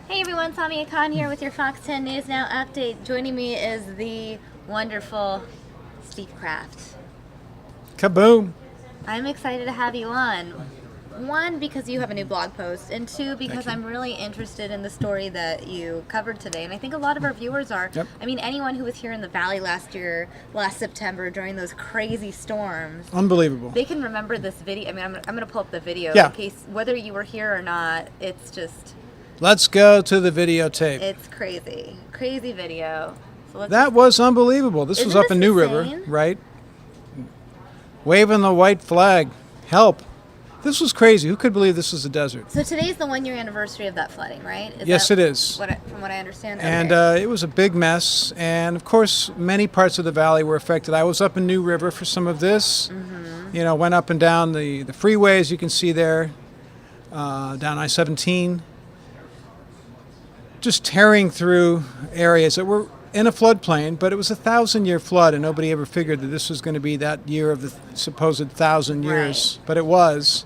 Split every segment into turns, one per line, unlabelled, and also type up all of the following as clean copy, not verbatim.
Hey everyone, Samia Khan here with your FOX10 News Now update. Joining me is the wonderful Steve Krafft.
Kaboom!
I'm excited to have you on. One, because you have a new blog post, and two, because I'm really interested in the story that you covered today, and I think a lot of our viewers are.
Yep.
I mean, anyone who was here in the Valley last September, during those crazy storms.
Unbelievable.
They can remember this video. I mean, I'm going to pull up the video
Yeah.
in case, whether you were here or not, it's just...
Let's go to the videotape.
It's crazy. Crazy video. So
That was unbelievable. This was
Isn't
up in
this
New
insane?
River, right? Waving the white flag. Help. This was crazy. Who could believe this was a desert?
So today's the 1 year anniversary of that flooding, right?
Yes, it is.
From what I understand.
And
Okay.
it was a big mess. And, of course, many parts of the valley were affected. I was up in New River for some of this. Mm-hmm. You know, went up and down the freeways you can see there, down I-17. Just tearing through areas that were in a floodplain, but it was a 1,000-year flood, and nobody ever figured that this was going to be that year of the supposed 1,000 years, but it was.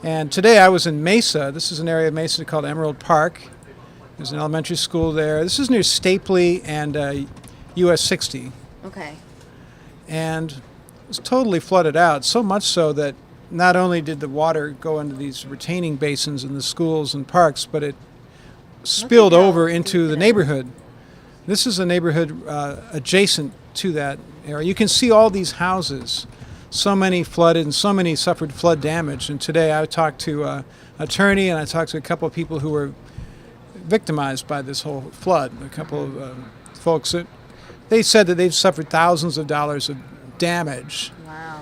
And today I was in Mesa. This is an area of Mesa called Emerald Park. There's an elementary school there. This is near Stapley and US 60.
Okay.
And it was totally flooded out, so much so that not only did the water go into these retaining basins in the schools and parks, but it spilled over into the neighborhood. This is a neighborhood adjacent to that area. You can see all these houses. So many flooded and so many suffered flood damage. And today I talked to an attorney and I talked to a couple of people who were victimized by this whole flood. A couple of folks that they said that they've suffered thousands of dollars of damage.
Wow.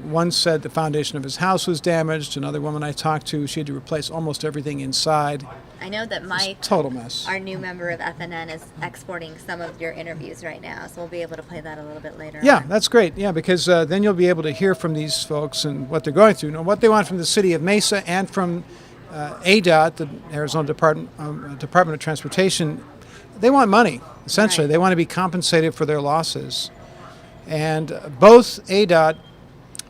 One said the foundation of his house was damaged. Another woman I talked to, she had to replace almost everything inside.
I know that Mike,
Total mess.
our new member of FNN, is exporting some of your interviews right now, so we'll be able to play that a little bit later.
Yeah,
on.
that's great. Yeah, because then you'll be able to hear from these folks and what they're going through, and what they want from the city of Mesa and from ADOT, the Arizona Department of Transportation. They want money, essentially.
Right.
They want to be compensated for their losses. And both ADOT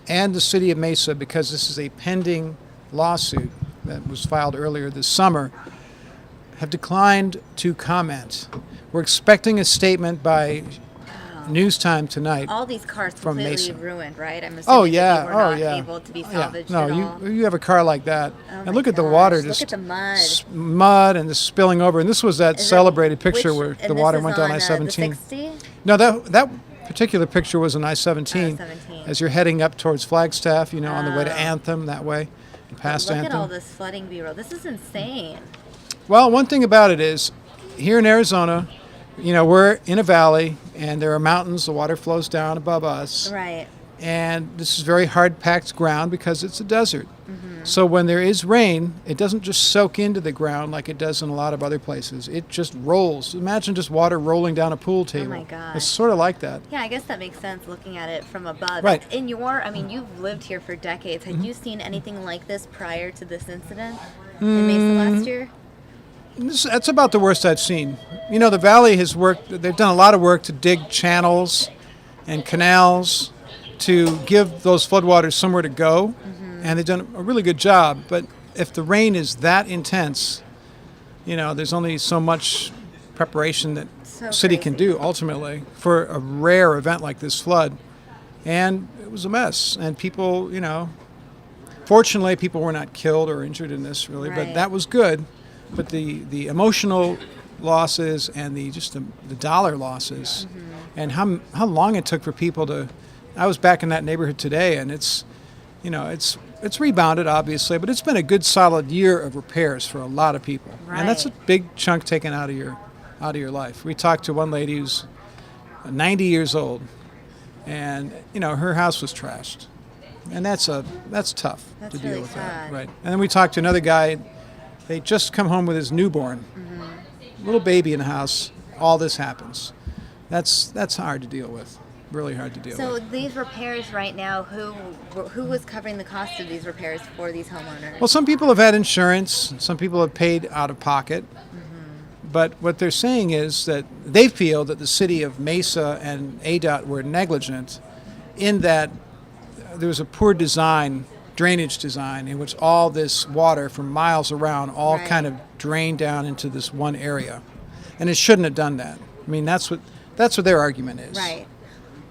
and the city of Mesa, because this is a pending lawsuit that was filed earlier this summer, have declined to comment. We're expecting a statement by news time tonight.
All these cars
from
completely
Mesa.
ruined, right? I'm assuming
Oh yeah,
that they were not
yeah.
able to be
Yeah.
salvaged
No,
at all.
you have a car like that,
Oh
and
my
look at the
gosh,
water,
look
just
at the mud.
mud and the spilling over. And this was that
Is it-
celebrated picture where
and
the
this
water
is
went down
on,
I-17.
The 60?
No, that particular picture was on I-17.
I-17.
As you're heading up towards Flagstaff, you know, on the way to
Oh.
Anthem that way, past
Look
Anthem.
at all this flooding B-roll. This is insane.
Well, one thing about it is, here in Arizona, you know, we're in a valley, and there are mountains. The water flows down above us.
Right.
And this is very hard-packed ground because it's a desert. So when there is rain, it doesn't just soak into the ground like it does in a lot of other places. It just rolls. Imagine just water rolling down a pool table.
my gosh.
It's sort of like that.
Yeah, I guess that makes sense looking at it from above.
Right.
I mean, you've lived here for decades. Had you seen anything like this prior to this incident
Mm.
in Mesa last year?
That's about the worst I've seen. You know, the valley has worked, they've done a lot of work to dig channels and canals to give those floodwaters somewhere to go, and they've done a really good job. But if the rain is that intense, you know, there's only so much preparation that
So
city can
crazy.
do ultimately for a rare event like this flood. And it was a mess. And people, you know, fortunately people were not killed or injured in this really, but
Right.
that was good. But the emotional losses and the dollar losses, and how long it took for people to. I was back in that neighborhood today, and it's rebounded obviously, but it's been a good solid year of repairs for a lot of people, and that's a
Right.
big chunk taken out of your life. We talked to one lady who's 90 years old, and you know her house was trashed, and that's tough
That's
to deal
really
with
sad.
that, right? And then we talked to another guy. They just come home with his newborn, little baby in the house. All this happens. That's hard to deal with. Really hard to deal
So
with.
these repairs right now, who was covering the cost of these repairs for these homeowners?
Well, some people have had insurance. Some people have paid out of pocket. But what they're saying is that they feel that the city of Mesa and ADOT were negligent in that there was a poor design drainage design in which all this water from miles around all
Right.
kind of drained down into this one area. And it shouldn't have done that. I mean, that's what their argument is.
Right.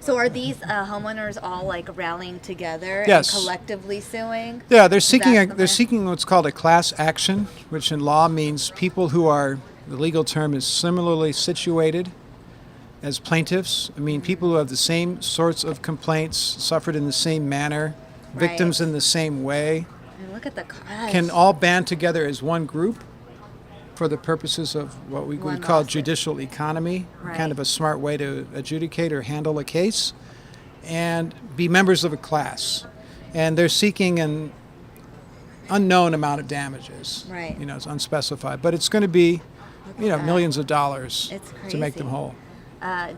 So are these homeowners all like rallying together
Yes.
and collectively suing?
Yeah, they're seeking
That's the
they're
plan?
seeking what's called a class action, which in law means people who are, the legal term is similarly situated as plaintiffs. I mean, people who have the same sorts of complaints, suffered in the same manner, victims
Right.
in the same way,
And look at the cost.
can all band together as one group for the purposes of what we
One
would call
lawsuit.
judicial economy,
Right.
kind of a smart way to adjudicate or handle a case, and be members of a class. And they're seeking an unknown amount of damages.
Right.
You know, it's unspecified, but it's going to be, you know,
that.
millions of dollars
It's
to make them
crazy.
whole.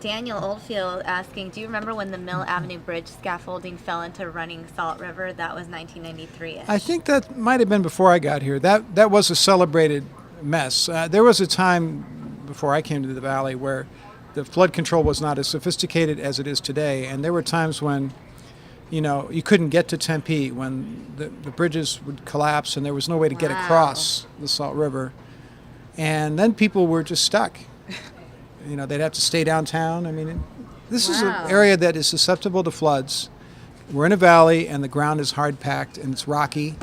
Daniel Oldfield asking, do you remember when the Mill Avenue Bridge scaffolding fell into running Salt River? That was 1993-ish.
I think that might have been before I got here. That was a celebrated mess. There was a time before I came to the valley where the flood control was not as sophisticated as it is today, and there were times when, you know, you couldn't get to Tempe, when the bridges would collapse and there was no way to get
Wow.
across the Salt River, and then people were just stuck. You know, they'd have to stay downtown. I mean, this is
Wow.
an area that is susceptible to floods. We're in a valley, and the ground is hard packed, and it's rocky,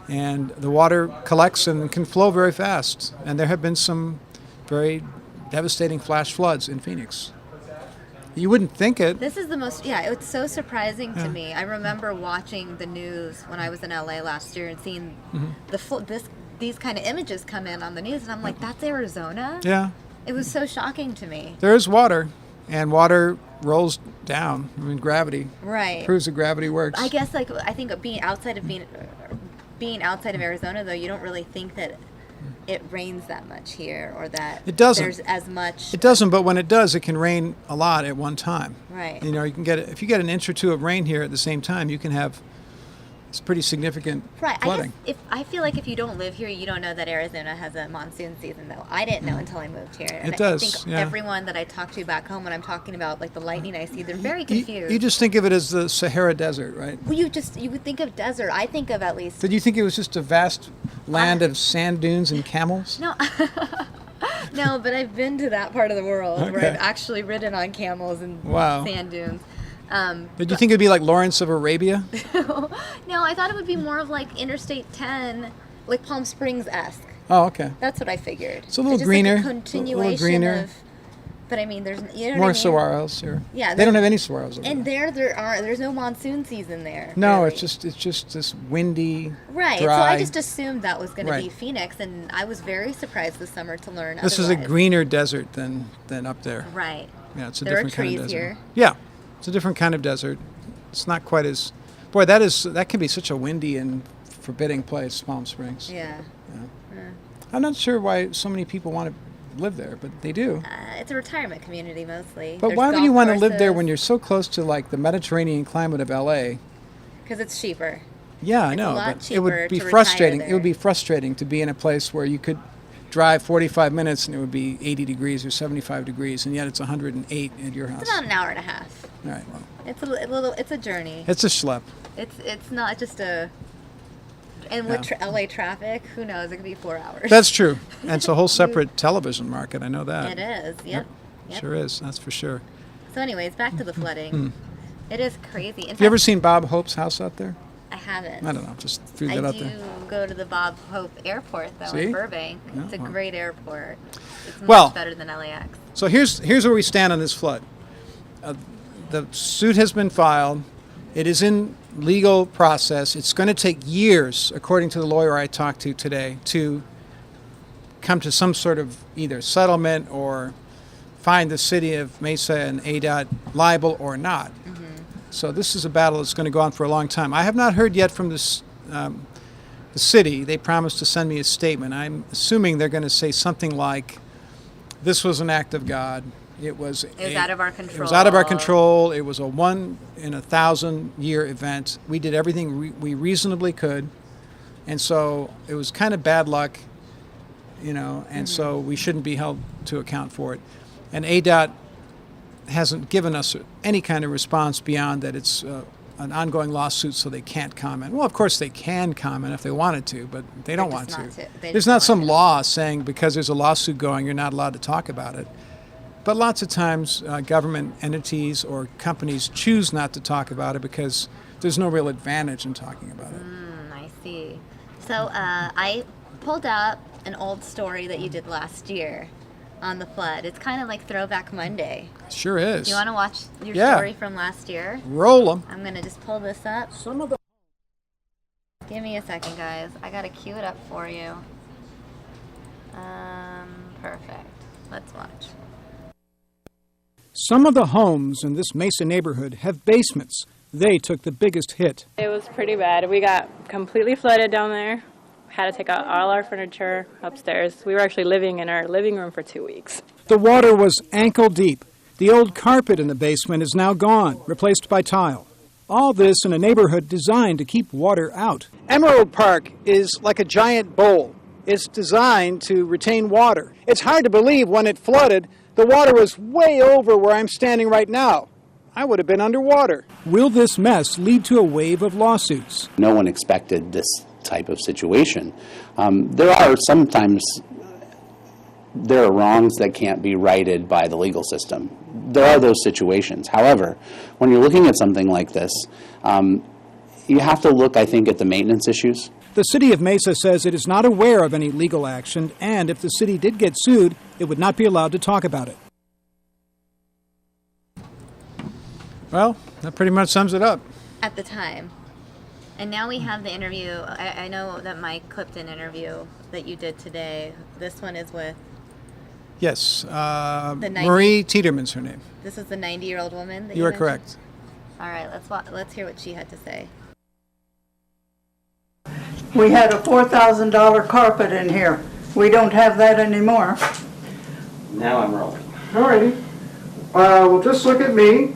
and the water collects and can flow very fast. And there have been some very devastating flash floods in Phoenix. You wouldn't think it.
This is the most, yeah, it's so surprising
Yeah.
to me. I remember watching the news when I was in LA last year and seeing these kind of images come in on the news, and I'm like, that's Arizona?
Yeah,
It was so shocking to me.
there is water, and water rolls down. I mean, gravity
Right.
proves that gravity works.
I guess I think being outside of Arizona though, you don't really think that it rains that much here, or that
It doesn't.
there's as much.
It doesn't, but when it does, it can rain a lot at one time.
Right.
You know, you can get if you get an inch or two of rain here at the same time, you can have it's pretty significant
Right.
flooding.
I feel like if you don't live here, you don't know that Arizona has a monsoon season, though. I didn't know until I moved here. And
It does,
I think
yeah.
everyone that I talk to back home, when I'm talking about like the lightning I see, they're very
You,
confused.
you just think of it as the Sahara Desert, right?
Well, you would think of desert. I think of at least
Did you think it was just a vast land of sand dunes and camels?
no. No, but I've been to that part of the world where
Okay.
I've actually ridden on camels and
Wow.
sand dunes.
Did you think it'd be like Lawrence of Arabia?
No, I thought it would be more of like Interstate 10, like Palm Springs-esque.
Oh, okay.
That's what I figured.
It's a little
just
greener,
Like
a
a
little
continuation
greener.
of. But I mean, there's you know
More
what I mean?
saguaros here.
Yeah,
they don't
there-
have any saguaros over
And
there.
there's no monsoon season there.
No,
really.
it's just this windy,
right.
dry.
So I just assumed that was going to be
Right.
Phoenix, and I was very surprised this summer to learn.
This is a
otherwise.
greener desert than up there.
Right.
Yeah, it's a
There are
different kind of
trees
desert.
here.
Yeah, it's a different kind of desert. It's not quite as. Boy, that can be such a windy and forbidding place, Palm Springs.
Yeah.
I'm not sure why so many people want to live there, but they do.
It's a retirement community mostly.
But why would you want to live there when you're so close to like the Mediterranean climate of LA?
Because it's cheaper.
Yeah, I
It's a
know,
lot
but it would
cheaper
be
to retire
frustrating. It would
there.
be frustrating to be in a place where you could drive 45 minutes and it would be 80 degrees or 75 degrees, and yet it's 108 at your house.
It's about an hour and a half.
All right, well,
It's a little. It's a journey.
it's a schlep.
It's not just a. And with LA traffic, who knows? It could be 4 hours.
That's true. And it's a whole separate television market. I know that.
It is. Yep. Yep.
Sure is. That's for sure.
So, anyways, back to the flooding. It is crazy. In
Have you ever
fact,
seen Bob Hope's house out there?
I haven't.
I don't know. Just threw
I
that out
do
there.
go to the Bob Hope Airport though
See?
in Burbank.
Yeah,
It's a
well.
great airport. It's much
Well-
better than LAX.
So here's where we stand on this flood. The suit has been filed. It is in legal process. It's going to take years, according to the lawyer I talked to today, to come to some sort of either settlement or find the city of Mesa and ADOT liable or not. So this is a battle that's going to go on for a long time. I have not heard yet from the city. They promised to send me a statement. I'm assuming they're going to say something like, this was an act of God. It was
out of our control.
It was out of our control. It was a 1 in 1,000-year event. We did everything we reasonably could. And so it was kind of bad luck, and so we shouldn't be held to account for it. And ADOT hasn't given us any kind of response beyond that it's an ongoing lawsuit, so they can't comment. Well, of course they can comment if they wanted to, but they don't want to. There's not some law saying because there's a lawsuit going, you're not allowed to talk about it. But lots of times government entities or companies choose not to talk about it because there's no real advantage in talking about it.
I see. So I pulled up an old story that you did last year on the flood. It's kind of like Throwback Monday.
Sure is.
Do you want to watch your story from last year?
Roll them.
I'm going to just pull this up. Give me a second, guys. I got to cue it up for you. Perfect. Let's watch.
Some of the homes in this Mesa neighborhood have basements. They took the biggest hit.
It was pretty bad. We got completely flooded down there. Had to take out all our furniture upstairs. We were actually living in our living room for 2 weeks.
The water was ankle deep. The old carpet in the basement is now gone, replaced by tile. All this in a neighborhood designed to keep water out. Emerald Park is like a giant bowl. It's designed to retain water. It's hard to believe when it flooded, the water was way over where I'm standing right now. I would have been underwater. Will this mess lead to a wave of lawsuits?
No one expected this type of situation. There are wrongs that can't be righted by the legal system. There are those situations. However, when you're looking at something like this, you have to look, I think, at the maintenance issues.
The city of Mesa says it is not aware of any legal action, and if the city did get sued, it would not be allowed to talk about it. Well, that pretty much sums it up.
At the time. And now we have the interview. I know that Mike clipped an interview that you did today. This one is with...
Yes, Marie Tiedeman's her name.
This is the 90-year-old woman that
you are
mentioned?
correct.
All right, let's hear what she had to say.
We had a $4,000 carpet in here. We don't have that anymore.
Now I'm rolling.
Alrighty. Well, just look at me.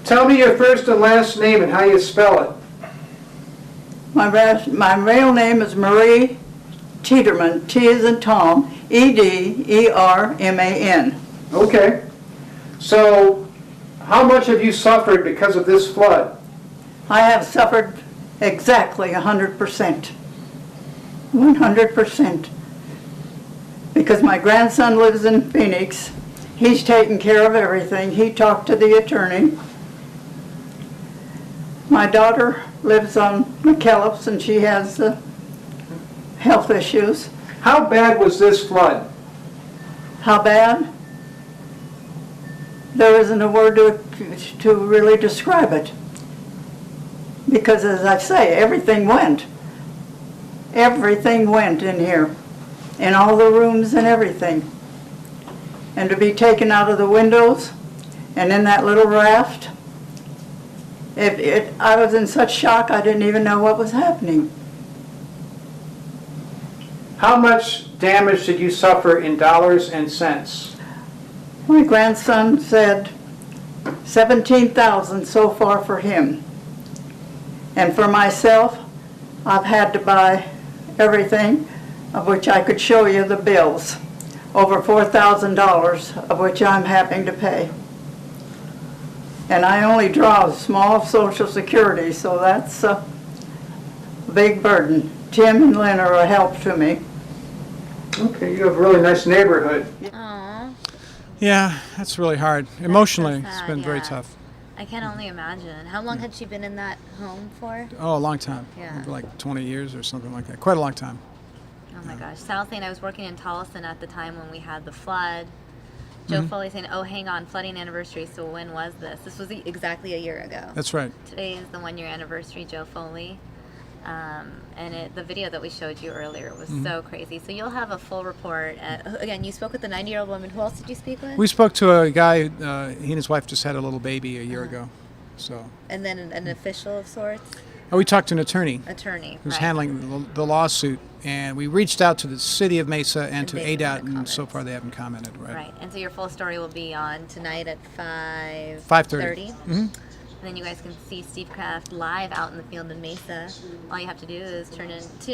Tell me your first and last name and how you spell it.
My real name is Marie Tiedemann, T as in Tom, Ederman.
Okay. So, how much have you suffered because of this flood?
I have suffered exactly 100%. 100%. Because my grandson lives in Phoenix. He's taken care of everything. He talked to the attorney. My daughter lives on McKellips and she has health issues.
How bad was this flood?
How bad? There isn't a word to really describe it. Because as I say, everything went. Everything went in here. In all the rooms and everything. And to be taken out of the windows and in that little raft, I was in such shock I didn't even know what was happening.
How much damage did you suffer in dollars and cents?
My grandson said $17,000 so far for him. And for myself, I've had to buy everything, of which I could show you the bills. Over $4,000, of which I'm having to pay. And I only draw small Social Security, so that's a big burden. Tim and Lynn are a help to me.
Okay, you have a really nice neighborhood.
Aww.
Yeah, that's really hard. Emotionally,
so
it's
sad,
been very
yeah.
tough.
I can only imagine. How long had she been in that home for?
Oh, a long time.
Yeah.
Maybe like 20 years or something like that. Quite a long time.
Oh my gosh. Sal saying I was working in Tolleson at the time when we had the flood. Joe Foley saying, oh, hang on, flooding anniversary. So when was this? This was exactly a year ago.
That's right.
Today is the 1 year anniversary, Joe Foley. And the video that we showed you earlier was so crazy. So you'll have a full report. Again, you spoke with the 90-year-old woman. Who else did you speak with?
We spoke to a guy, he and his wife just had a little baby a year ago. So.
And then an official of sorts?
Oh, we talked to an attorney.
Who's
right. Handling the lawsuit. And we reached out to the city of Mesa and to ADOT, and so far they haven't commented.
Right. And so your full story will be on tonight at
5:30.
And then you guys can see Steve Krafft live out in the field in Mesa. All you have to do is tune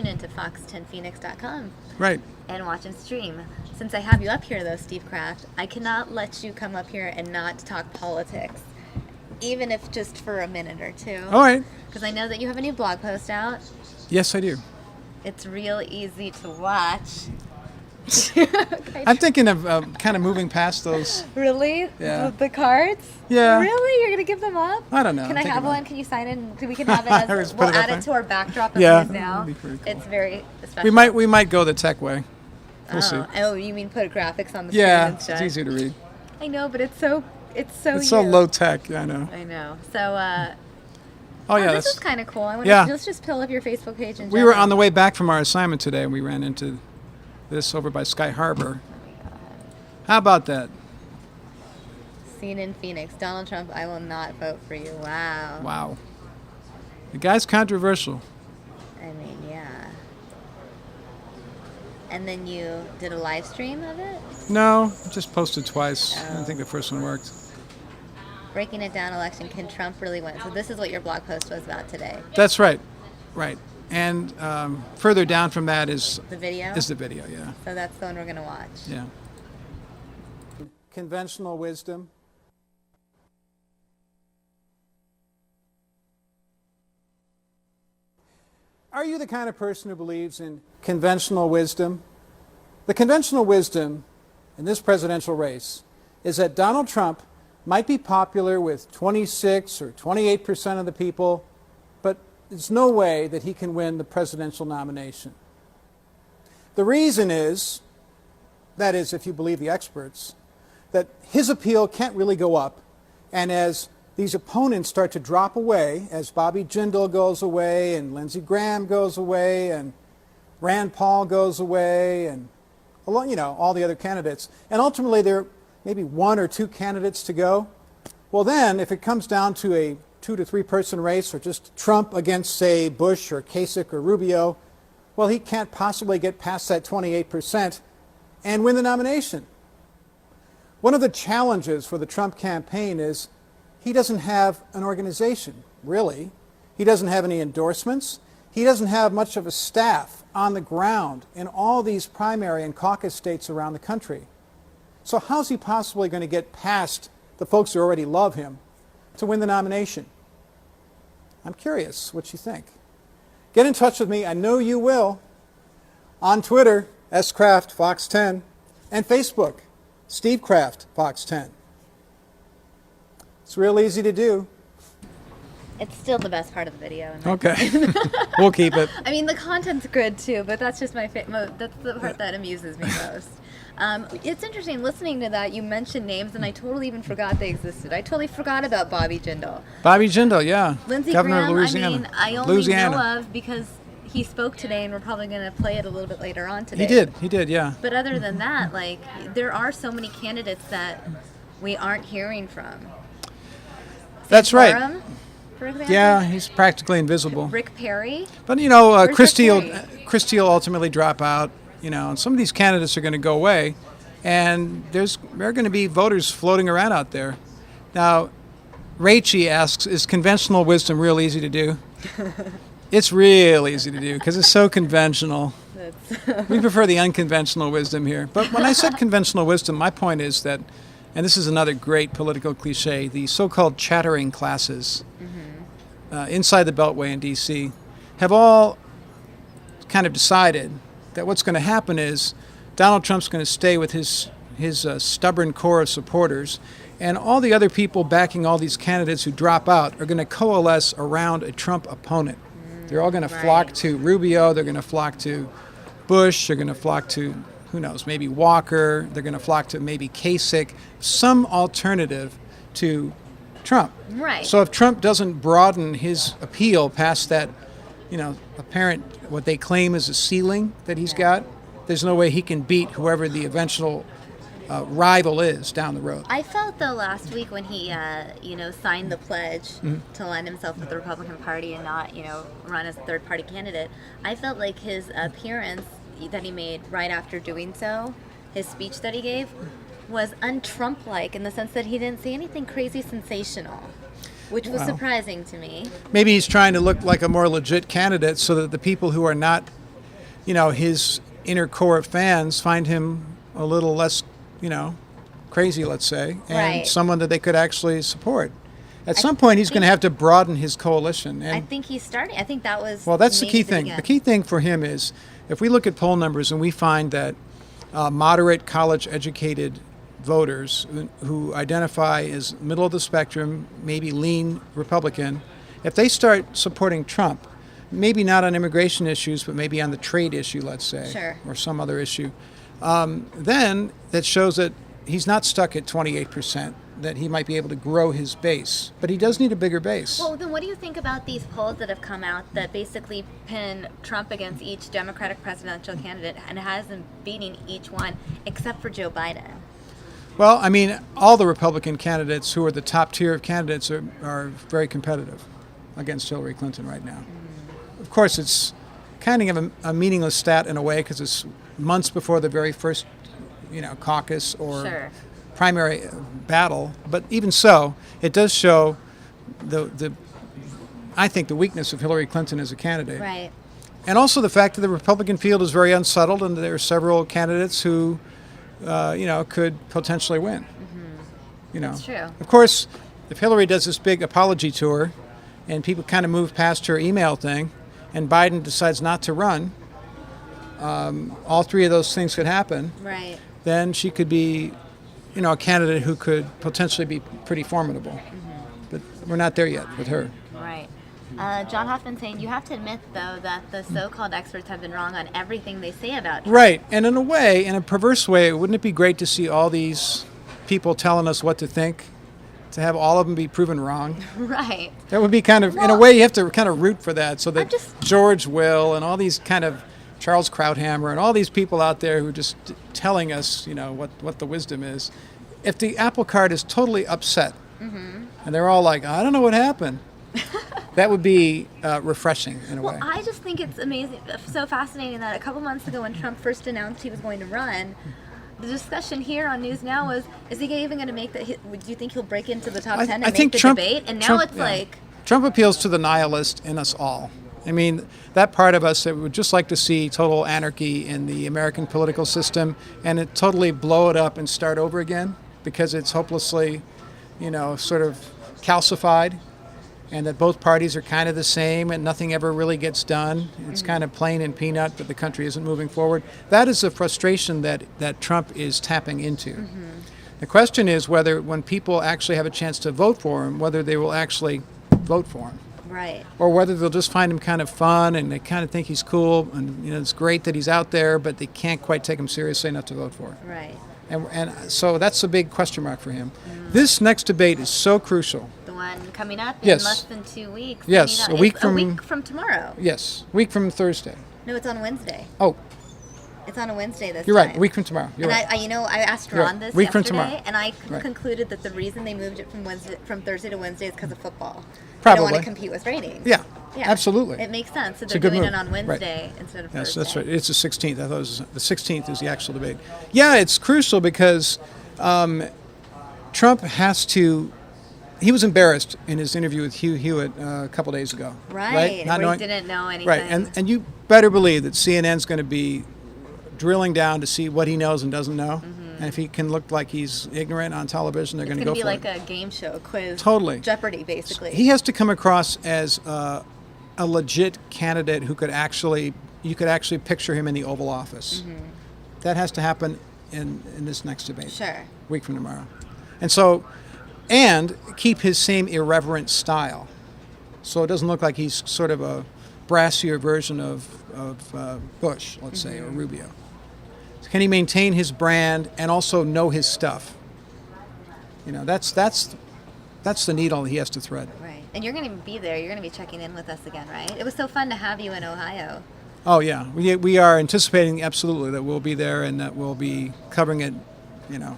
in to fox10phoenix.com.
Right.
And watch him stream. Since I have you up here, though, Steve Krafft, I cannot let you come up here and not talk politics. Even if just for a minute or two.
All right.
Because I know that you have a new blog post out.
Yes, I do.
It's real easy to watch.
I'm thinking of kind of moving past those.
Really?
Yeah.
The cards?
Yeah.
Really? You're going to give them up?
I don't know.
Can
I'm
I
thinking
have
about
one? Can you sign it? We can have it as,
Just put
we'll
it up
add
there?
it to our backdrop of
Yeah,
News Now.
that'd be pretty cool.
It's very special.
We might go the tech way. We'll see.
Oh, you mean put graphics on the
Yeah,
screen
it's
instead?
easier to read.
I know, but it's so
It's
you.
so low tech. Yeah, I know.
I know. So,
Oh yeah,
this
that's.
is kind of cool. I want
Yeah.
to let's just pull up your Facebook page and
We were on the way back from our assignment today, and we ran into this over by Sky Harbor. How about that?
Seen in Phoenix. Donald Trump, I will not vote for you. Wow.
Wow. The guy's controversial.
I mean, yeah. And then you did a live stream of it?
No, just posted twice. I don't think the first one worked.
Breaking it down election. Can Trump really win? So this is what your blog post was about today.
That's right. Right. And further down from that is
The video?
the video, yeah.
So that's the one we're going to watch.
Yeah. Conventional wisdom. Are you the kind of person who believes in conventional wisdom? The conventional wisdom in this presidential race is that Donald Trump might be popular with 26 or 28% of the people, but there's no way that he can win the presidential nomination. The reason is, that is, if you believe the experts, that his appeal can't really go up, and as these opponents start to drop away, as Bobby Jindal goes away, and Lindsey Graham goes away, and Rand Paul goes away, and all the other candidates, and ultimately there are maybe one or two candidates to go, well then, if it comes down to a 2 to 3 person race, or just Trump against, say, Bush or Kasich or Rubio, well, he can't possibly get past that 28% and win the nomination. One of the challenges for the Trump campaign is he doesn't have an organization, really. He doesn't have any endorsements. He doesn't have much of a staff on the ground in all these primary and caucus states around the country. So how's he possibly going to get past the folks who already love him to win the nomination? I'm curious what you think. Get in touch with me. I know you will. On Twitter, Krafft Fox10, and Facebook, Steve Krafft Fox10. It's real easy to do.
It's still the best part of the video.
Okay. We'll keep it.
I mean, the content's good too, but that's just that's the part that amuses me most. It's interesting listening to that. You mentioned names, and I totally even forgot they existed. I totally forgot about Bobby Jindal.
Bobby Jindal, yeah.
Lindsey
Governor
Graham,
of Louisiana.
I mean, I only know of because he spoke today, and we're probably going to play it a little bit later on today.
He did, yeah.
But other than that, like, there are so many candidates that we aren't hearing from.
That's right.
Santorum, for example?
Yeah, he's practically invisible.
Rick Perry.
But Christie
Rick Perry?
Christie will ultimately drop out. And some of these candidates are going to go away, and there are going to be voters floating around out there. Now, Rachie asks, is conventional wisdom real easy to do? It's real easy to do because it's so conventional. We prefer the unconventional wisdom here. But when I said conventional wisdom, my point is that, and this is another great political cliche, the so-called chattering classes inside the Beltway in D.C. have all kind of decided that what's going to happen is Donald Trump's going to stay with his stubborn core of supporters, and all the other people backing all these candidates who drop out are going to coalesce around a Trump opponent. They're all going to flock to Rubio. They're going to flock to Bush. They're going to flock to, who knows, maybe Walker. They're going to flock to maybe Kasich, some alternative to Trump.
Right.
So if Trump doesn't broaden his appeal past that, apparent, what they claim is a ceiling that he's got, there's no way he can beat whoever the eventual rival is down the road.
I felt though last week when he, signed the pledge to align himself with the Republican Party and not, run as a third-party candidate. I felt like his appearance that he made right after doing so, his speech that he gave, was un-Trump-like in the sense that he didn't say anything crazy sensational, which was surprising to me.
Maybe he's trying to look like a more legit candidate so that the people who are not, his inner core fans find him a little less, crazy, let's say, and someone that they could actually support. At some point, he's going to have to broaden his coalition.
I
And
think he's starting. I think that was.
well, that's the
maybe
key thing.
beginning.
The key thing for him is if we look at poll numbers and we find that moderate college-educated voters who identify as middle of the spectrum, maybe lean Republican, if they start supporting Trump, maybe not on immigration issues, but maybe on the trade issue, let's say,
Sure.
or some other issue, then that shows that he's not stuck at 28%, that he might be able to grow his base. But he does need a bigger base.
Well, then what do you think about these polls that have come out that basically pin Trump against each Democratic presidential candidate and has him beating each one except for Joe Biden?
Well, I mean, all the Republican candidates who are the top tier of candidates are very competitive against Hillary Clinton right now. Of course, it's kind of a meaningless stat in a way because it's months before the very first, caucus or
Sure.
primary battle. But even so, it does show I think the weakness of Hillary Clinton as a candidate.
Right.
And also the fact that the Republican field is very unsettled and there are several candidates who, could potentially win.
That's true.
Of course, if Hillary does this big apology tour and people kind of move past her email thing and Biden decides not to run, all three of those things could happen.
Right.
Then she could be, a candidate who could potentially be pretty formidable. But we're not there yet with her.
Right. John Hoffman saying you have to admit, though, that the so-called experts have been wrong on everything they say about Trump.
Right. And in a way, in a perverse way, wouldn't it be great to see all these people telling us what to think, to have all of them be proven wrong?
Right.
That would be kind of, in a
Well-
way, you have to kind of root for that so that
I'm just-
George Will and all these kind of Charles Krauthammer and all these people out there who are just telling us, what the wisdom is. If the apple cart is totally upset and they're all like, I don't know what happened, that would be refreshing in a way.
Well, I just think it's amazing, so fascinating that a couple months ago when Trump first announced he was going to run, the discussion here on News Now was, is he even going to make do you think he'll break into the top 10 and make the debate? And now it's like...
Trump appeals to the nihilist in us all. I mean, that part of us that would just like to see total anarchy in the American political system and it totally blow it up and start over again because it's hopelessly, sort of calcified and that both parties are kind of the same and nothing ever really gets done. It's kind of plain and peanut, but the country isn't moving forward. That is the frustration that Trump is tapping into. The question is whether when people actually have a chance to vote for him, whether they will actually vote for him.
Right.
Or whether they'll just find him kind of fun and they kind of think he's cool and it's great that he's out there, but they can't quite take him seriously enough to vote for him.
Right.
And so that's a big question mark for him. This next debate is so crucial.
The one coming up in
Yes.
less than 2 weeks.
Yes,
Coming up-
a week
it's
from-
a week from tomorrow.
Yes, week from Thursday.
No, it's on Wednesday.
Oh,
It's on a Wednesday this
you're
time.
right, a week from tomorrow. You're
And
right.
I asked
You're
Ron
right.
this
Week from
yesterday,
tomorrow.
and I
Right.
concluded that the reason they moved it from Thursday to Wednesday is because of football. They
Probably.
don't want to compete with ratings.
Yeah, absolutely.
It makes sense. So
It's
they're
a good
doing
move.
it on
Right.
Wednesday instead of
Yes,
Thursday.
that's right. It's the 16th. I thought it was the 16th is the actual debate. Yeah, it's crucial because Trump has to. He was embarrassed in his interview with Hugh Hewitt a couple days ago.
Right,
Not
where
knowing,
he didn't know anything.
Right, and you better believe that CNN's going to be drilling down to see what he knows and doesn't know. And if he can look like he's ignorant on television, they're
It's
going to
going
go
to be
for
like
it.
a game show, quiz.
Totally.
Jeopardy, basically.
He has to come across as a legit candidate who could actually, you could actually picture him in the Oval Office. That has to happen in this next debate.
Sure.
Week from tomorrow. And so, and keep his same irreverent style. So it doesn't look like he's sort of a brassier version of Bush, let's say, or Rubio. Can he maintain his brand and also know his stuff? That's the needle he has to thread.
Right. And you're going to be there. You're going to be checking in with us again, right? It was so fun to have you in Ohio.
Oh yeah, we are anticipating absolutely that we'll be there and that we'll be covering it.
We'll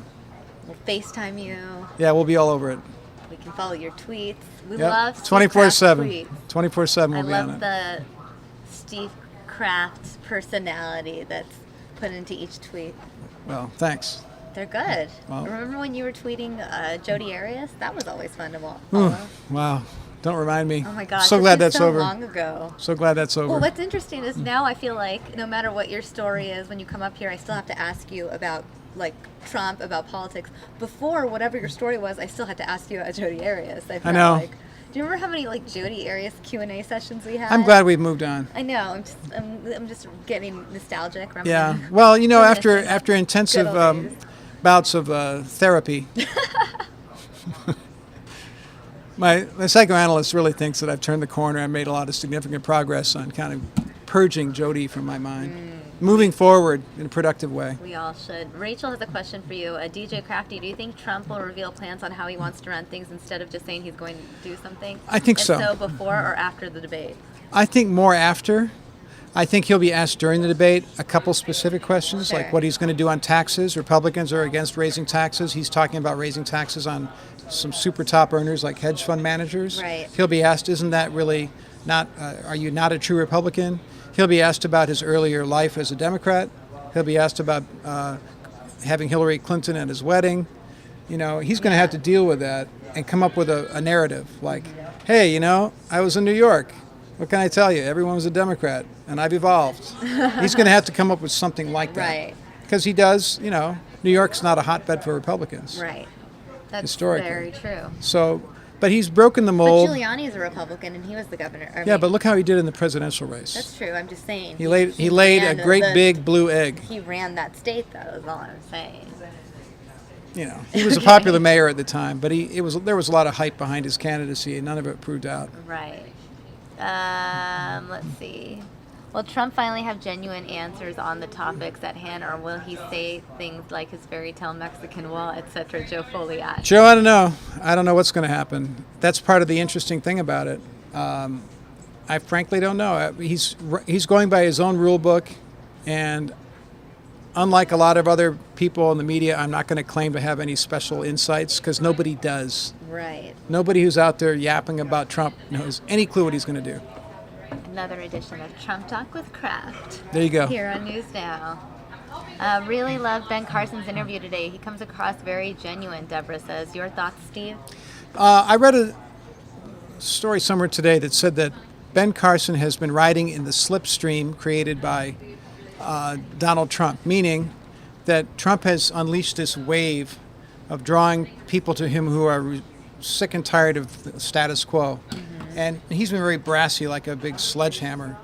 FaceTime you.
Yeah, we'll be all over it.
We can follow your tweets. We
Yep.
love Steve
24/7.
Kraft's tweets.
24/7
I
we'll be on
love
it.
the Steve Kraft's personality that's put into each tweet.
Well, thanks.
They're good.
Well-
Remember when you were tweeting Jodi Arias? That was always fun to
Ooh,
follow.
wow, don't remind me.
Oh my gosh.
So
this
glad
is
that's
so
over.
long ago.
So glad that's over.
Well, what's interesting is now I feel like no matter what your story is, when you come up here, I still have to ask you about like Trump, about politics, before whatever your story was, I still had to ask you about Jodi Arias. I felt
know.
Like, do you remember how many like Jodi Arias Q&A sessions we had?
I'm glad we've moved on.
I know. I'm just getting nostalgic.
Yeah. Well, you know, after
Reminiscing.
intensive
Good old days.
bouts of therapy, my psychoanalyst really thinks that I've turned the corner. I made a lot of significant progress on kind of purging Jodi from my mind, moving forward in a productive way.
We all should. Rachel has a question for you. DJ Krafft, do you think Trump will reveal plans on how he wants to run things instead of just saying he's going to do something?
I think
If
so.
So before or after the debate?
I think more after. I think he'll be asked during the debate a couple specific questions,
Sure.
like what he's going to do on taxes. Republicans are against raising taxes. He's talking about raising taxes on some super top earners like hedge fund managers.
Right.
He'll be asked, isn't that really not, are you not a true Republican? He'll be asked about his earlier life as a Democrat. He'll be asked about having Hillary Clinton at his wedding. You know, he's going to have to deal with that and come up with a narrative like, hey, you know, I was in New York. What can I tell you? Everyone was a Democrat, and I've evolved. He's going to have to come up with something like that.
Right.
Because he does, you know, New York's not a hotbed for Republicans.
Right. That's
Historically.
very true.
So, but he's broken the
But
mold.
Giuliani is a Republican, and he was the governor.
Yeah, but look how he did in the presidential race.
That's true. I'm just saying.
He laid a
ran
great big blue egg.
He ran that state, though. Is all I'm saying.
You know, he was a popular mayor at the time, but there was a lot of hype behind his candidacy, and none of it proved out.
Right. Let's see. Will Trump finally have genuine answers on the topics at hand, or will he say things like his fairy tale Mexican wall, etc.? Joe Foliat.
Joe, I don't know. I don't know what's going to happen. That's part of the interesting thing about it. I frankly don't know. He's going by his own rule book, and unlike a lot of other people in the media, I'm not going to claim to have any special insights because nobody does.
Right.
Nobody who's out there yapping about Trump knows any clue what he's going to do.
Another edition of Trump Talk with Krafft.
There you go.
Here on News Now. Really loved Ben Carson's interview today. He comes across very genuine, Deborah says. Your thoughts, Steve?
I read a story somewhere today that said that Ben Carson has been riding in the slipstream created by Donald Trump, meaning that Trump has unleashed this wave of drawing people to him who are sick and tired of the status quo. Mm-hmm. And he's been very brassy, like a big sledgehammer.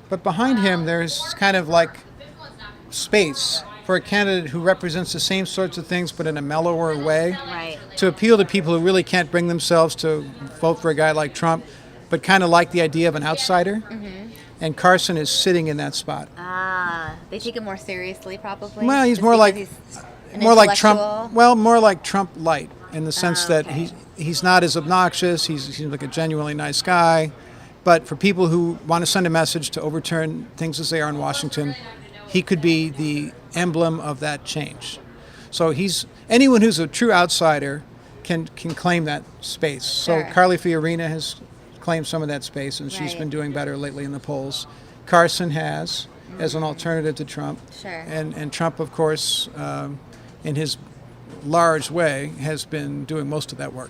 But behind him, there's kind of like space for a candidate who represents the same sorts of things but in a mellower way.
Right.
To appeal to people who really can't bring themselves to vote for a guy like Trump, but kind of like the idea of an outsider. Mm-hmm. And Carson is sitting in that spot.
They take him more seriously, probably.
Well, he's
just
more like
because he's
more like Trump.
intellectual?
Well, more like Trump light in the sense that
okay.
he's not as obnoxious. He seems like a genuinely nice guy. But for people who want to send a message to overturn things as they are in Washington, he could be the emblem of that change. So anyone who's a true outsider can claim that space.
Sure.
So Carly Fiorina has claimed some of that space, and she's
Right.
been doing better lately in the polls. Carson has, as an alternative to Trump.
Sure.
And Trump, of course, in his large way, has been doing most of that work.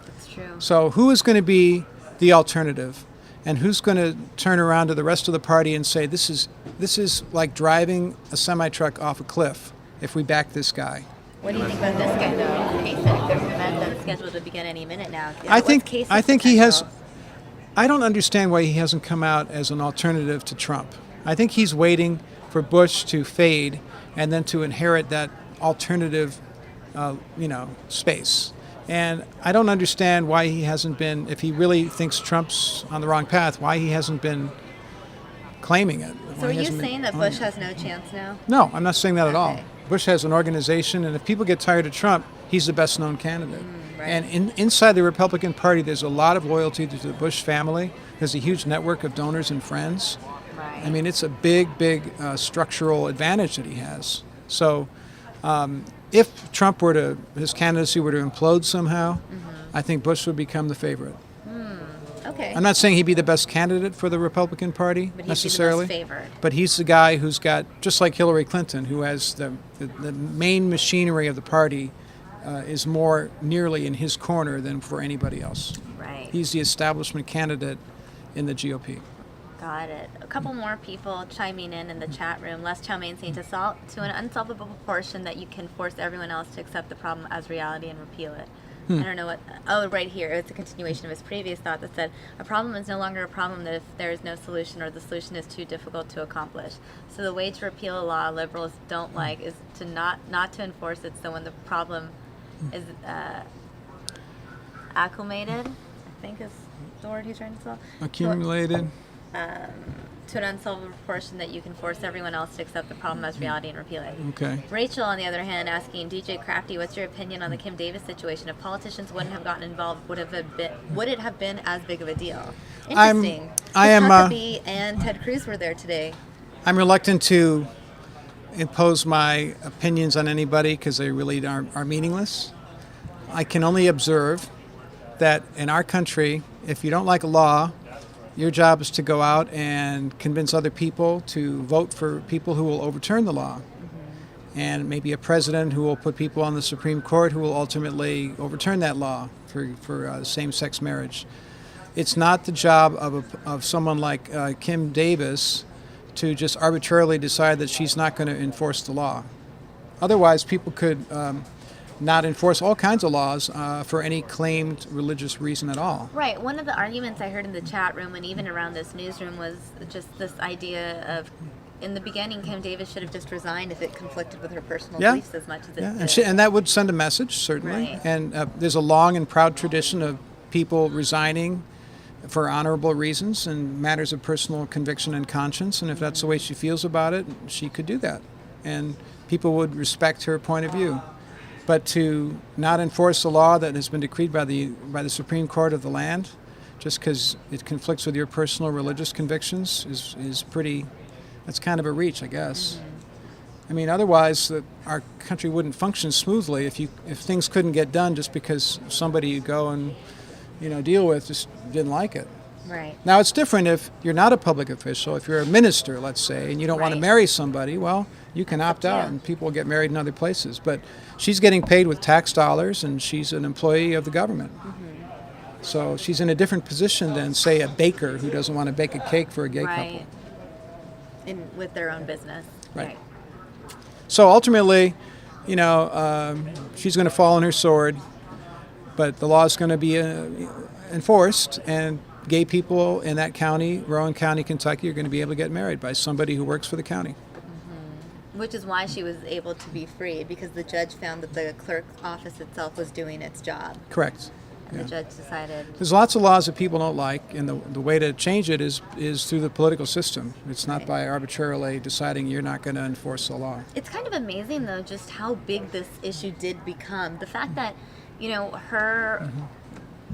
That's true.
So who is going to be the alternative? And who's going to turn around to the rest of the party and say, this is like driving a semi-truck off a cliff if we back this guy?
What do you think about this guy, though? Kasich, there's an event that's scheduled to begin any minute now.
I think he has.
potential?
I don't understand why he hasn't come out as an alternative to Trump. I think he's waiting for Bush to fade and then to inherit that alternative, space. And I don't understand why he hasn't been, if he really thinks Trump's on the wrong path, why he hasn't been claiming it.
So are you saying that Bush has no chance now?
No, I'm not saying that at all.
Okay.
Bush has an organization, and if people get tired of Trump, he's the best known candidate.
Right.
And inside the Republican Party, there's a lot of loyalty to the Bush family. There's a huge network of donors and friends.
Right.
I mean, it's a big structural advantage that he has. So if Trump his candidacy were to implode somehow, I think Bush would become the favorite.
Okay.
I'm not saying he'd be the best candidate for the Republican Party
But he'd
necessarily,
be the most favored.
but he's the guy who's got, just like Hillary Clinton, who has the main machinery of the party is more nearly in his corner than for anybody else.
Right.
He's the establishment candidate in the GOP.
Got it. A couple more people chiming in the chat room. Les Chow Mein saying to an unsolvable proportion that you can force everyone else to accept the problem as reality and repeal it. I don't know what. Oh, right here. It's a continuation of his previous thought that said a problem is no longer a problem if there is no solution or the solution is too difficult to accomplish. So the way to repeal a law liberals don't like is to not to enforce it. So when the problem is acclimated, I think is the word he's trying to spell.
Accumulated.
To an unsolvable proportion that you can force everyone else to accept the problem as reality and repeal it.
Okay.
Rachel, on the other hand, asking DJ Krafft, what's your opinion on the Kim Davis situation? If politicians wouldn't have gotten involved, would it have been as big of a deal? Interesting. Huckabee and Ted Cruz were there today.
I'm reluctant to impose my opinions on anybody because they really are meaningless. I can only observe that in our country, if you don't like a law, your job is to go out and convince other people to vote for people who will overturn the law. And maybe a president who will put people on the Supreme Court who will ultimately overturn that law for same-sex marriage. It's not the job of someone like Kim Davis to just arbitrarily decide that she's not going to enforce the law. Otherwise, people could not enforce all kinds of laws for any claimed religious reason at all.
Right. One of the arguments I heard in the chat room and even around this newsroom was just this idea of, in the beginning, Kim Davis should have just resigned if it conflicted with her personal beliefs as much as it did.
And that would send a message, certainly.
Right.
And there's a long and proud tradition of people resigning for honorable reasons and matters of personal conviction and conscience. And if that's the way she feels about it, she could do that. And people would respect her point of view. But to not enforce a law that has been decreed by the Supreme Court of the land, just because it conflicts with your personal religious convictions, is pretty. That's kind of a reach, I guess. I mean, otherwise, our country wouldn't function smoothly if things couldn't get done just because somebody you go and deal with just didn't like it.
Right.
Now, it's different if you're not a public official. If you're a minister, let's say, and you don't want to marry somebody, well, you can opt out and people get married in other places. But she's getting paid with tax dollars and she's an employee of the government. So she's in a different position than, say, a baker who doesn't want to bake a cake for a gay couple.
With their own business.
Right. So ultimately, she's going to fall on her sword, but the law is going to be enforced, and gay people in that county, Rowan County, Kentucky, are going to be able to get married by somebody who works for the county.
Which is why she was able to be free, because the judge found that the clerk's office itself was doing its job.
Correct.
And the judge decided.
There's lots of laws that people don't like, and the way to change it is through the political system. It's not by arbitrarily deciding you're not going to enforce the law.
It's kind of amazing, though, just how big this issue did become. The fact that, her...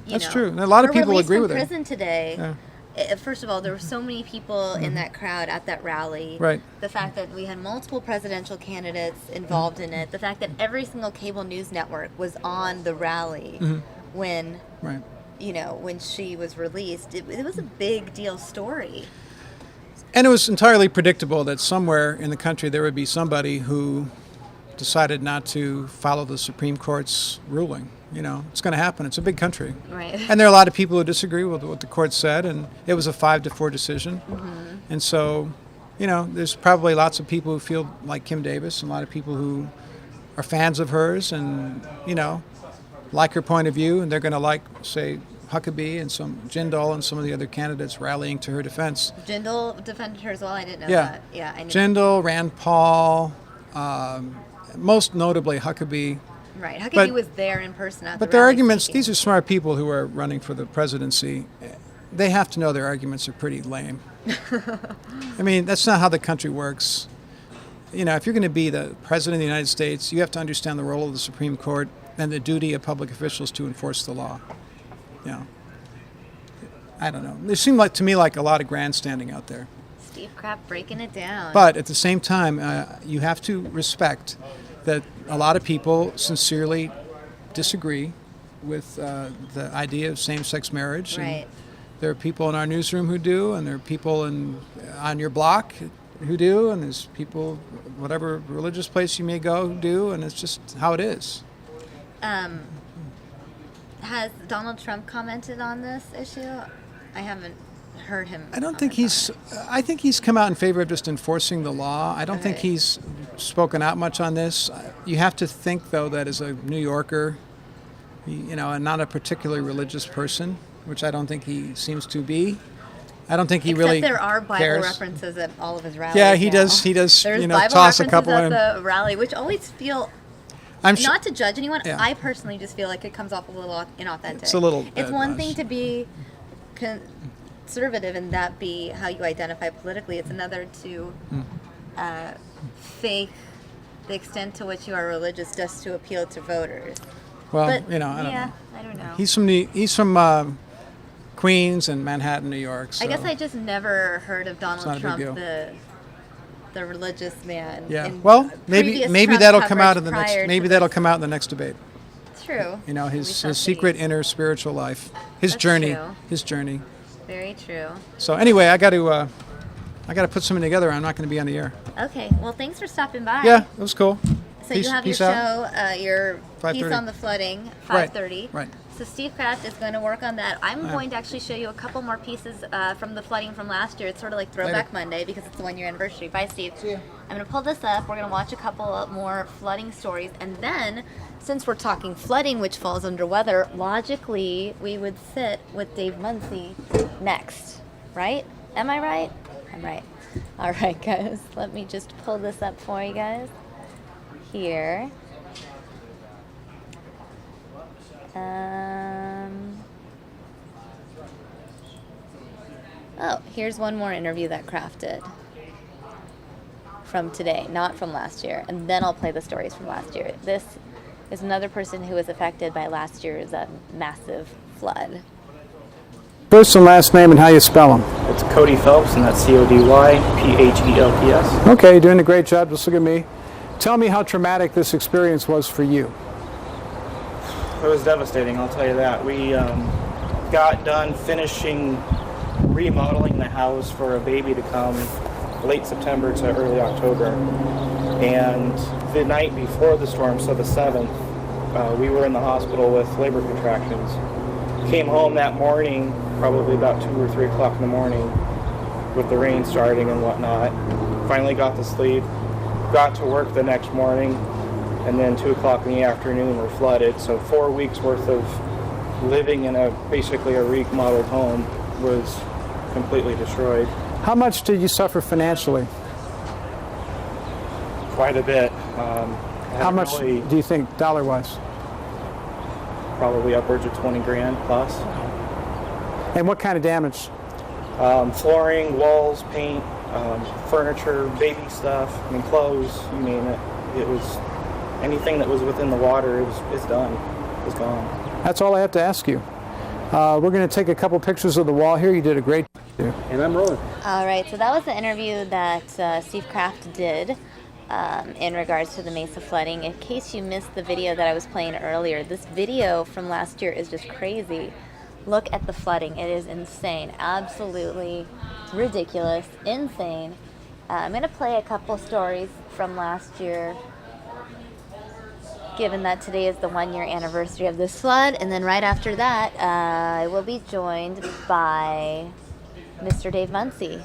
That's true. And a lot of people agree with it.
Her release from prison today. First of all, there were so many people in that crowd at that rally.
Right.
The fact that we had multiple presidential candidates involved in it. The fact that every single cable news network was on the rally when, when she was released. It was a big deal story.
And it was entirely predictable that somewhere in the country there would be somebody who decided not to follow the Supreme Court's ruling. It's going to happen. It's a big country.
Right.
And there are a lot of people who disagree with what the court said, and it was a 5-4 decision. And so, there's probably lots of people who feel like Kim Davis, and a lot of people who are fans of hers and, like her point of view, and they're going to like, say, Huckabee and some Jindal and some of the other candidates rallying to her defense.
Jindal defended her as well? I didn't know that. Yeah, I knew.
Jindal, Rand Paul, most notably Huckabee.
Right. Huckabee was there in person at the
But their
rally
arguments,
speaking.
these are smart people who are running for the presidency. They have to know their arguments are pretty lame. I mean, that's not how the country works. If you're going to be the president of the United States, you have to understand the role of the Supreme Court and the duty of public officials to enforce the law. I don't know. It seemed to me like a lot of grandstanding out there.
Steve Krafft breaking it down.
But at the same time, you have to respect that a lot of people sincerely disagree with the idea of same-sex marriage.
Right.
And there are people in our newsroom who do, and there are people on your block who do, and there's people, whatever religious place you may go, who do, and it's just how it is.
Has Donald Trump commented on this issue? I haven't heard him.
I don't think he's. I think he's come out in favor of just enforcing the law. I don't think
Okay.
he's spoken out much on this. You have to think, though, that as a New Yorker, and not a particularly religious person, which I don't think he seems to be. I don't think he
Except
really
there are Bible
cares.
references at all of his rallies.
Yeah, he
now.
does. He does.
There's Bible
toss a
references
couple
at
in.
the rally, which always feel.
I'm sure.
Not to judge anyone,
Yeah.
I personally just feel like it comes off a little inauthentic.
It's a little
It's
bit
one
much.
thing to be conservative and that be how you identify politically. It's another to fake the extent to which you are religious just to appeal to voters.
Well,
But
I don't know.
I don't know.
He's from Queens and Manhattan, New York. So.
I guess I just never heard of
not a
Donald
big
Trump,
deal.
the religious man.
Yeah.
in
Well, maybe
previous
maybe
Trump
that'll come out in the
coverage
next.
prior
Maybe
to
that'll
this.
come out in the next debate.
True. We
His
shall see.
secret inner spiritual life, his
That's
journey,
true.
his journey.
Very true.
So anyway, I got to put something together. I'm not going to be on the air.
Okay. Well, thanks for stopping by.
Yeah, it was cool.
So you have your
peace out.
show, your piece
5:30.
on the flooding,
Right,
5:30.
right.
So Steve Krafft is going to work on that. I'm going to actually show you a couple more pieces from the flooding from last year. It's sort of like Throwback Monday because it's the 1 year anniversary. Bye, Steve.
See ya.
I'm going to pull this up. We're going to watch a couple more flooding stories. And then, since we're talking flooding, which falls under weather, logically, we would sit with Dave Munsey next. Right? Am I right? I'm right. All right, guys. Let me just pull this up for you guys. Here. Oh, here's one more interview that Krafft did from today, not from last year. And then I'll play the stories from last year. This is another person who was affected by last year's massive flood.
First and last name and how you spell them.
It's Cody Phelps, and that's CodyPhelps.
Okay, you're doing a great job. Just look at me. Tell me how traumatic this experience was for you.
It was devastating, I'll tell you that. We got done finishing remodeling the house for a baby to come late September to early October. And the night before the storm, so the 7th, we were in the hospital with labor contractions. Came home that morning, probably about 2 or 3 o'clock in the morning, with the rain starting and whatnot. Finally got to sleep, got to work the next morning, and then 2 o'clock in the afternoon we're flooded. So 4 weeks worth of living in basically a remodeled home was completely destroyed.
How much did you suffer financially?
Quite a bit.
How much do you think dollar-wise?
Probably upwards of 20 grand plus.
And what kind of damage?
Flooring, walls, paint, furniture, baby stuff, clothes, you name it. It was anything that was within the water is done, is gone.
That's all I have to ask you. We're going to take a couple pictures of the wall here. You did a great job.
And I'm rolling.
All right, so that was the interview that Steve Krafft did in regards to the Mesa flooding. In case you missed the video that I was playing earlier, this video from last year is just crazy. Look at the flooding. It is insane. Absolutely ridiculous. Insane. I'm going to play a couple stories from last year, given that today is the 1 year anniversary of this flood. And then right after that, I will be joined by Mr. Dave Munsey.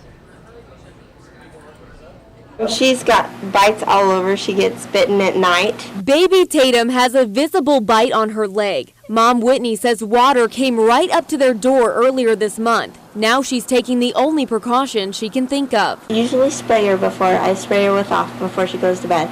She's got bites all over. She gets bitten at night.
Baby Tatum has a visible bite on her leg. Mom Whitney says water came right up to their door earlier this month. Now she's taking the only precaution she can think of.
Usually spray her before I spray her with off before she goes to bed.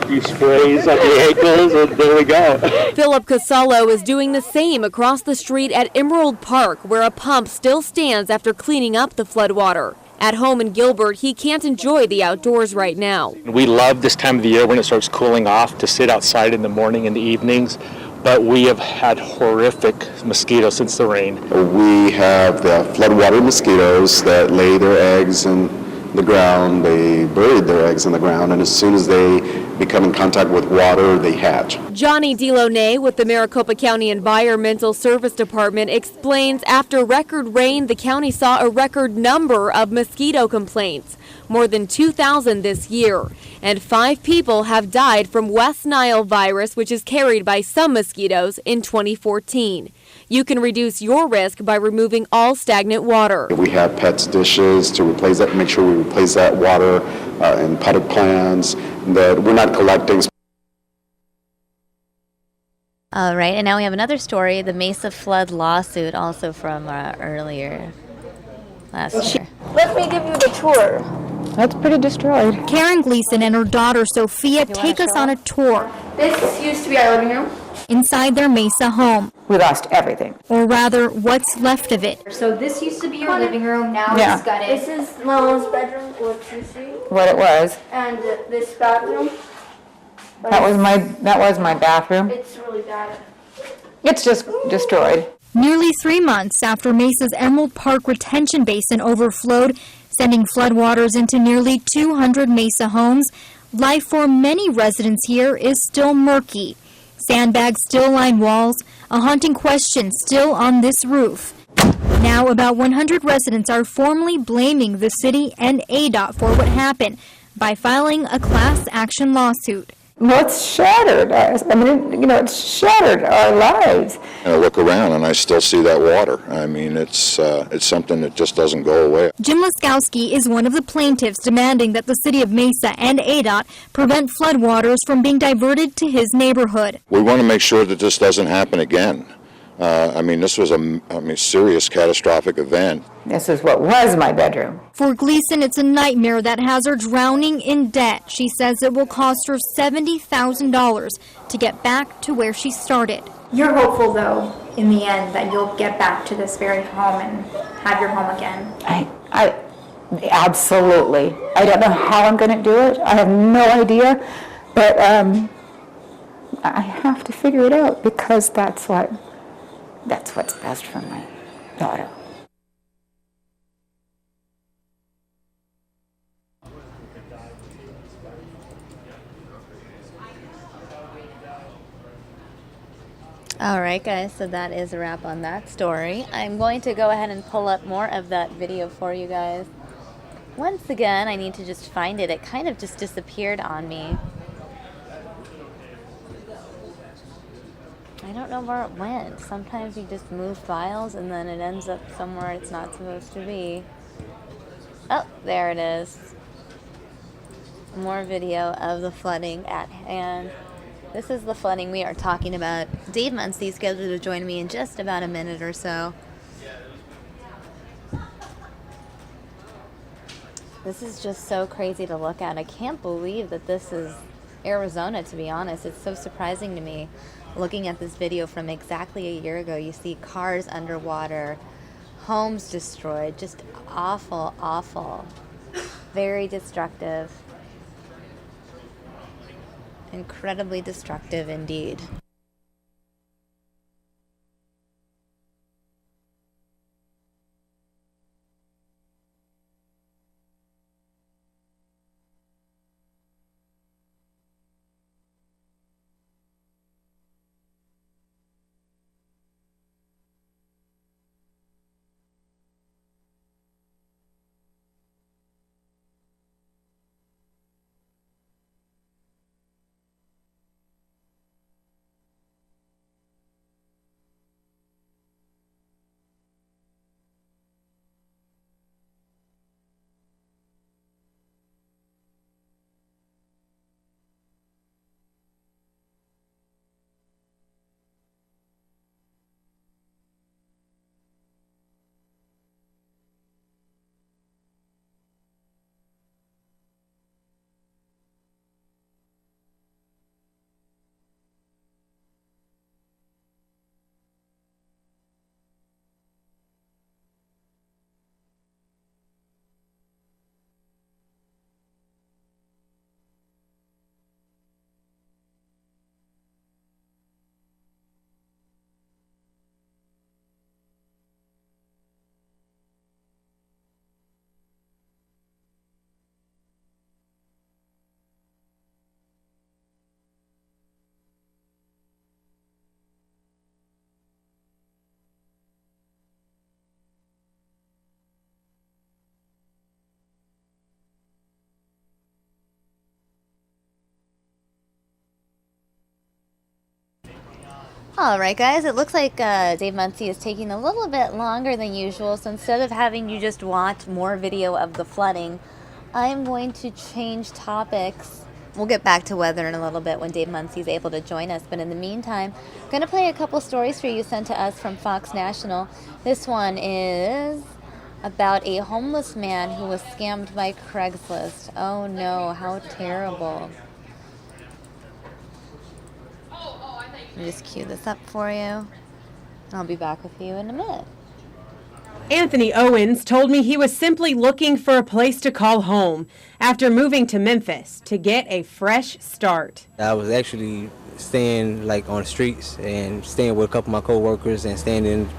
You sprays up the ankles, and there we go.
Philip Casallo is doing the same across the street at Emerald Park, where a pump still stands after cleaning up the floodwater. At home in Gilbert, he can't enjoy the outdoors right now.
We love this time of the year when it starts cooling off to sit outside in the morning and the evenings, but we have had horrific mosquitoes since the rain.
We have the floodwater mosquitoes that lay their eggs in the ground. They buried their eggs in the ground, and as soon as they become in contact with water, they hatch.
Johnny Delonay with the Maricopa County Environmental Service Department explains after record rain, the county saw a record number of mosquito complaints, more than 2,000 this year, and 5 people have died from West Nile virus, which is carried by some mosquitoes in 2014. You can reduce your risk by removing all stagnant water.
We have PETS dishes to replace that, make sure we replace that water in potted plants, that we're not collecting.
All right, and now we have another story, the Mesa flood lawsuit, also from earlier last year.
Let me give you the tour.
That's pretty destroyed.
Karen Gleason and her daughter Sophia take us on a tour
This used to be our living room.
inside their Mesa home,
We lost everything.
or rather, what's left of it.
So this used to be your living room, now
Yeah.
it's gutted. This is Mom's bedroom, what you see,
What it was.
and this bathroom.
That was my bathroom.
It's really bad.
It's just destroyed.
Nearly 3 months after Mesa's Emerald Park retention basin overflowed, sending floodwaters into nearly 200 Mesa homes, life for many residents here is still murky. Sandbags still line walls, a haunting question still on this roof. Now about 100 residents are formally blaming the city and ADOT for what happened by filing a class action lawsuit.
Well, it's shattered us. I mean, it's shattered our lives.
I look around and I still see that water. I mean, it's something that just doesn't go away.
Jim Laskowski is one of the plaintiffs demanding that the city of Mesa and ADOT prevent floodwaters from being diverted to his neighborhood.
We want to make sure that this doesn't happen again. I mean, this was a serious catastrophic event.
This is what was my bedroom.
For Gleason, it's a nightmare that has her drowning in debt. She says it will cost her $70,000 to get back to where she started.
You're hopeful, though, in the end, that you'll get back to this very home and have your home again.
I absolutely. I don't know how I'm going to do it. I have no idea, but I have to figure it out because that's what's best for my daughter.
All right, guys, so that is a wrap on that story. I'm going to go ahead and pull up more of that video for you guys. Once again, I need to just find it. It kind of just disappeared on me. I don't know where it went. Sometimes you just move files and then it ends up somewhere it's not supposed to be. Oh, there it is. More video of the flooding at hand. This is the flooding we are talking about. Dave Munsey is scheduled to join me in just about a minute or so. This is just so crazy to look at. I can't believe that this is Arizona, to be honest. It's so surprising to me. Looking at this video from exactly a year ago, you see cars underwater, homes destroyed, just awful, awful. Very destructive. Incredibly destructive indeed. All right, guys, it looks like Dave Munsey is taking a little bit longer than usual, so instead of having you just watch more video of the flooding, I'm going to change topics. We'll get back to weather in a little bit when Dave Munsey is able to join us, but in the meantime, I'm going to play a couple stories for you sent to us from Fox National. This one is about a homeless man who was scammed by Craigslist. Oh no, how terrible. Let me just cue this up for you, and I'll be back with you in a minute.
Anthony Owens told me he was simply looking for a place to call home after moving to Memphis to get a fresh start.
I was actually staying like on the streets and staying with a couple of my co-workers and staying in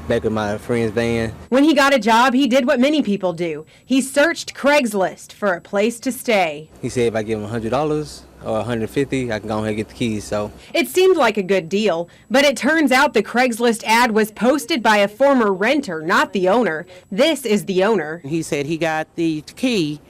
back of my friend's van.
When he got a job, he did what many people do. He searched Craigslist for a place to stay.
He said if I give him $100 or $150, I can go ahead and get the keys. So
it seemed like a good deal, but it turns out the Craigslist ad was posted by a former renter, not the owner. This is the owner.
He said he got the key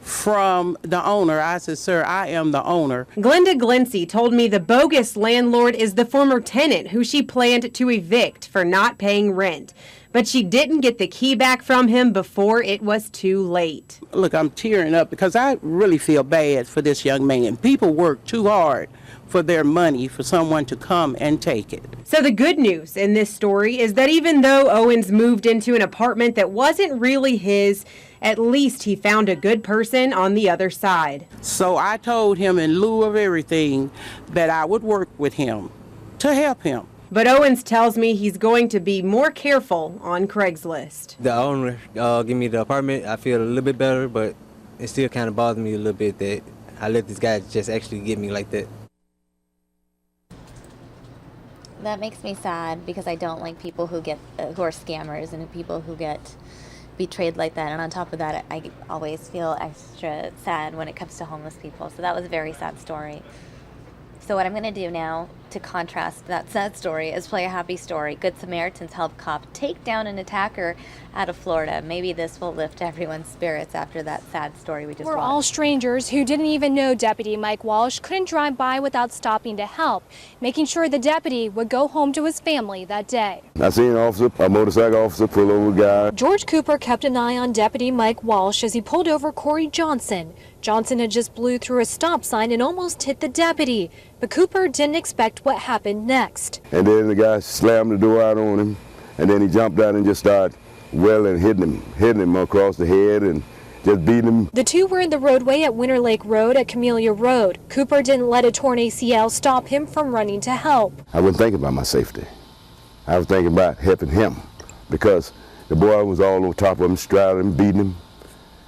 from the owner. I said, sir, I am the owner.
Glenda Glency told me the bogus landlord is the former tenant who she planned to evict for not paying rent. But she didn't get the key back from him before it was too late.
Look, I'm tearing up because I really feel bad for this young man. People work too hard for their money for someone to come and take it.
So the good news in this story is that even though Owens moved into an apartment that wasn't really his, at least he found a good person on the other side.
So I told him in lieu of everything that I would work with him to help him.
But Owens tells me he's going to be more careful on Craigslist.
the owner gave me the apartment. I feel a little bit better, but it still kind of bothers me a little bit that I let this guy just actually get me like that.
That makes me sad because I don't like people who get who are scammers and people who get betrayed like that. And on top of that, I always feel extra sad when it comes to homeless people. So that was a very sad story. So what I'm going to do now to contrast that sad story is play a happy story. Good Samaritans help cop take down an attacker out of Florida. Maybe this will lift everyone's spirits after that sad story we just watched.
We're all strangers who didn't even know Deputy Mike Walsh couldn't drive by without stopping to help, making sure the deputy would go home to his family that day.
I seen an officer, a motorcycle officer, pull over a guy.
George Cooper kept an eye on Deputy Mike Walsh as he pulled over Corey Johnson. Johnson had just blew through a stop sign and almost hit the deputy, but Cooper didn't expect what happened next.
And then the guy slammed the door out on him, and then he jumped out and just started wailing, hitting him across the head and just beating him.
The two were in the roadway at Winter Lake Road at Camellia Road. Cooper didn't let a torn ACL stop him from running to help.
I wasn't thinking about my safety. I was thinking about helping him because the boy was all on top of him, straddling him, beating him,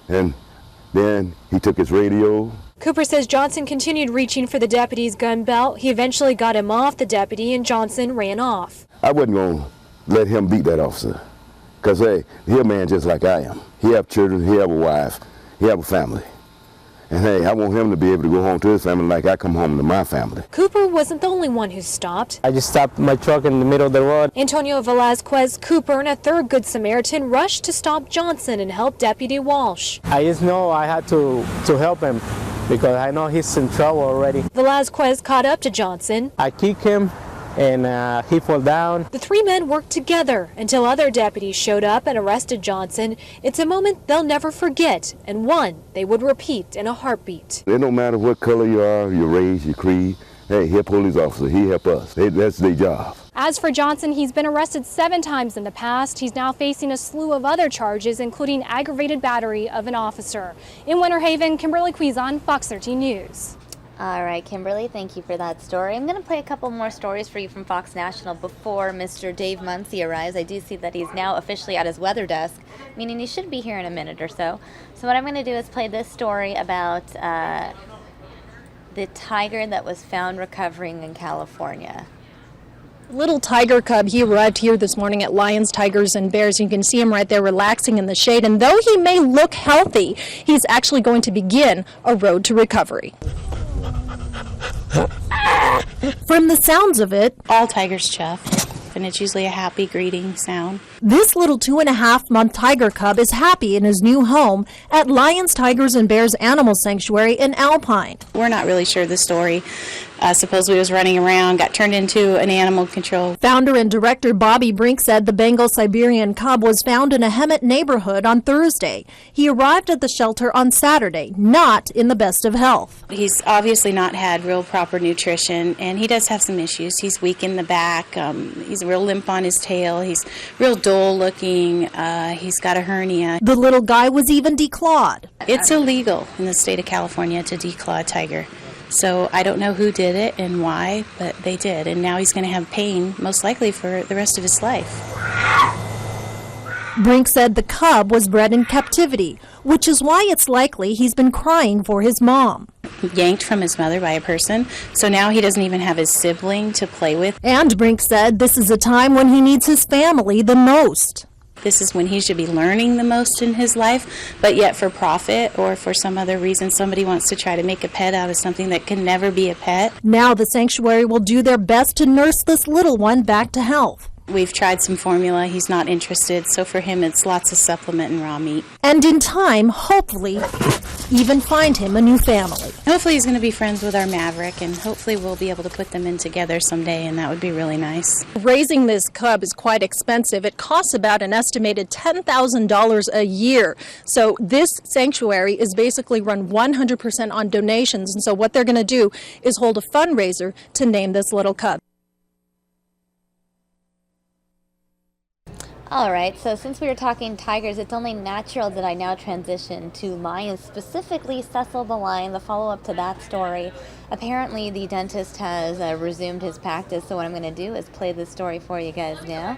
and then he took his radio.
Cooper says Johnson continued reaching for the deputy's gun belt. He eventually got him off the deputy and Johnson ran off.
I wasn't going to let him beat that officer because, hey, he's a man just like I am. He have children, he have a wife, he have a family. And, hey, I want him to be able to go home to his family like I come home to my family.
Cooper wasn't the only one who stopped.
I just stopped my truck in the middle of the road.
Antonio Velazquez, Cooper, and a third Good Samaritan rushed to stop Johnson and help Deputy Walsh.
I just know I had to help him because I know he's in trouble already.
Velazquez caught up to Johnson.
I kicked him and he fell down.
The three men worked together until other deputies showed up and arrested Johnson. It's a moment they'll never forget, and one they would repeat in a heartbeat.
It don't matter what color you are, your race, your creed. Hey, he a police officer, he help us. That's their job.
As for Johnson, he's been arrested 7 times in the past. He's now facing a slew of other charges, including aggravated battery of an officer. In Winter Haven, Kimberly Quizon, FOX13 News.
All right, Kimberly, thank you for that story. I'm going to play a couple more stories for you from Fox National before Mr. Dave Munsey arrives. I do see that he's now officially at his weather desk, meaning he should be here in a minute or so. So what I'm going to do is play this story about the tiger that was found recovering in California.
Little tiger cub, he arrived here this morning at Lions, Tigers, and Bears. You can see him right there relaxing in the shade. And though he may look healthy, he's actually going to begin a road to recovery. From the sounds of it,
all tigers chuff, and it's usually a happy greeting sound.
This little 2.5-month tiger cub is happy in his new home at Lions, Tigers, and Bears Animal Sanctuary in Alpine.
We're not really sure the story Supposedly was running around, got turned into an animal control.
Founder and director Bobby Brink said the Bengal Siberian cub was found in a Hemet neighborhood on Thursday. He arrived at the shelter on Saturday, not in the best of health.
He's obviously not had real proper nutrition, and he does have some issues. He's weak in the back. He's real limp on his tail. He's real dull looking. He's got a hernia.
The little guy was even declawed.
It's illegal in the state of California to declaw a tiger. So I don't know who did it and why, but they did. And now he's going to have pain, most likely for the rest of his life.
Brink said the cub was bred in captivity, which is why it's likely he's been crying for his mom.
Yanked from his mother by a person, so now he doesn't even have his sibling to play with.
And Brink said this is a time when he needs his family the most.
This is when he should be learning the most in his life, but yet for profit or for some other reason, somebody wants to try to make a pet out of something that can never be a pet.
Now the sanctuary will do their best to nurse this little one back to health.
We've tried some formula. He's not interested, so for him it's lots of supplement and raw meat.
And in time, hopefully, even find him a new family.
Hopefully he's going to be friends with our Maverick, and hopefully we'll be able to put them in together someday, and that would be really nice.
Raising this cub is quite expensive. It costs about an estimated $10,000 a year. So this sanctuary is basically run 100% on donations, and so what they're going to do is hold a fundraiser to name this little cub.
All right, so since we were talking tigers, it's only natural that I now transition to lions, specifically Cecil the Lion, the follow-up to that story. Apparently, the dentist has resumed his practice, so what I'm going to do is play this story for you guys now.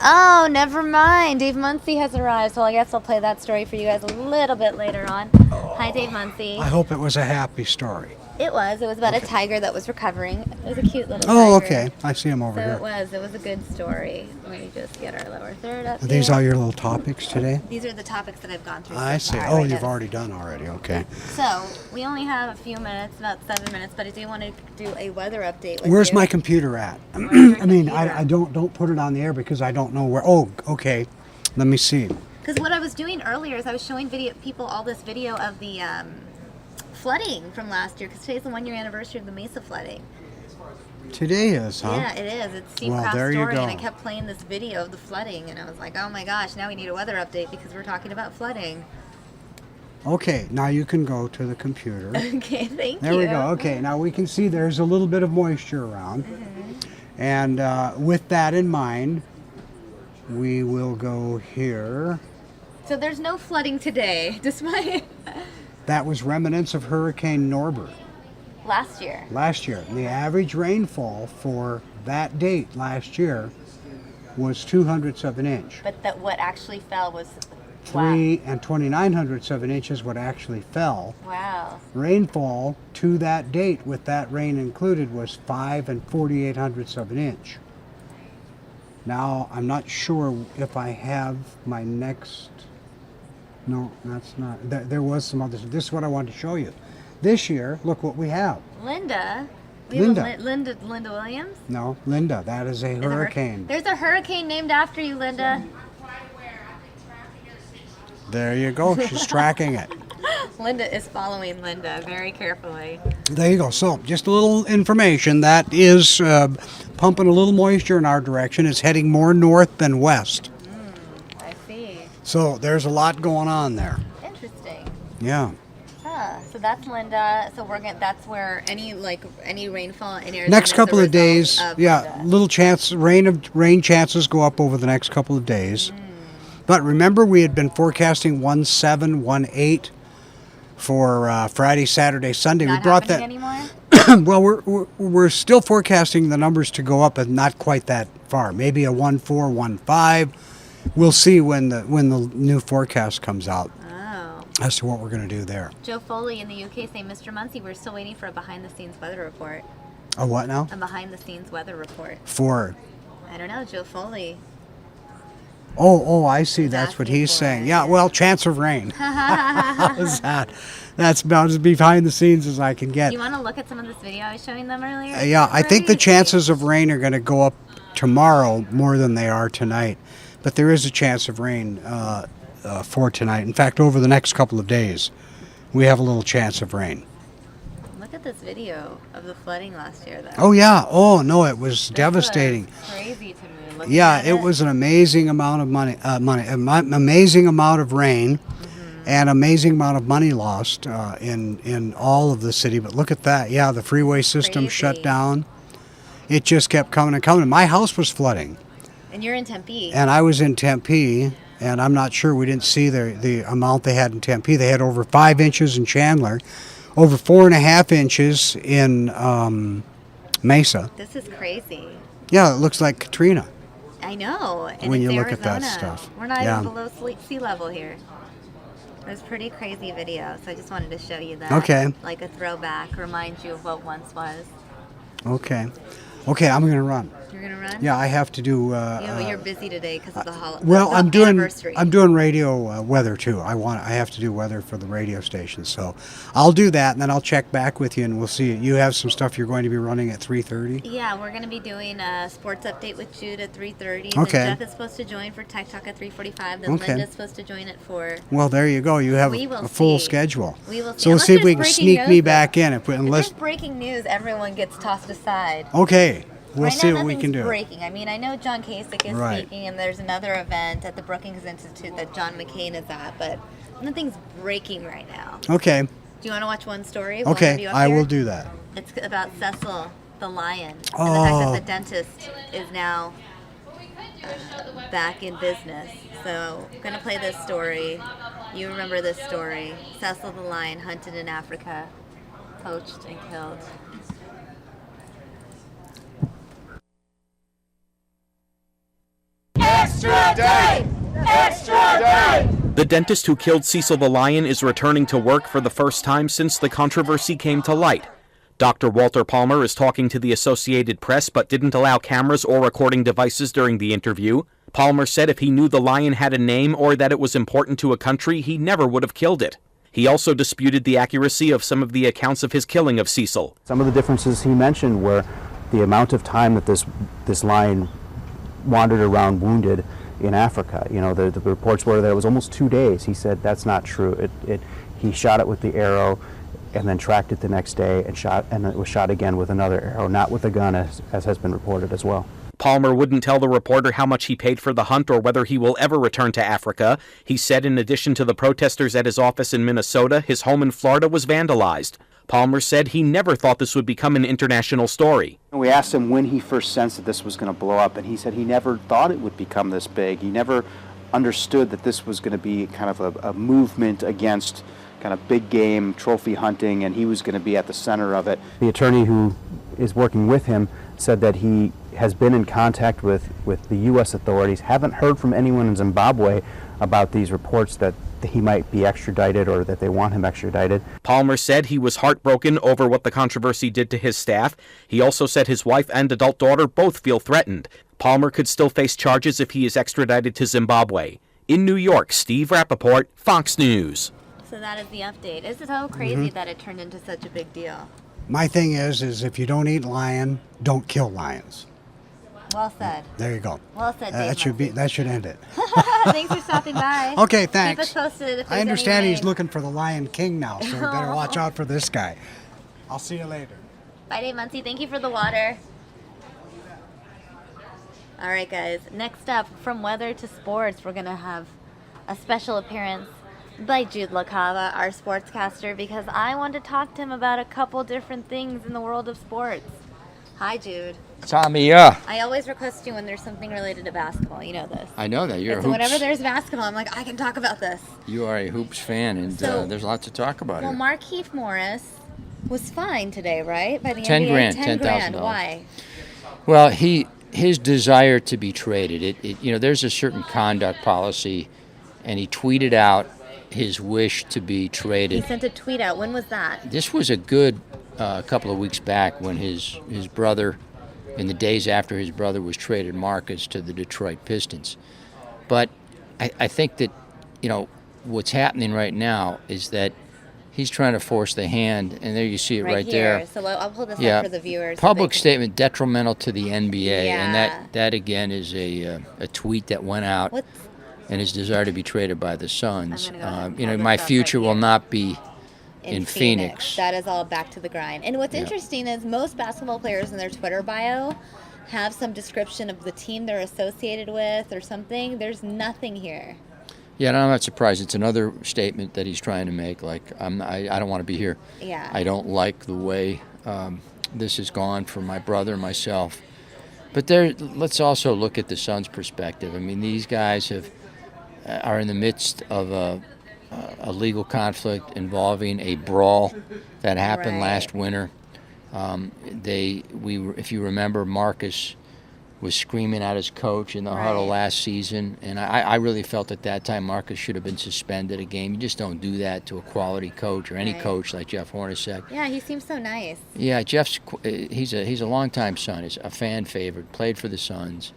Oh, never mind. Dave Munsey has arrived, so I guess I'll play that story for you guys a little bit later on. Hi, Dave Munsey.
I hope it was a happy story.
It was about a tiger that was recovering. It was a cute little tiger.
Oh, okay. I see him over
So
here.
it was a good story. Let me just get our lower third up
Are these
here.
all your little topics today?
These are the topics that I've gone through.
I
so
see.
far,
Oh,
right
you've
now.
already done already. Okay.
So we only have a few minutes, about 7 minutes, but I do want to do a weather update with
Where's
you.
my computer at? I mean, I don't put it on the air because I don't know where. Oh, okay. Let me see.
Because what I was doing earlier is I was showing people all this video of the flooding from last year, because today's the 1 year anniversary of the Mesa flooding.
Today is, huh?
Yeah, it is. It's Steve
Well,
Kraft's
there you
story,
go.
and I kept playing this video of the flooding, and I was like, oh my gosh, now we need a weather update because we're talking about flooding.
Okay, now you can go to the computer.
Okay, thank you.
There we go. Okay, now we can see there's a little bit of moisture around. And with that in mind, we will go here.
So there's no flooding today, despite
That was remnants of Hurricane Norbert
last year.
last year. The average rainfall for that date last year was 2/100 of an inch.
But that what actually fell was
3 29/100 of an inch is what actually fell.
wow.
Rainfall to that date, with that rain included, was 5 48/100 of an inch. Now, I'm not sure if I have my next. No, that's not. There was some other. This is what I wanted to show you. This year, look what we have.
Linda.
Linda.
Linda Williams?
No, Linda. That is a hurricane.
There's a hurricane named after you, Linda.
There you go. She's tracking it.
Linda is following Linda very carefully.
There you go. So, just a little information. That is pumping a little moisture in our direction. It's heading more north than west.
I see.
So, there's a lot going on there.
Interesting.
Yeah.
Huh. So that's Linda. So that's where any rainfall in Arizona.
Next
is a
couple of
result
days,
of
yeah,
Linda.
little chance, rain chances go up over the next couple of days. But remember, we had been forecasting 1.7, 1.8 for Friday, Saturday, Sunday.
Not
we brought
happening
that.
anymore?
Well, we're still forecasting the numbers to go up, but not quite that far. Maybe a 1.4, 1.5. We'll see when the new forecast comes out as to what we're going to do there.
Joe Foley in the UK saying, Mr. Munsey, we're still waiting for a behind-the-scenes weather report.
A what now?
A behind-the-scenes weather report.
For.
I don't know, Joe Foley.
Oh, I see. That's what he's saying. Yeah, well, chance of rain. How's that? That's about as behind the scenes as I can get.
Do you want to look at some of this video I was showing them earlier?
Yeah, I think the chances of rain are going to go up tomorrow more than they are tonight. But there is a chance of rain for tonight. In fact, over the next couple of days, we have a little chance of rain.
Look at this video of the flooding last year, though.
Oh yeah. Oh no, it was devastating.
Crazy to me. Looking
Yeah,
at
it was an amazing amount of amazing amount of rain, and amazing amount of money lost in all of the city. But look at that. Yeah, the freeway system shut down. It just kept coming and coming. My house was flooding.
And you're in Tempe.
And I was in Tempe, and I'm not sure, we didn't see the amount they had in Tempe. They had over 5 inches in Chandler, over 4.5 inches in Mesa.
This is crazy.
Yeah, it looks like Katrina.
I know. And
When
it's
you look at that
Arizona.
stuff.
We're not
Yeah.
even below sea level here. It was pretty crazy video, so I just wanted to show you that.
Okay.
Like a throwback, remind you of what once was.
Okay. Okay, I'm going to run.
You're gonna run?
Yeah, I have to do.
You're busy today because of the holiday.
Well, I'm doing
Anniversary.
radio weather too. I have to do weather for the radio station, so I'll do that, and then I'll check back with you, and we'll see. You have some stuff you're going to be running at 3:30.
Yeah, we're gonna be doing a sports update with Jude at 3:30.
Okay.
Then Jeff is supposed to join for Tech Talk at 3:45. Then
Okay.
Linda's supposed to join at 4.
Well, there you go. You have
We will
a full
see.
schedule.
We will see.
So we'll
Unless
see if we
there's
can
breaking
sneak me
news,
back in.
If
Unless
there's breaking news, everyone gets tossed aside.
okay, we'll
Right
see
now,
what we can
nothing's
do.
breaking. I mean, I know John Kasich is
Right.
speaking, and there's another event at the Brookings Institute that John McCain is at, but nothing's breaking right now.
Okay.
Do you want to watch one story? We'll have
Okay,
you up
I
here?
will do that.
It's about Cecil the Lion, and the fact
Oh.
that the dentist is now back in business. So I'm going to play this story. You remember this story. Cecil the Lion hunted in Africa, poached and killed.
Extradite! Extradite! The dentist who killed Cecil the Lion is returning to work for the first time since the controversy came to light. Dr. Walter Palmer is talking to the Associated Press but didn't allow cameras or recording devices during the interview. Palmer said if he knew the lion had a name or that it was important to a country, he never would have killed it. He also disputed the accuracy of some of the accounts of his killing of Cecil.
Some of the differences he mentioned were the amount of time that this lion wandered around wounded in Africa. You know, the reports were that it was almost 2 days. He said that's not true. He shot it with the arrow and then tracked it the next day and it was shot again with another arrow, not with a gun as has been reported as well.
Palmer wouldn't tell the reporter how much he paid for the hunt or whether he will ever return to Africa. He said in addition to the protesters at his office in Minnesota, his home in Florida was vandalized. Palmer said he never thought this would become an international story.
We asked him when he first sensed that this was going to blow up, and he said he never thought it would become this big. He never understood that this was going to be kind of a movement against kind of big game trophy hunting, and he was going to be at the center of it. The attorney who is working with him said that he has been in contact with the U.S. authorities, haven't heard from anyone in Zimbabwe about these reports that he might be extradited or that they want him extradited.
Palmer said he was heartbroken over what the controversy did to his staff. He also said his wife and adult daughter both feel threatened. Palmer could still face charges if he is extradited to Zimbabwe. In New York, Steve Rappaport, Fox News.
So that is the update. Is it so crazy that it turned into such a big deal?
My thing is if you don't eat lion, don't kill lions.
Well said.
There you go.
Well said, Dave.
That should end it.
Thanks for stopping by.
Okay, thanks.
Keep us posted if
I
there's
understand
any
he's looking for the Lion King now, so we better watch out for this guy. I'll see you later.
Bye, Dave Munsey. Thank you for the water. All right, guys. Next up, from weather to sports, we're going to have a special appearance by Jude LaCava, our sportscaster, because I want to talk to him about a couple different things in the world of sports. Hi, Jude.
Samia.
I always request you when there's something related to basketball. You know this.
I know that. You're a
So
hoops.
whenever there's basketball, I'm like, I can talk about this.
You are a hoops fan, and
So-
there's a lot to talk about
Well,
here.
Markieff Morris was fined today, right? By the
10
NBA.
grand,
10 grand.
$10,000.
Why?
Well, his desire to be traded. There's a certain conduct policy, and he tweeted out his wish to be
He
traded.
sent a tweet out. When was that?
This was a good couple of weeks back when his brother, in the days after his brother was traded, Marcus, to the Detroit Pistons. But I think that, what's happening right now is that he's trying to force the hand, and there you see it right
here.
there.
So I'll pull this up for the viewers. so
Public
they can-
statement detrimental to the NBA, and
Yeah.
that again is a tweet that went out, and his desire to be traded by the Suns.
I'm gonna go ahead and pull
My
this up
future
right
will
here.
not be
in Phoenix. That is all back to the grind. And what's interesting is most basketball players in their Twitter bio have some description of the team they're associated with or something. There's nothing here.
Yeah, and I'm not surprised. It's another statement that he's trying to make, like, I don't want to be here.
Yeah.
I don't like the way this has gone for my brother and myself. But let's also look at the Suns' perspective. I mean, these guys are in the midst of a legal conflict involving a brawl that happened last winter. If you remember, Marcus was screaming at his coach in the huddle last season, and I really felt at that time Marcus should have been suspended a game. You just don't do that to a quality coach or any coach like Jeff Hornacek.
Yeah, he seems so nice.
Yeah, he's a longtime Sun. He's a fan favorite, played for the Suns.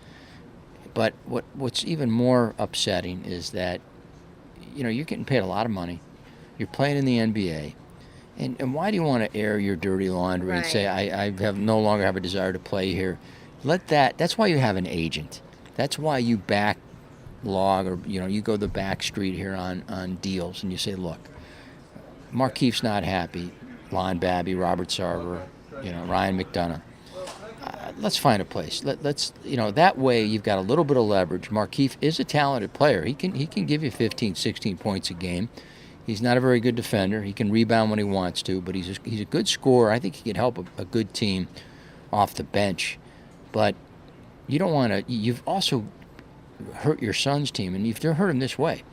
But what's even more upsetting is that, you're getting paid a lot of money. You're playing in the NBA. And why do you want to air your dirty laundry and say, I no longer have a desire to play here? That's why you have an agent. That's why you backlog or, you go the back street here on deals and you say, look, Markieff's not happy. Lon Babby, Robert Sarver, Ryan McDonough. Let's find a place. Let's that way you've got a little bit of leverage. Markieff is a talented player. He can give you 15, 16 points a game. He's not a very good defender. He can rebound when he wants to, but he's a good scorer. I think he can help a good team off the bench. But you don't want to. You've also hurt your son's team, and you've hurt him this way.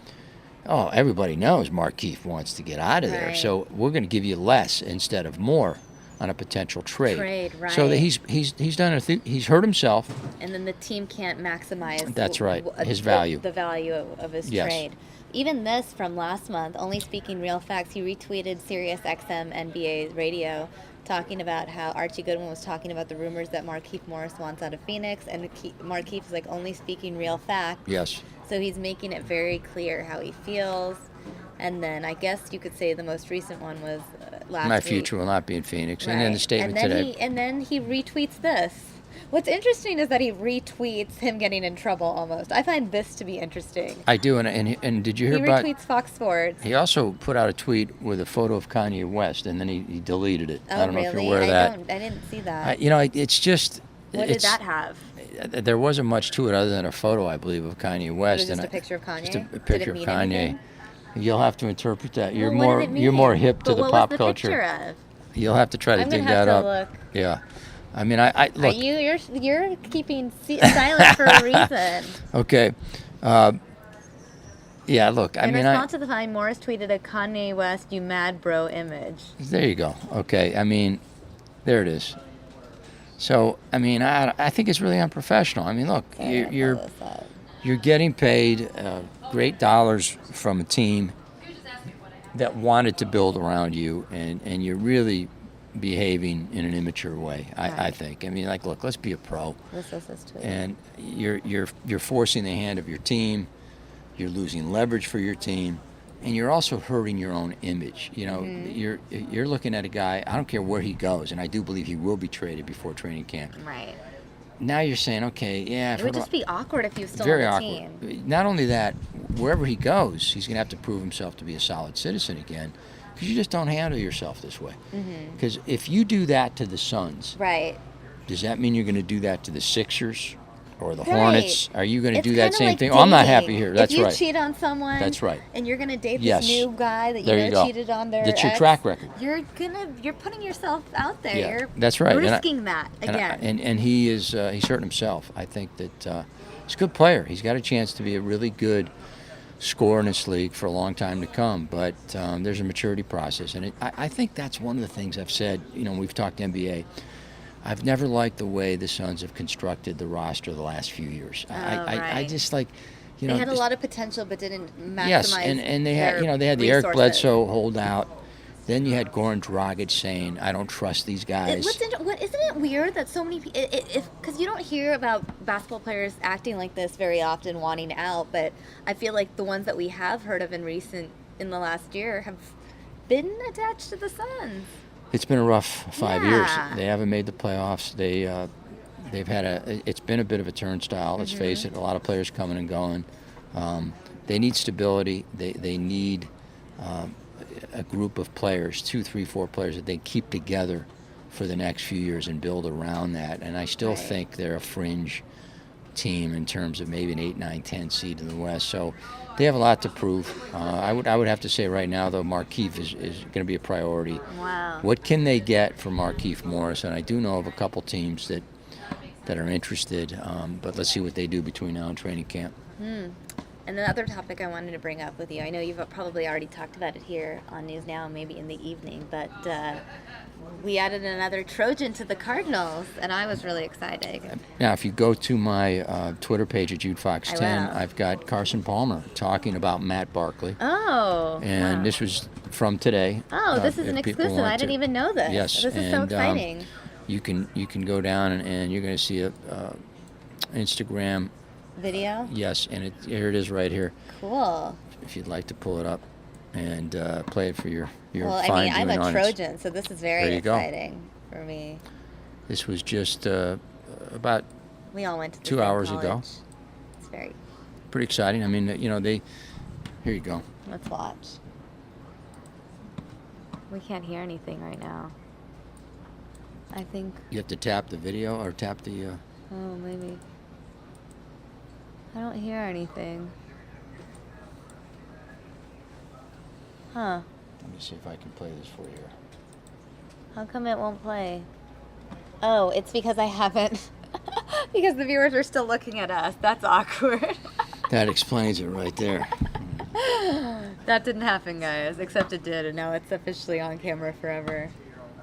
Oh, everybody knows Markieff wants to get out of there, so we're going to give you less instead of more on a potential trade. So that he's done he's hurt himself,
and then the team can't maximize.
That's right. His value.
The value of his trade. Even this from last month, Only Speaking Real Facts, he retweeted Sirius XM NBA radio talking about how Archie Goodwin was talking about the rumors that Markieff Morris wants out of Phoenix, and Markieff is like only speaking real facts.
Yes.
So he's making it very clear how he feels. And then I guess you could say the most recent one was last week.
My future will not be in Phoenix. And then the statement today.
And then he retweets this. What's interesting is that he retweets him getting in trouble almost. I find this to be interesting.
I do, and did you hear about...
He retweets Fox Sports.
He also put out a tweet with a photo of Kanye West, and then he deleted it.
Oh,
I don't know
really?
if you're aware of that.
I didn't see that.
It's just...
What did that have?
There wasn't much to it other than a photo, I believe, of Kanye West.
It was just a picture of Kanye?
Just a picture of Kanye.
Anything?
You'll have to interpret that. You're
what
more you're more hip to the pop
culture.
culture.
What was the picture of?
You'll have to try to dig that up.
Look.
Yeah. I mean, I look.
You're keeping silent for a reason.
Okay. Yeah, look.
In response to the time, Morris tweeted a Kanye West "You Mad Bro" image.
There you go. Okay. I mean, there it is. So, I mean, I think it's really unprofessional. I mean, look, you're getting paid great dollars from a team that wanted to build around you, and you're really behaving in an immature way. I think. I mean, like, look, let's be a pro. And you're forcing the hand of your team. You're losing leverage for your team, and you're also hurting your own image. You're looking at a guy. I don't care where he goes, and I do believe he will be traded before training camp.
Right.
Now you're saying, okay, yeah.
It would just be awkward if he was still
very
on the
awkward.
team.
Not only that, wherever he goes, he's going to have to prove himself to be a solid citizen again, because you just don't handle yourself this way. Because if you do that to the Suns,
right?
Does that mean you're going to do that to the Sixers or the Hornets? Are you going to do that
kinda
same
like
thing? Oh, I'm not happy here. That's
if you
right.
cheat on someone,
that's right.
And you're going to date
Yes.
this new guy that
There you go.
cheated on their
That's your
ex,
track record.
You're putting yourself out there.
Yeah,
You're
that's right.
risking that again.
And he's hurt himself. I think that he's a good player. He's got a chance to be a really good scorer in this league for a long time to come. But there's a maturity process, and I think that's one of the things I've said. We've talked NBA. I've never liked the way the Suns have constructed the roster the last few years. I just like,
they had a lot of potential, but didn't maximize.
Yes, and they had they had the Eric Bledsoe holdout. Then you had Goran Dragic saying, "I don't trust these guys."
Isn't it weird that so many people? Because you don't hear about basketball players acting like this very often, wanting out. But I feel like the ones that we have heard of in the last year have been attached to the Suns.
It's been a rough 5 years. They haven't made the playoffs. They've had it's been a bit of a turnstile. Let's face it. A lot of players coming and going. They need stability. They need a group of players, 2, 3, 4 players that they keep together for the next few years and build around that. And I still think they're a fringe team in terms of maybe an 8, 9, 10 seed in the West. So they have a lot to prove. I would have to say right now, though, Markieff is going to be a priority.
Wow.
What can they get from Markieff Morris? And I do know of a couple teams that are interested, but let's see what they do between now and training camp.
And the other topic I wanted to bring up with you, I know you've probably already talked about it here on News Now, maybe in the evening, but we added another Trojan to the Cardinals, and I was really excited.
Now, if you go to my Twitter page at Jude Fox10, I've got Carson Palmer talking about Matt Barkley.
Oh.
And this was from today.
Oh, this is an exclusive. I didn't even know this.
Yes.
This is so exciting.
You can go down and you're going to see a Instagram
video.
Yes, and here it is right here.
Cool.
If you'd like to pull it up and play it for your
well,
fine
I'm a
audience.
Trojan, so this is very exciting for me.
This was just about
we all went to
2 hours ago.
It's very
pretty exciting. I mean, here you go.
Let's watch. We can't hear anything right now. I think
you have to tap the video or tap the
oh, maybe. I don't hear anything. Huh.
Let me see if I can play this for you.
How come it won't play? Oh, it's because I haven't. Because the viewers are still looking at us. That's awkward.
That explains it right there.
That didn't happen, guys. Except it did, and now it's officially on camera forever.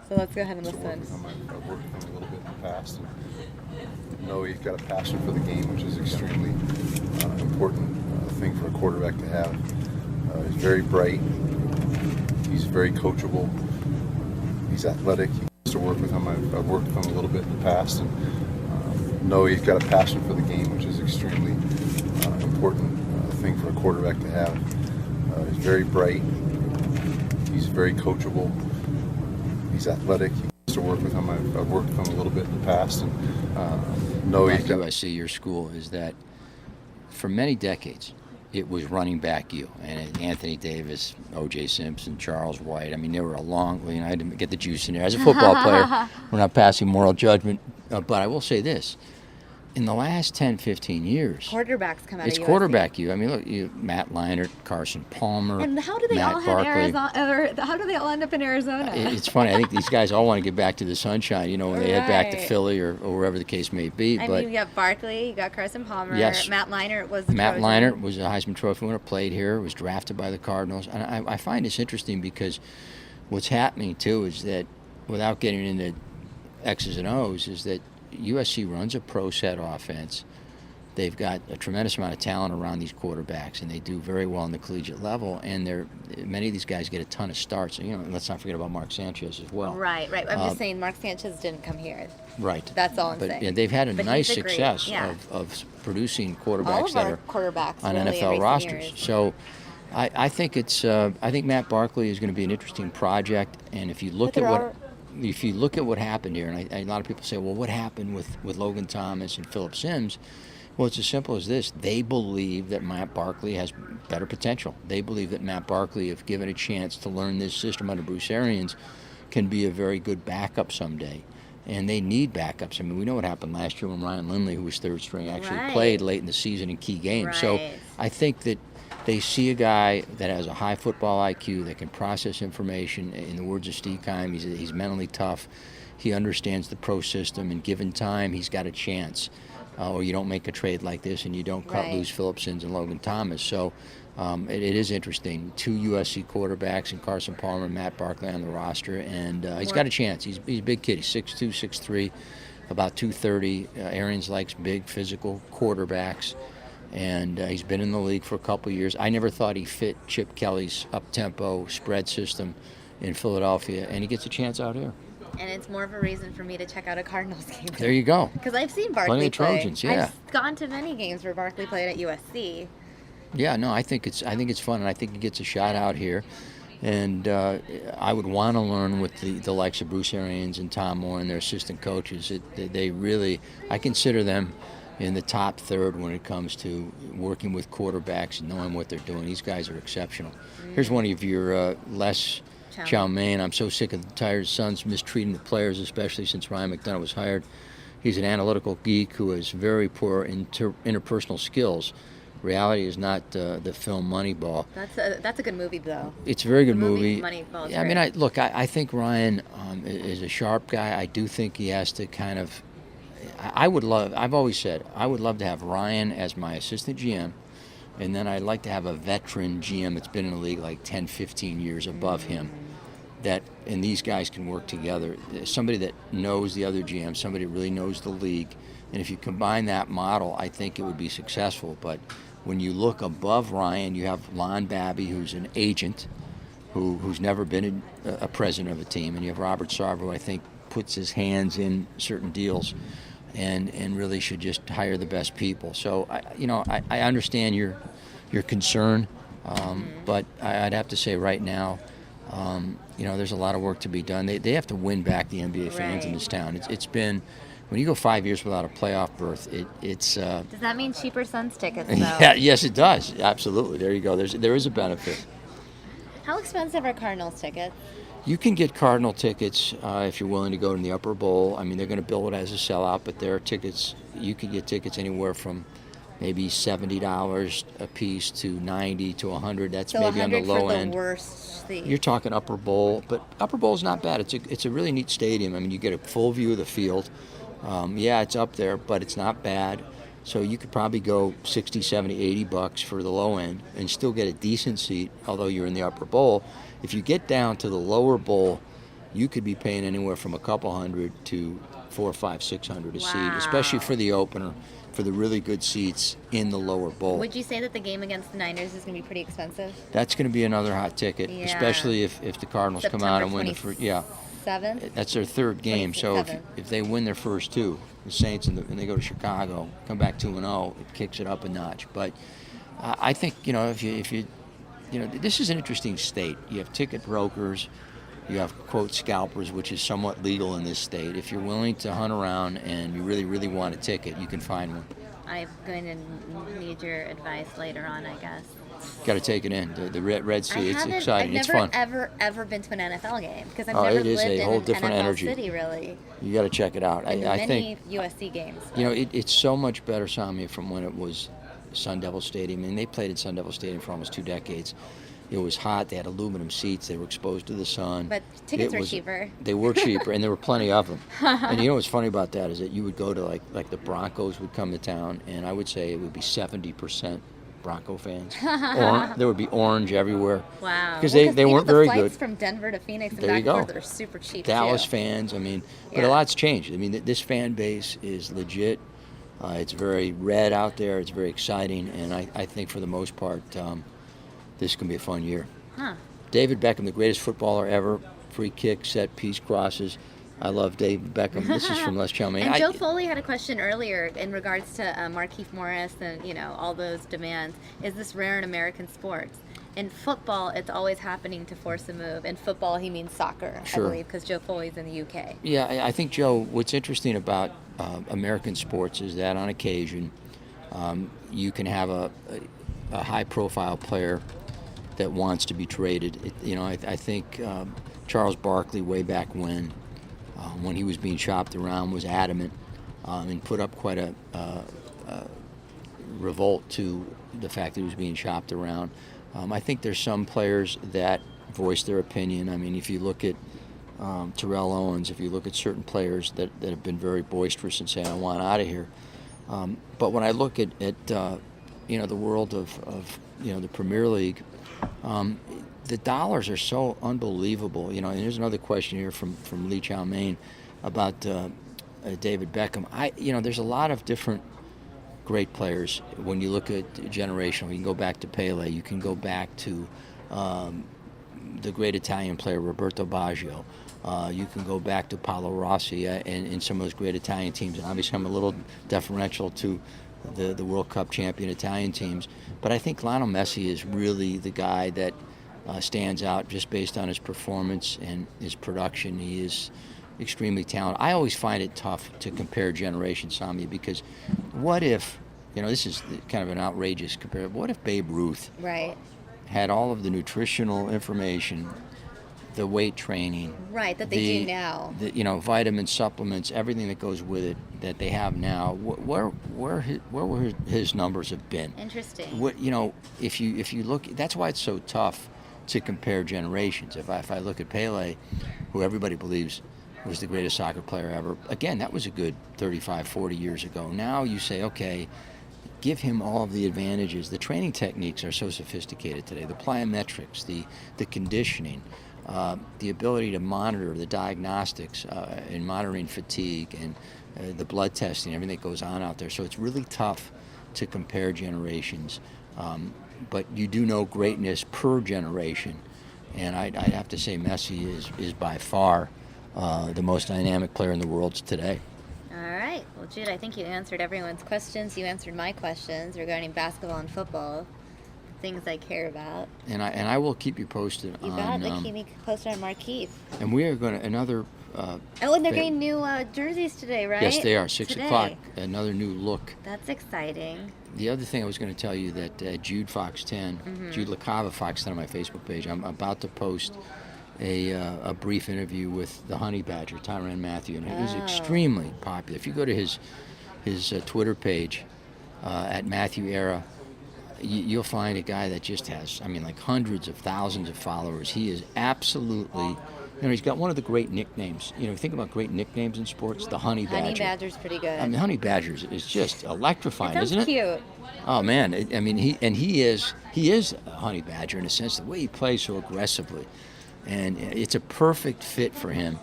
So let's go ahead and listen.
I've worked with him a little bit in the past. And know he's got a passion for the game, which is extremely important thing for a quarterback to have. He's very bright. He's very coachable. He's athletic. He wants to work with him. I've worked with him a little bit in the past, and know he's got a passion for the game, which is extremely important thing for a quarterback to have. He's very bright. He's very coachable. He's athletic. He wants to work with him. I've worked with him a little bit in the past, and know he's got.
I see your school is that for many decades it was running back you and Anthony Davis, O.J. Simpson, Charles White. I mean, they were a long. I had to get the juice in there. As a football player, we're not passing moral judgment, but I will say this. In the last 10, 15 years,
quarterbacks come out
it's
of USC. Quarterback
you. I mean, look, Matt Leinart, Carson Palmer,
and how do they
Matt
all have
Barkley.
Arizona? Or how do they all end up in Arizona?
It's funny. I think these guys all want to get back to the sunshine, when they head back to Philly or wherever the case may be.
I mean, you got Barkley, you got Carson Palmer.
Yes.
Matt Leinart was
Matt Leinart was a Heisman Trophy winner, played here, was drafted by the Cardinals. And I find this interesting because what's happening, too, is that without getting into X's and O's, is that USC runs a pro set offense. They've got a tremendous amount of talent around these quarterbacks, and they do very well on the collegiate level. And many of these guys get a ton of starts. Let's not forget about Mark Sanchez as well.
Right. I'm just saying Mark Sanchez didn't come here.
Right.
That's all I'm
but,
saying.
Yeah, they've had a
but
nice success of producing quarterbacks that are
quarterbacks
on
really
NFL rosters.
Years.
So I think I think Matt Barkley is going to be an interesting project. And if you look at what happened here, and a lot of people say, well, what happened with Logan Thomas and Phillip Sims? Well, it's as simple as this. They believe that Matt Barkley has better potential. They believe that Matt Barkley, if given a chance to learn this system under Bruce Arians, can be a very good backup someday. And they need backups. I mean, we know what happened last year when Ryan Lindley, who was third string, actually played late in the season in key games.
Right.
So I think that they see a guy that has a high football IQ, that can process information. In the words of Steve Keim, he's mentally tough. He understands the pro system, and given time, he's got a chance. Or you don't make a trade like this and you don't cut loose Phillip Sims and Logan Thomas. So it is interesting. 2 USC quarterbacks and Carson Palmer and Matt Barkley on the roster. And he's got a chance. He's a big kid. He's 6'2", 6'3", about 230. Arians likes big, physical quarterbacks. And he's been in the league for a couple of years. I never thought he fit Chip Kelly's up-tempo spread system in Philadelphia. And he gets a chance out here.
And it's more of a reason for me to check out a Cardinals game.
There you go.
Because I've seen Barkley
Plenty of
play.
Trojans, yeah.
I've gone to many games where Barkley played at USC.
Yeah, no, I think it's fun, and I think he gets a shot out here. And I would want to learn with the likes of Bruce Arians and Tom Moore and their assistant coaches. They really, I consider them in the top third when it comes to working with quarterbacks and knowing what they're doing. These guys are exceptional. Here's one of your Les Chow Mein. I'm so sick of the tired sons mistreating the players, especially since Ryan McDonough was hired. He's an analytical geek who has very poor interpersonal skills. Reality is not the film Moneyball.
That's a good movie, though.
It's a very good
The
movie.
Moneyball is
Yeah, I mean,
great.
I think Ryan is a sharp guy. I do think he has to kind of. I've always said, I would love to have Ryan as my assistant GM, and then I'd like to have a veteran GM that's been in the league like 10, 15 years above him. And these guys can work together. Somebody that knows the other GM, somebody that really knows the league. And if you combine that model, I think it would be successful. But when you look above Ryan, you have Lon Babby, who's an agent, who's never been a president of a team. And you have Robert Sarver, who I think puts his hands in certain deals and really should just hire the best people. So, I understand your concern, but I'd have to say right now, there's a lot of work to be done. They have to win back the NBA fans in this town. It's been, when you go 5 years without a playoff berth, it's.
Does that mean cheaper Suns tickets, though?
Yeah, yes, it does. Absolutely. There you go. There is a benefit.
How expensive are Cardinals tickets?
You can get Cardinal tickets if you're willing to go to the Upper Bowl. I mean, they're going to bill it as a sellout, but there are tickets. You can get tickets anywhere from maybe $70 a piece to $90 to $100. That's
So
maybe on the low
for the
end.
worst seat.
You're talking Upper Bowl, but Upper Bowl is not bad. It's a really neat stadium. I mean, you get a full view of the field. Yeah, it's up there, but it's not bad. So you could probably go 60, 70, 80 bucks for the low end and still get a decent seat, although you're in the Upper Bowl. If you get down to the lower bowl, you could be paying anywhere from a couple hundred to $400, $500, $600 a seat, especially for the opener, for the really good seats in the lower bowl.
Would you say that the game against the Niners is going to be pretty expensive?
That's going to be another hot ticket,
Yeah.
especially if the Cardinals come out and win the first. Yeah,
7th?
that's their third game. So
27th.
if they win their first two, the Saints and they go to Chicago, come back 2-0, it kicks it up a notch. But I think if you this is an interesting state. You have ticket brokers, you have quote scalpers, which is somewhat legal in this state. If you're willing to hunt around and you really, really want a ticket, you can find one.
I'm going to need your advice later on, I guess.
Got to take it in. The Red Sea, it's exciting.
I've
it's fun.
never ever been to an NFL game because I've
Oh,
never
it is
lived
a
in
whole
an
different
NFL
energy.
city, really.
You got to check it out.
And
I
many
think
USC games.
it's so much better, Samia, from when it was Sun Devil Stadium. And they played in Sun Devil Stadium for almost 2 decades. It was hot. They had aluminum seats. They were exposed to the sun.
But tickets were cheaper.
They were cheaper, and there were plenty of them. And you know what's funny about that is that you would go to like the Broncos would come to town, and I would say it would be 70% Bronco fans. There would be orange everywhere.
Wow.
Because
Well,
they weren't very
the
good.
flights from Denver to Phoenix and
There you
back and
go.
forth are super cheap
Dallas
too.
fans, I mean, but
Yeah.
a lot's changed. I mean, this fan base is legit. It's very red out there. It's very exciting, and I think for the most part, this can be a fun year.
Huh.
David Beckham, the greatest footballer ever. Free kick, set piece, crosses. I love David Beckham. This is from Les Chow Mein.
And Joe Foley had a question earlier in regards to Markieff Morris and all those demands. Is this rare in American sports? In football, it's always happening to force a move. In football, he means soccer,
Sure.
I believe, because Joe Foley's in the UK.
Yeah, I think, Joe, what's interesting about American sports is that on occasion you can have a high-profile player that wants to be traded. I think Charles Barkley, way back when he was being shopped around, was adamant and put up quite a revolt to the fact that he was being shopped around. I think there's some players that voice their opinion. I mean, if you look at Terrell Owens, if you look at certain players that have been very boisterous and say, I want out of here. But when I look at the world of the Premier League, the dollars are so unbelievable. And there's another question here from Lee Chow Mein about David Beckham. There's a lot of different great players. When you look at generational, you can go back to Pele. You can go back to the great Italian player Roberto Baggio. You can go back to Paolo Rossi and some of those great Italian teams. And obviously, I'm a little deferential to the World Cup champion Italian teams. But I think Lionel Messi is really the guy that stands out just based on his performance and his production. He is extremely talented. I always find it tough to compare generations, Samia, because what if, this is kind of an outrageous comparison. What if Babe Ruth
Right.
had all of the nutritional information, the weight training,
Right, that they do now.
the vitamin supplements, everything that goes with it that they have now? Where would his numbers have been?
Interesting.
What if you look, that's why it's so tough to compare generations. If I look at Pele, who everybody believes was the greatest soccer player ever, again, that was a good 35, 40 years ago. Now you say, okay, give him all of the advantages. The training techniques are so sophisticated today. The plyometrics, the conditioning, the ability to monitor the diagnostics in monitoring fatigue and the blood testing, everything that goes on out there. So it's really tough to compare generations. But you do know greatness per generation. And I'd have to say Messi is by far the most dynamic player in the world today.
All right. Well, Jude, I think you answered everyone's questions. You answered my questions regarding basketball and football, things I care about.
And I will keep you posted
You
on.
got the keep me posted on Markieff.
And we are going to another.
Oh, and they're getting new jerseys today, right?
Yes, they are. 6
Today.
o'clock. Another new look.
That's exciting.
The other thing I was going to tell you that Jude FOX10, Jude LaCava FOX10 on my Facebook page. I'm about to post a brief interview with the honey badger, Tyrann Mathieu, and he's extremely popular. If you go to his Twitter page at Matthew Era, you'll find a guy that just has, like hundreds of thousands of followers. He is absolutely, he's got one of the great nicknames. Think about great nicknames in sports. The honey badger.
Honey badger's pretty good.
The honey badger is just electrifying, isn't it?
Cute.
Oh man, he is a honey badger in a sense. The way he plays so aggressively, and it's a perfect fit for him.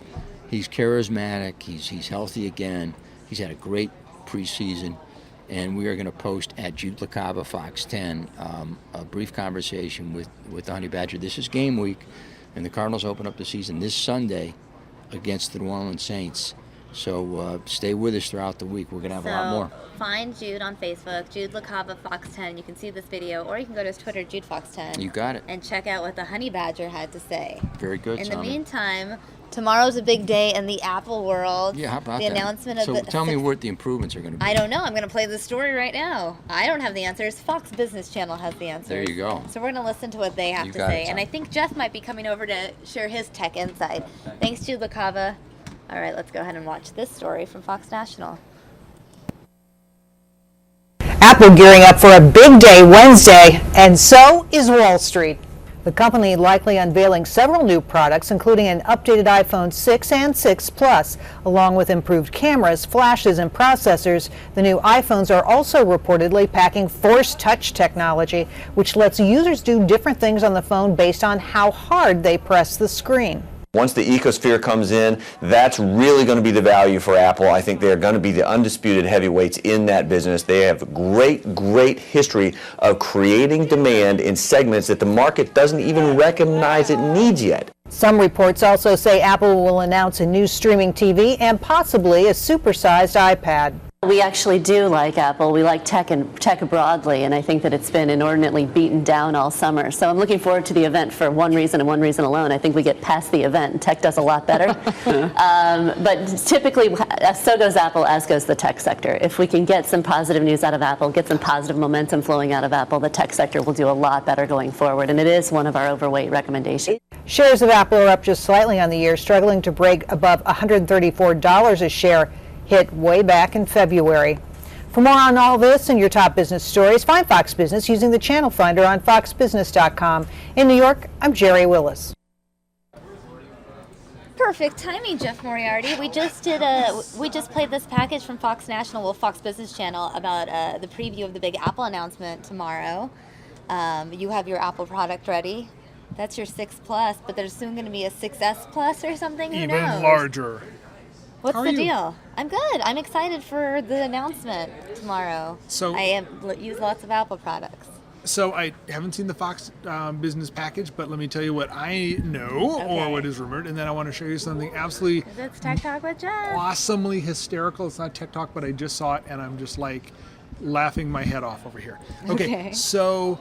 He's charismatic. He's healthy again. He's had a great preseason. And we are going to post at Jude LaCava FOX10 a brief conversation with the honey badger. This is game week, and the Cardinals open up the season this Sunday against the New Orleans Saints. So stay with us throughout the week. We're going to have a lot more.
Find Jude on Facebook, Jude LaCava FOX10. You can see this video, or you can go to his Twitter, Jude FOX10.
You got it.
And check out what the honey badger had to say.
Very good,
In
Samia.
the meantime, tomorrow's a big day in the Apple world.
Yeah, how about
the
that?
announcement of
so
the.
tell me what the improvements are going to be.
I don't know. I'm going to play the story right now. I don't have the answers. Fox Business Channel has the answers.
There you go.
So we're going to listen to what they have
You
to
got
say.
it,
And I think Jeff might be coming over to share his tech insight. Thanks, Jude LaCava. All right, let's go ahead and watch this story from Fox National.
Apple gearing up for a big day Wednesday, and so is Wall Street. The company likely unveiling several new products, including an updated iPhone 6 and 6 Plus, along with improved cameras, flashes, and processors. The new iPhones are also reportedly packing Force Touch technology, which lets users do different things on the phone based on how hard they press the screen.
Once the ecosphere comes in, that's really going to be the value for Apple. I think they're going to be the undisputed heavyweights in that business. They have a great history of creating demand in segments that the market doesn't even recognize it needs yet.
Some reports also say Apple will announce a new streaming TV and possibly a supersized iPad.
We actually do like Apple. We like tech broadly, and I think that it's been inordinately beaten down all summer. So I'm looking forward to the event for one reason and one reason alone. I think we get past the event, and tech does a lot better. But typically, so goes Apple, as goes the tech sector. If we can get some positive news out of Apple, get some positive momentum flowing out of Apple, the tech sector will do a lot better going forward, and it is one of our overweight recommendations.
Shares of Apple are up just slightly on the year, struggling to break above $134 a share, hit way back in February. For more on all this and your top business stories, find Fox Business using the channel finder on foxbusiness.com. In New York, I'm Jerry Willis.
Perfect timing, Jeff Moriarty. We just played this package from Fox National, well, Fox Business Channel, about the preview of the big Apple announcement tomorrow. You have your Apple product ready. That's your 6 Plus, but there's soon going to be a 6S Plus or something. Who knows?
Even larger.
What's
How
the
are you?
deal? I'm good. I'm excited for the announcement tomorrow.
So
I use lots of Apple products.
So I haven't seen the Fox business package, but let me tell you what I know or what is rumored, and then I want to show you something absolutely
It's Tech Talk with Jeff.
awesomely hysterical. It's not Tech Talk, but I just saw it, and I'm just like laughing my head off over here. Okay. So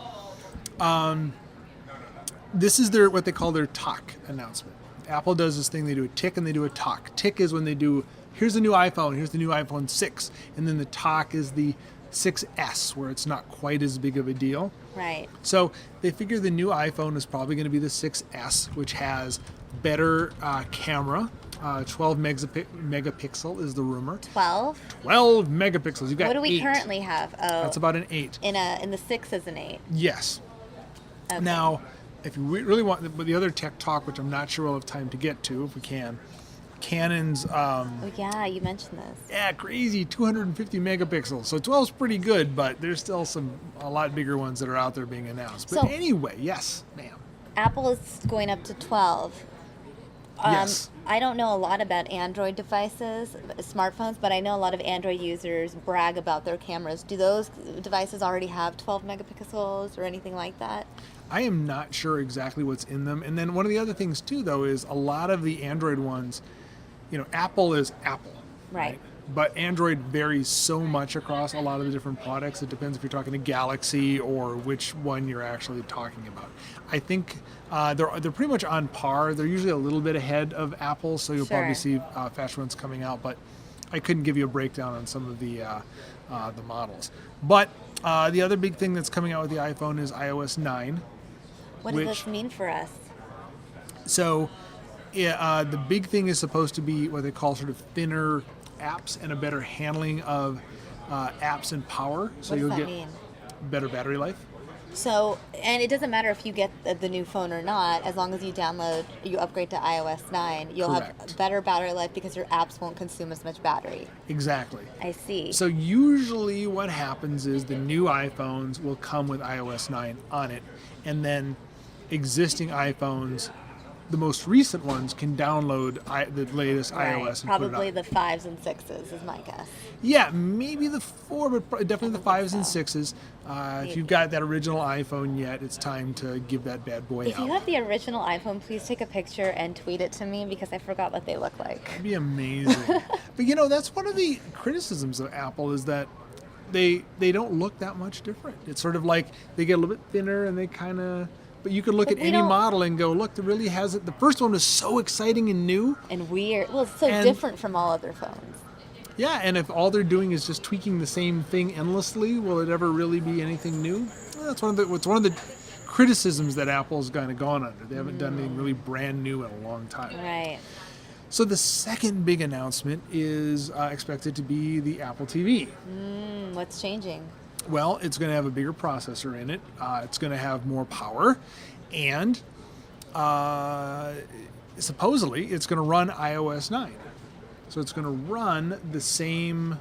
this is what they call their talk announcement. Apple does this thing, they do a tick and they do a talk. Tick is when they do, here's the new iPhone, here's the new iPhone 6. And then the talk is the 6S, where it's not quite as big of a deal.
Right.
So they figure the new iPhone is probably going to be the 6S, which has better camera. 12 megapixel is the rumor.
12?
12 megapixels. You've got
What do we
8.
currently have? Oh,
That's about an 8.
in the 6 is an 8.
Yes.
Okay.
Now, if you really want the other tech talk, which I'm not sure we'll have time to get to, if we can, Canon's.
Oh yeah, you mentioned this.
Yeah, crazy 250 megapixels. So 12's pretty good, but there's still a lot bigger ones that are out there being announced. But
So-
anyway, yes, ma'am.
Apple is going up to 12.
Yes.
I don't know a lot about Android devices, smartphones, but I know a lot of Android users brag about their cameras. Do those devices already have 12 megapixels or anything like that?
I am not sure exactly what's in them. And then one of the other things too, though, is a lot of the Android ones, Apple is Apple.
Right.
But Android varies so much across a lot of the different products. It depends if you're talking to Galaxy or which one you're actually talking about. I think they're pretty much on par. They're usually a little bit ahead of Apple, so you'll probably see faster ones coming out. But I couldn't give you a breakdown on some of the models. But the other big thing that's coming out with the iPhone is iOS 9.
What does this mean for us?
So the big thing is supposed to be what they call sort of thinner apps and a better handling of apps and power. So
What does
you'll
that
get
mean?
better battery life.
So, and it doesn't matter if you get the new phone or not, as long as you upgrade to iOS 9, you'll
Correct.
have better battery life because your apps won't consume as much battery.
Exactly.
I see.
So usually what happens is the new iPhones will come with iOS 9 on it, and then existing iPhones, the most recent ones, can download the latest iOS and
Probably
put it on.
the 5s and 6s is my guess.
Yeah, maybe the 4, but definitely the 5s and 6s. If you've got that original iPhone yet, it's time to give that bad boy
If
out.
you have the original iPhone, please take a picture and tweet it to me because I forgot what they look like.
That'd be amazing. But that's one of the criticisms of Apple is that they don't look that much different. It's sort of like they get a little bit thinner and they kind of... But you could look
But
at
we
any
don't-
model and go, look, it really has it. The first one was so exciting and new.
And weird. Well, it's so
And-
different from all other phones.
Yeah, and if all they're doing is just tweaking the same thing endlessly, will it ever really be anything new? Well, that's one of the criticisms that Apple's kind of gone under. They haven't done anything really brand new in a long time.
Right.
So the second big announcement is expected to be the Apple TV.
What's changing?
Well, it's going to have a bigger processor in it. It's going to have more power, and supposedly it's going to run iOS 9. So it's going to run the same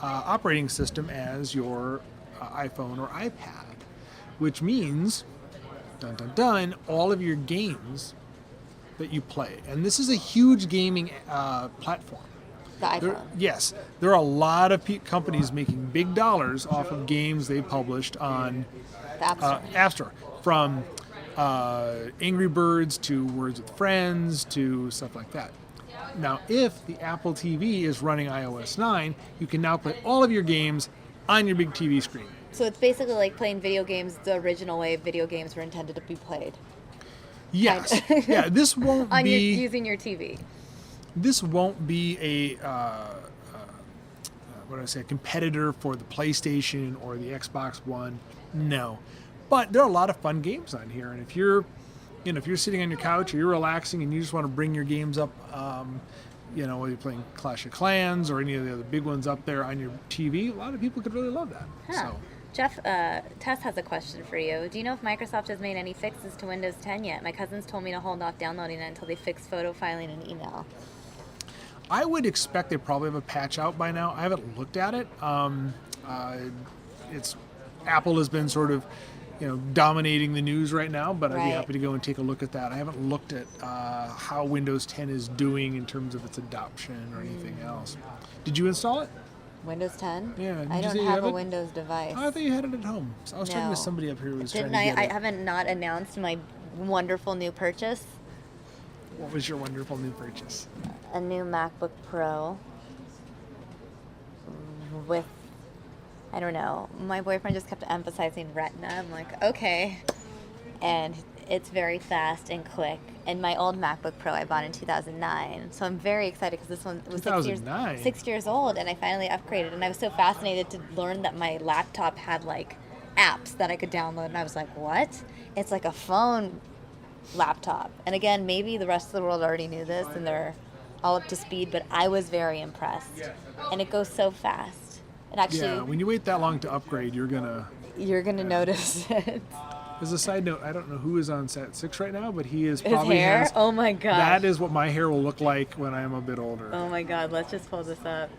operating system as your iPhone or iPad, which means, dun dun dun, all of your games that you play. And this is a huge gaming platform.
The iPhone.
Yes, there are a lot of companies making big dollars off of games they published on
The App Store.
App Store, from Angry Birds to Words with Friends to stuff like that. Now, if the Apple TV is running iOS 9, you can now play all of your games on your big TV screen.
So it's basically like playing video games the original way video games were intended to be played.
Yes. Yeah, this won't
On
be...
using your TV.
This won't be a a competitor for the PlayStation or the Xbox One. No, but there are a lot of fun games on here, and if you're sitting on your couch or you're relaxing and you just want to bring your games up, whether you're playing Clash of Clans or any of the other big ones up there on your TV, a lot of people could really love that.
Huh. Jeff, Tess has a question for you. Do you know if Microsoft has made any fixes to Windows 10 yet? My cousins told me to hold off downloading it until they fix photo filing and email.
I would expect they probably have a patch out by now. I haven't looked at it. Apple has been sort of, dominating the news right now, but I'd be happy to go and take a look at that. I haven't looked at how Windows 10 is doing in terms of its adoption or anything else. Did you install it?
Windows 10?
Yeah.
I don't have a Windows device.
Oh, I thought you had it at home. So I was talking to somebody up here who was trying to get
I
it.
haven't not announced my wonderful new purchase.
What was your wonderful new purchase?
A new MacBook Pro with, I don't know, my boyfriend just kept emphasizing Retina. I'm like, okay. And it's very fast and quick And my old MacBook Pro I bought in 2009. So I'm very excited because this one was 6 years old, and I finally upgraded. And I was so fascinated to learn that my laptop had like apps that I could download. And I was like, what? It's like a phone laptop. And again, maybe the rest of the world already knew this and they're all up to speed, but I was very impressed. And it goes so fast. It actually,
yeah, when you wait that long to upgrade, you're gonna
notice it.
As a side note, I don't know who is on Sat 6 right now, but he is
His
probably
hair?
has,
oh my god.
That is what my hair will look like when I am a bit older.
Oh my god, let's just pull this up.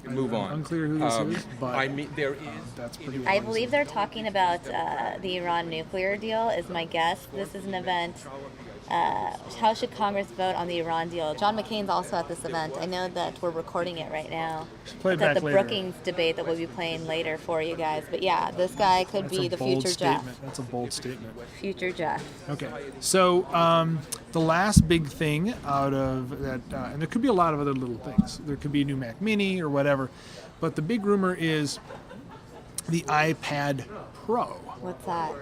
Move on. Unclear who this is, but
I mean, there is.
That's pretty.
I believe they're talking about the Iran nuclear deal, is my guess. This is an event. How should Congress vote on the Iran deal? John McCain's also at this event. I know that we're recording it right now.
Play it
it's at
back
the
later.
Brookings debate that we'll be playing later for you guys. But yeah, this guy could
That's
be
a
the
bold
future
statement.
Jeff.
That's a bold statement.
Future Jeff.
Okay, so the last big thing out of that, and there could be a lot of other little things. There could be a new Mac Mini or whatever, but the big rumor is the iPad Pro.
What's that?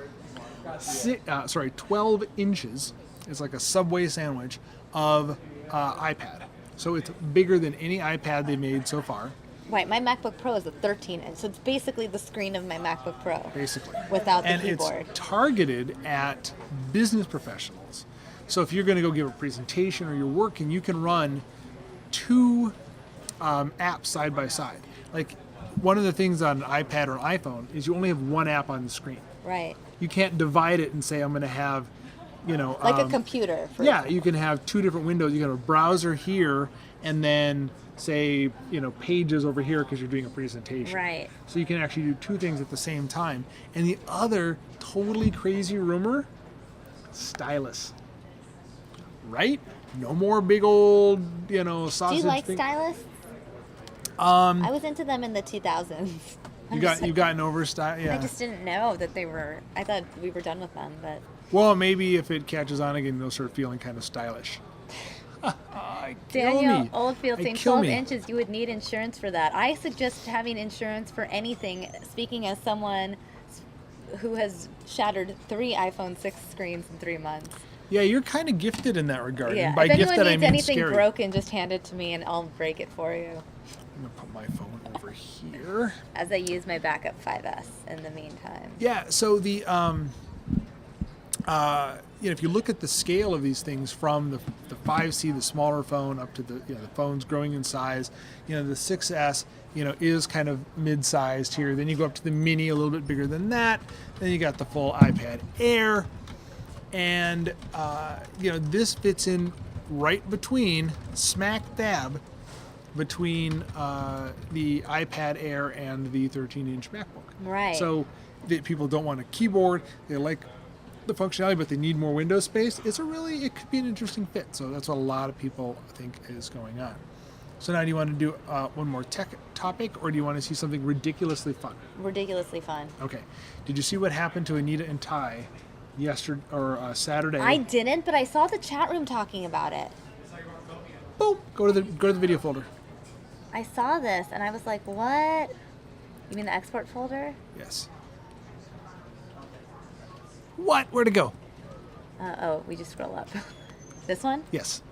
12 inches. It's like a Subway sandwich of iPad. So it's bigger than any iPad they made so far.
Right, my MacBook Pro is a 13 inch, so it's basically the screen of my MacBook Pro.
Basically.
Without the
and
keyboard.
And it's targeted at business professionals. So if you're going to go give a presentation or you're working, you can run two apps side by side. Like one of the things on an iPad or an iPhone is you only have one app on the screen.
Right.
You can't divide it and say I'm going to have,
like a computer. For
example. You can have two different windows. You can have a browser here and then say, pages over here because you're doing a presentation.
Right.
So you can actually do two things at the same time. And the other totally crazy rumor, stylus. Right? No more big old, sausage.
Do you like
thing.
stylus? I was into them in the 2000s.
You've gotten over style. Yeah.
I just didn't know that they were. I thought we were done with them, but.
Well, maybe if it catches on again, they'll start feeling kind of stylish.
Daniel Oldfield saying 12
me.
inches, you would need insurance for that. I suggest having insurance for anything, speaking as someone who has shattered 3 iPhone 6 screens in 3 months.
Yeah, you're kind of gifted in that regard.
Yeah,
And by
if anyone
gifted, I
needs
mean
anything
scary.
broken, just hand it to me and I'll break it for you.
I'm going to put my phone over here.
As I use my backup 5S in the meantime.
Yeah, so the if you look at the scale of these things from the 5C, the smaller phone, up to the the phones growing in size, the 6S, is kind of mid-sized here. Then you go up to the Mini, a little bit bigger than that. Then you got the full iPad Air, and this fits in right between, smack dab between the iPad Air and the 13-inch MacBook.
Right.
So people don't want a keyboard. They like the functionality, but they need more window space. It could be an interesting fit. So that's what a lot of people think is going on. So now do you want to do one more tech topic, or do you want to see something ridiculously fun?
Ridiculously fun.
Okay. Did you see what happened to Anita and Ty yesterday or Saturday?
I didn't, but I saw the chat room talking about it.
Boom. Go to the video folder.
I saw this and I was like, what? You mean the export folder?
Yes. What? Where'd it go?
We just scroll up. This one?
Yes.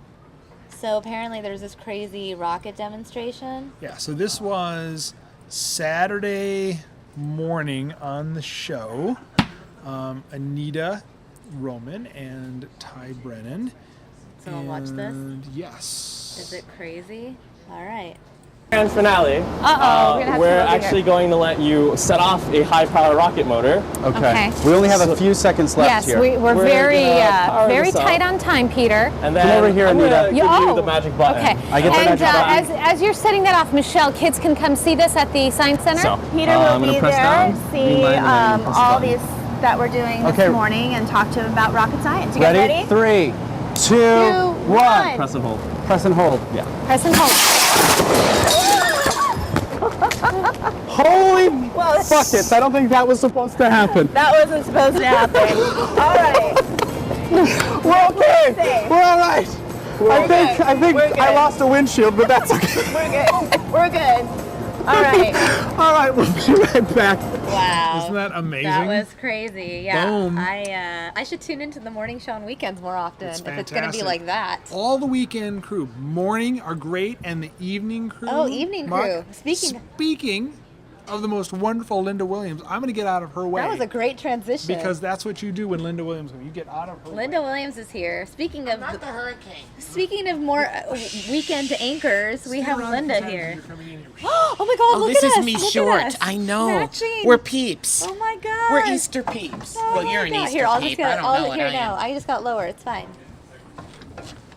So apparently there's this crazy rocket demonstration.
Yeah, so this was Saturday morning on the show. Anita Roman and Ty Brennan.
So we'll watch this?
Yes.
Is it crazy? All right.
Grand finale. We're actually going to let you set off a high-power rocket motor.
Okay.
We only have a few seconds left here.
Yes, we're very tight on time, Peter.
And then come over here, Anita. Give you the magic button.
Okay.
I get the magic button.
As you're setting that off, Michelle, kids can come see this at the Science Center.
So,
Peter
will be there,
see
all
these
that we're doing
Okay.
this morning and talk to them about rocket science. You
ready?
guys ready?
3, 2, 1. Press and hold. Press and hold. Yeah.
Press and hold.
Holy buckets! I don't think that was supposed to happen.
That wasn't supposed to happen. All right.
We're okay.
Safe.
We're all right. I think
We're good.
I lost a windshield, but that's okay.
We're good. We're good. All right.
All right, we'll be right back.
Wow.
Isn't that amazing?
That was crazy. Yeah.
Boom.
I should tune into the morning show on weekends more often if it's going to be
fantastic.
like that.
All the weekend crew. Morning are great, and the evening crew.
Oh, evening crew.
Speaking of the most wonderful Linda Williams, I'm going to get out of her way.
That was a great transition.
Because that's what you do when Linda Williams, when you get out of her way.
Linda Williams is here. Speaking of
Not the hurricane.
Speaking of more weekend anchors, we have Linda here.
Oh
my God! Look
this
at
is
us,
me
look at
short.
us.
I know.
Matching.
We're peeps.
Oh my God!
We're Easter peeps. Well, you're an
God.
Easter
Here, I'll
peep.
just
I
go.
don't know what
Here,
I am.
no, I just got lower. It's fine.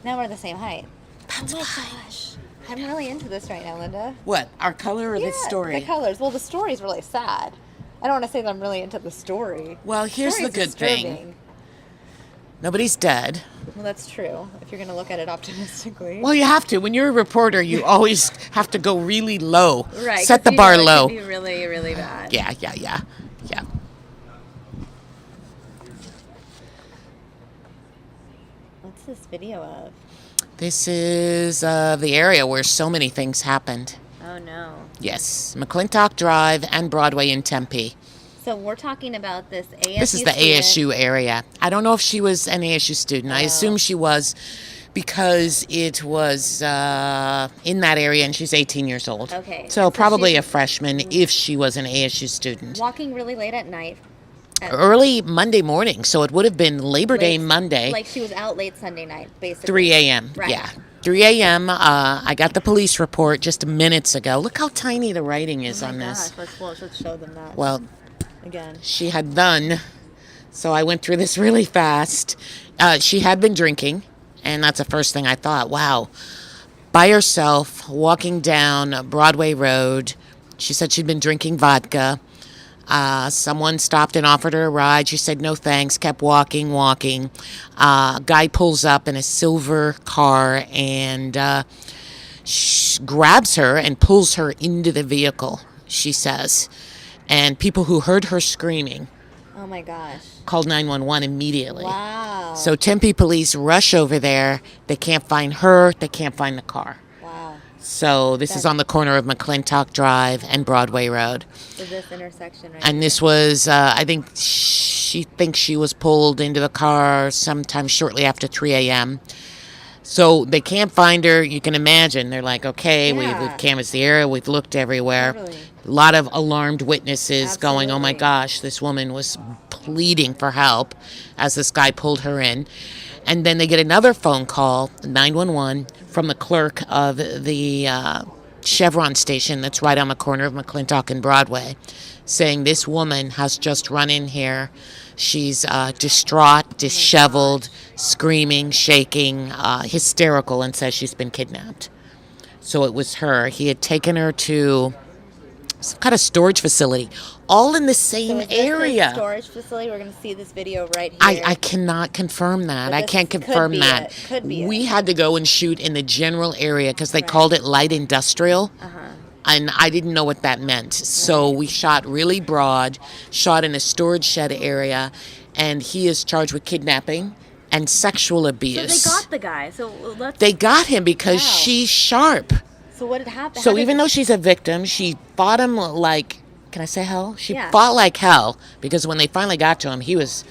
Now we're the same height.
That's
oh my gosh! I'm really into this right now, Linda.
What? Our color or the story?
The colors. Well, the story's really sad. I don't want to say that I'm really into the story.
Well, here's the
Story's
good thing.
disturbing.
Nobody's dead.
Well, that's true. If you're going to look at it optimistically.
Well, you have to. When you're a reporter, you always have to go really low.
Right.
Set the bar low.
It could be really, really bad.
Yeah.
What's this video of?
This is the area where so many things happened.
Oh no.
Yes, McClintock Drive and Broadway in Tempe.
So we're talking about this ASU.
This is the
student.
ASU area. I don't know if she was an ASU student. I assume she was because it was in that area and she's 18 years old.
Okay.
So probably a freshman if she was an ASU student.
Walking really late at night.
Early Monday morning, so it would have been Labor Day Monday.
Like she was out late Sunday night, basically.
3 a.m.
Right.
Yeah. 3 a.m. I got the police report just minutes ago. Look how tiny the writing is on this.
Let's show them that.
Well,
again.
she had done, so I went through this really fast. She had been drinking, and that's the first thing I thought. Wow. By herself, walking down Broadway Road. She said she'd been drinking vodka. Someone stopped and offered her a ride. She said no thanks, kept walking. Guy pulls up in a silver car and grabs her and pulls her into the vehicle, she says. And people who heard her screaming
Oh my gosh.
called 911 immediately.
Wow.
So Tempe police rush over there. They can't find her. They can't find the car.
Wow.
So this is on the corner of McClintock Drive and Broadway Road.
So this intersection right
And this was, I think she thinks she was pulled into the car sometime shortly after 3 a.m. So they can't find her. You can imagine. They're like, okay, we've canvassed the area. We've looked everywhere.
Totally.
A lot of alarmed witnesses going, oh my gosh, this woman was pleading for help as this guy pulled her in. And then they get another phone call, 911, from the clerk of the Chevron station that's right on the corner of McClintock and Broadway, saying this woman has just run in here. She's distraught, disheveled, screaming, shaking, hysterical, and says she's been kidnapped. So it was her. He had taken her to some kind of storage facility, all in the same area.
Storage facility. We're going to see this video right here.
I cannot confirm that. I can't confirm that.
Could be
We had to go and shoot in the general area because they called it light industrial. And I didn't know what that meant. So we shot really broad, shot in a storage shed area, and he is charged with kidnapping and sexual abuse.
So they got the guy. So let's.
They got him because she's sharp.
So what had happened?
So even though she's a victim, she fought him like, can I say hell? She
Yeah.
fought like hell because when they finally got to him, he was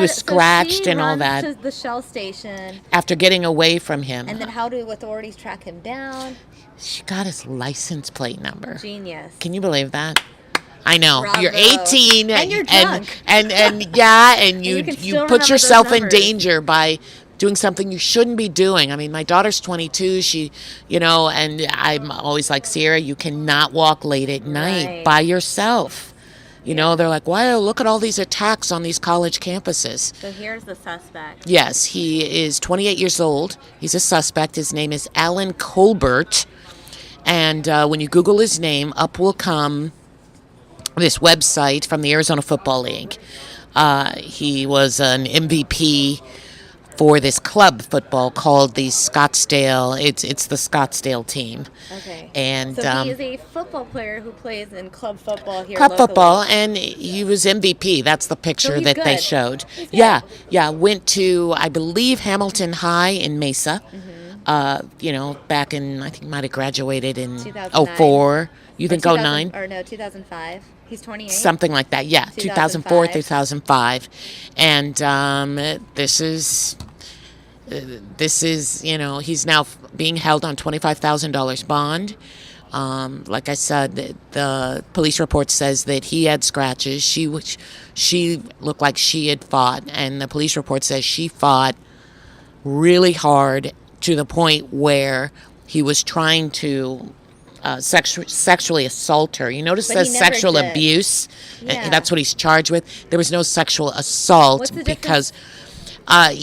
scratched and all that.
To the Shell station.
After getting away from him.
And then how do authorities track him down?
She got his license plate number.
Genius.
Can you believe that? I know.
Bravo.
You're 18
And you're drunk.
and yeah, and
you
you
can still
you
remember
put
those
yourself in
numbers.
danger by doing something you shouldn't be doing. I mean, my daughter's 22. She, and I'm always like, Sierra, you cannot walk late at night
Right.
by yourself. They're like, wow, look at all these attacks on these college campuses.
So here's the suspect.
Yes, he is 28 years old. He's a suspect. His name is Alan Colbert. And when you Google his name, up will come this website from the Arizona Football League. He was an MVP for this club football called the Scottsdale. It's the Scottsdale team.
Okay.
And
so he is a football player who plays in club football here
club
locally.
football, and he was MVP. That's the picture
he's
that they
good.
showed.
He's good.
Yeah. Went to, I believe, Hamilton High in Mesa. back in, I think he might have graduated in
2009.
04. You think
2000
09?
Or no, 2005. He's 28.
Something like that, yeah. 2004, 2005. And this is, he's now being held on $25,000 bond. Like I said, the police report says that he had scratches. She looked like she had fought, and the police report says she fought really hard to the point where he was trying to sexually assault her. You notice
But
says
he never
sexual
did.
abuse.
Yeah.
That's what he's charged with. There was no sexual assault
What's the
because I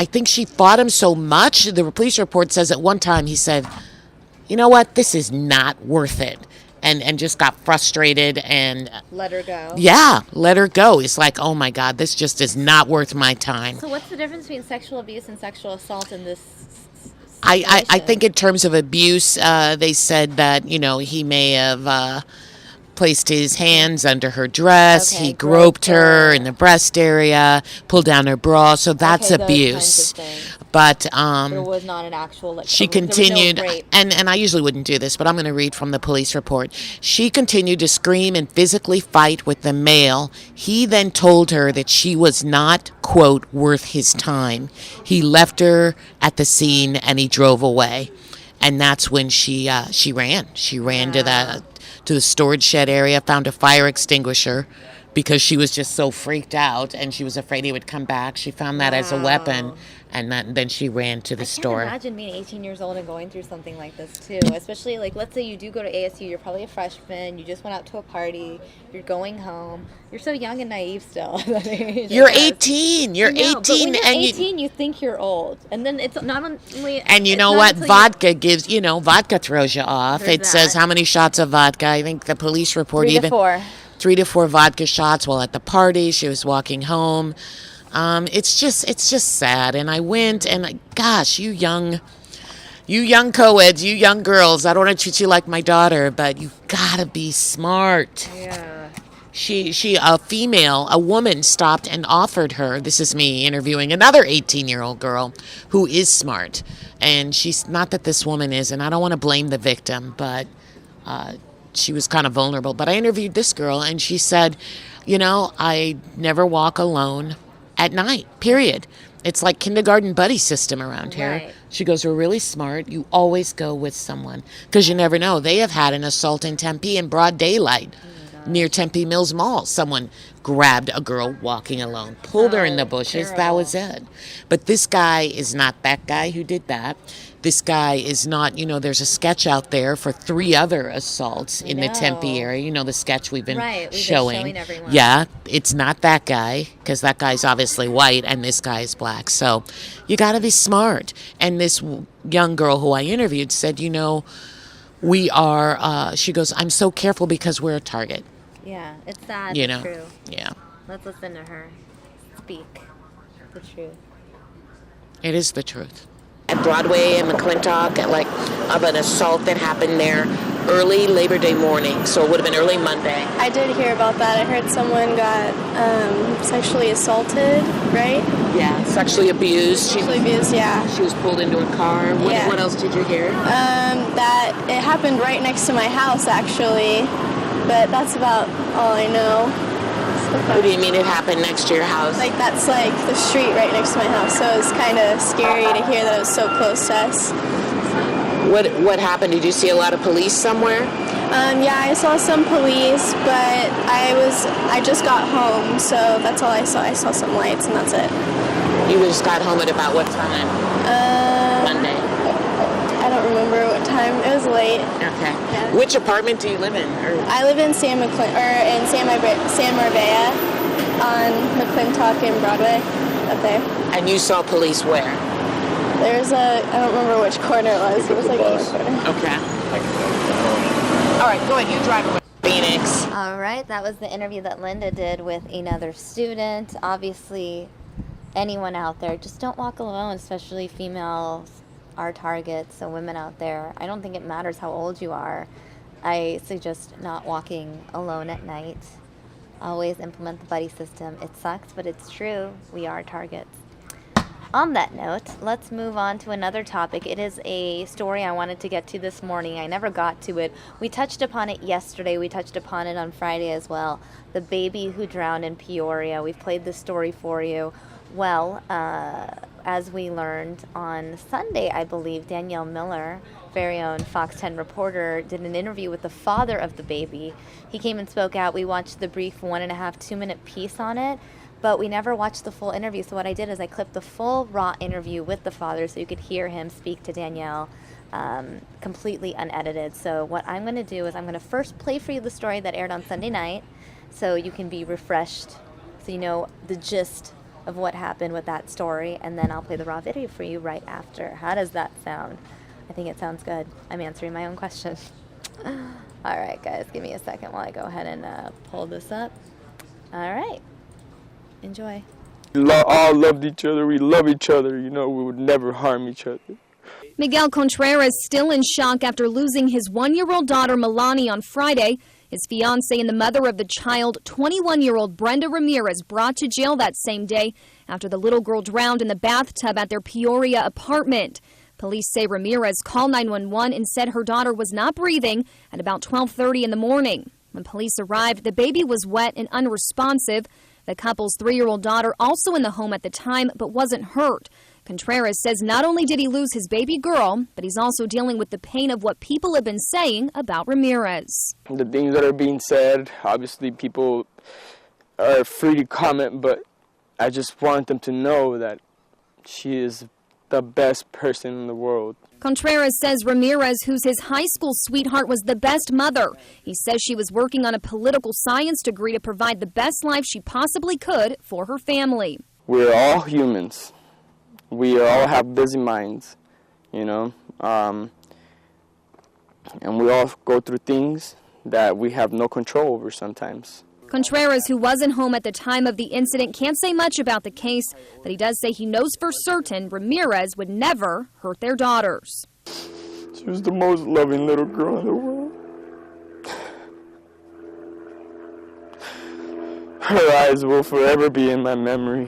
think she fought him so much. The police report says at one time he said, "You know what? This is not worth it," and just got frustrated and
Let her go.
yeah, let her go. It's like, oh my God, this just is not worth my time.
So what's the difference between sexual abuse and sexual assault in this?
I think in terms of abuse, they said that, he may have placed his hands under her dress.
Okay,
He groped her in the breast area, pulled down her bra. So that's
Okay, those
abuse.
kinds of things.
But
There was not an actual
she
there was no
continued,
rape.
and I usually wouldn't do this, but I'm going to read from the police report. She continued to scream and physically fight with the male. He then told her that she was not, quote, worth his time. He left her at the scene and he drove away. And that's when she ran. She ran to the storage shed area, found a fire extinguisher because she was just so freaked out and she was afraid he would come back. She found that as a weapon, and then she ran to the store.
I can't imagine being 18 years old and going through something like this too. Especially let's say you do go to ASU, you're probably a freshman, you just went out to a party, you're going home. You're so young and naive still. At that age,
You're
I guess.
18. You're
I know,
18,
but when you're
and
18, you think you're old, and then it's not only.
And you
it's
know
not
what?
until
Vodka gives, vodka throws you off.
There's
It says
that.
how many shots of vodka. I think the police report
3 to 4.
3 to 4 vodka shots while at the party. She was walking home. It's just sad. And I went, and gosh, you young co-eds, you young girls, I don't want to treat you like my daughter, but you gotta be smart.
Yeah.
A woman stopped and offered her, this is me interviewing another 18-year-old girl who is smart. And she's, not that this woman is, and I don't want to blame the victim, but she was kind of vulnerable. But I interviewed this girl, and she said, I never walk alone at night, period. It's like kindergarten buddy system around here.
Right.
She goes, we're really smart. You always go with someone because you never know. They have had an assault in Tempe in broad daylight near Tempe Mills Mall. Someone grabbed a girl walking alone, pulled her in the bushes. That was it. But this guy is not that guy who did that. This guy is not, there's a sketch out there for 3 other assaults in the Tempe area. The sketch we've been showing.
Everyone.
Yeah, it's not that guy because that guy's obviously white and this guy is black. So you got to be smart. And this young girl who I interviewed said, we are, she goes, I'm so careful because we're a target.
Yeah, it's sad.
You
but
know,
true.
yeah.
Let's listen to her speak the truth.
It is the truth. At Broadway and McClintock, of an assault that happened there early Labor Day morning, so it would have been early Monday.
I did hear about that. I heard someone got sexually assaulted, right?
Yeah, sexually abused.
Sexually abused, yeah.
She was pulled into a car. What else did you hear?
That it happened right next to my house, actually, but that's about all I know.
What do you mean it happened next to your house?
That's the street right next to my house, so it's kind of scary to hear that it was so close to us.
What happened? Did you see a lot of police somewhere?
Yeah, I saw some police, but I just got home, so that's all I saw. I saw some lights, and that's it.
You just got home at about what time? Monday.
I don't remember what time. It was late.
Okay.
Yeah.
Which apartment do you live in?
I live in San Marbella on McClintock and Broadway, up there.
And you saw police where?
There's I don't remember which corner it was. It was like each corner.
Okay. All right, go ahead. You drive away. Phoenix.
All right, that was the interview that Linda did with another student. Obviously, anyone out there, just don't walk alone, especially females are targets, so women out there. I don't think it matters how old you are. I suggest not walking alone at night. Always implement the buddy system. It sucks, but it's true. We are targets. On that note, let's move on to another topic. It is a story I wanted to get to this morning. I never got to it. We touched upon it yesterday. We touched upon it on Friday as well. The baby who drowned in Peoria. We've played this story for you. Well, as we learned on Sunday, I believe, Danielle Miller, very own Fox 10 reporter, did an interview with the father of the baby. He came and spoke out. We watched the brief 1.5, 2-minute piece on it, but we never watched the full interview. So what I did is I clipped the full raw interview with the father so you could hear him speak to Danielle completely unedited. So what I'm going to do is I'm going to first play for you the story that aired on Sunday night so you can be refreshed, so you know the gist of what happened with that story, and then I'll play the raw video for you right after. How does that sound? I think it sounds good. I'm answering my own question. All right, guys, give me a second while I go ahead and pull this up. All right. Enjoy.
We all loved each other. We love each other. You know, we would never harm each other.
Miguel Contreras still in shock after losing his 1-year-old daughter Melanie on Friday. His fiancée and the mother of the child, 21-year-old Brenda Ramirez, brought to jail that same day after the little girl drowned in the bathtub at their Peoria apartment. Police say Ramirez called 911 and said her daughter was not breathing at about 12:30 in the morning. When police arrived, the baby was wet and unresponsive. The couple's 3-year-old daughter also in the home at the time but wasn't hurt. Contreras says not only did he lose his baby girl, but he's also dealing with the pain of what people have been saying about Ramirez.
The things that are being said, obviously people are free to comment, but I just want them to know that she is the best person in the world.
Contreras says Ramirez, who's his high school sweetheart, was the best mother. He says she was working on a political science degree to provide the best life she possibly could for her family.
We're all humans. We all have busy minds, you know, and we all go through things that we have no control over sometimes.
Contreras, who wasn't home at the time of the incident, can't say much about the case, but he does say he knows for certain Ramirez would never hurt their daughters.
She was the most loving little girl in the world. Her eyes will forever be in my memory.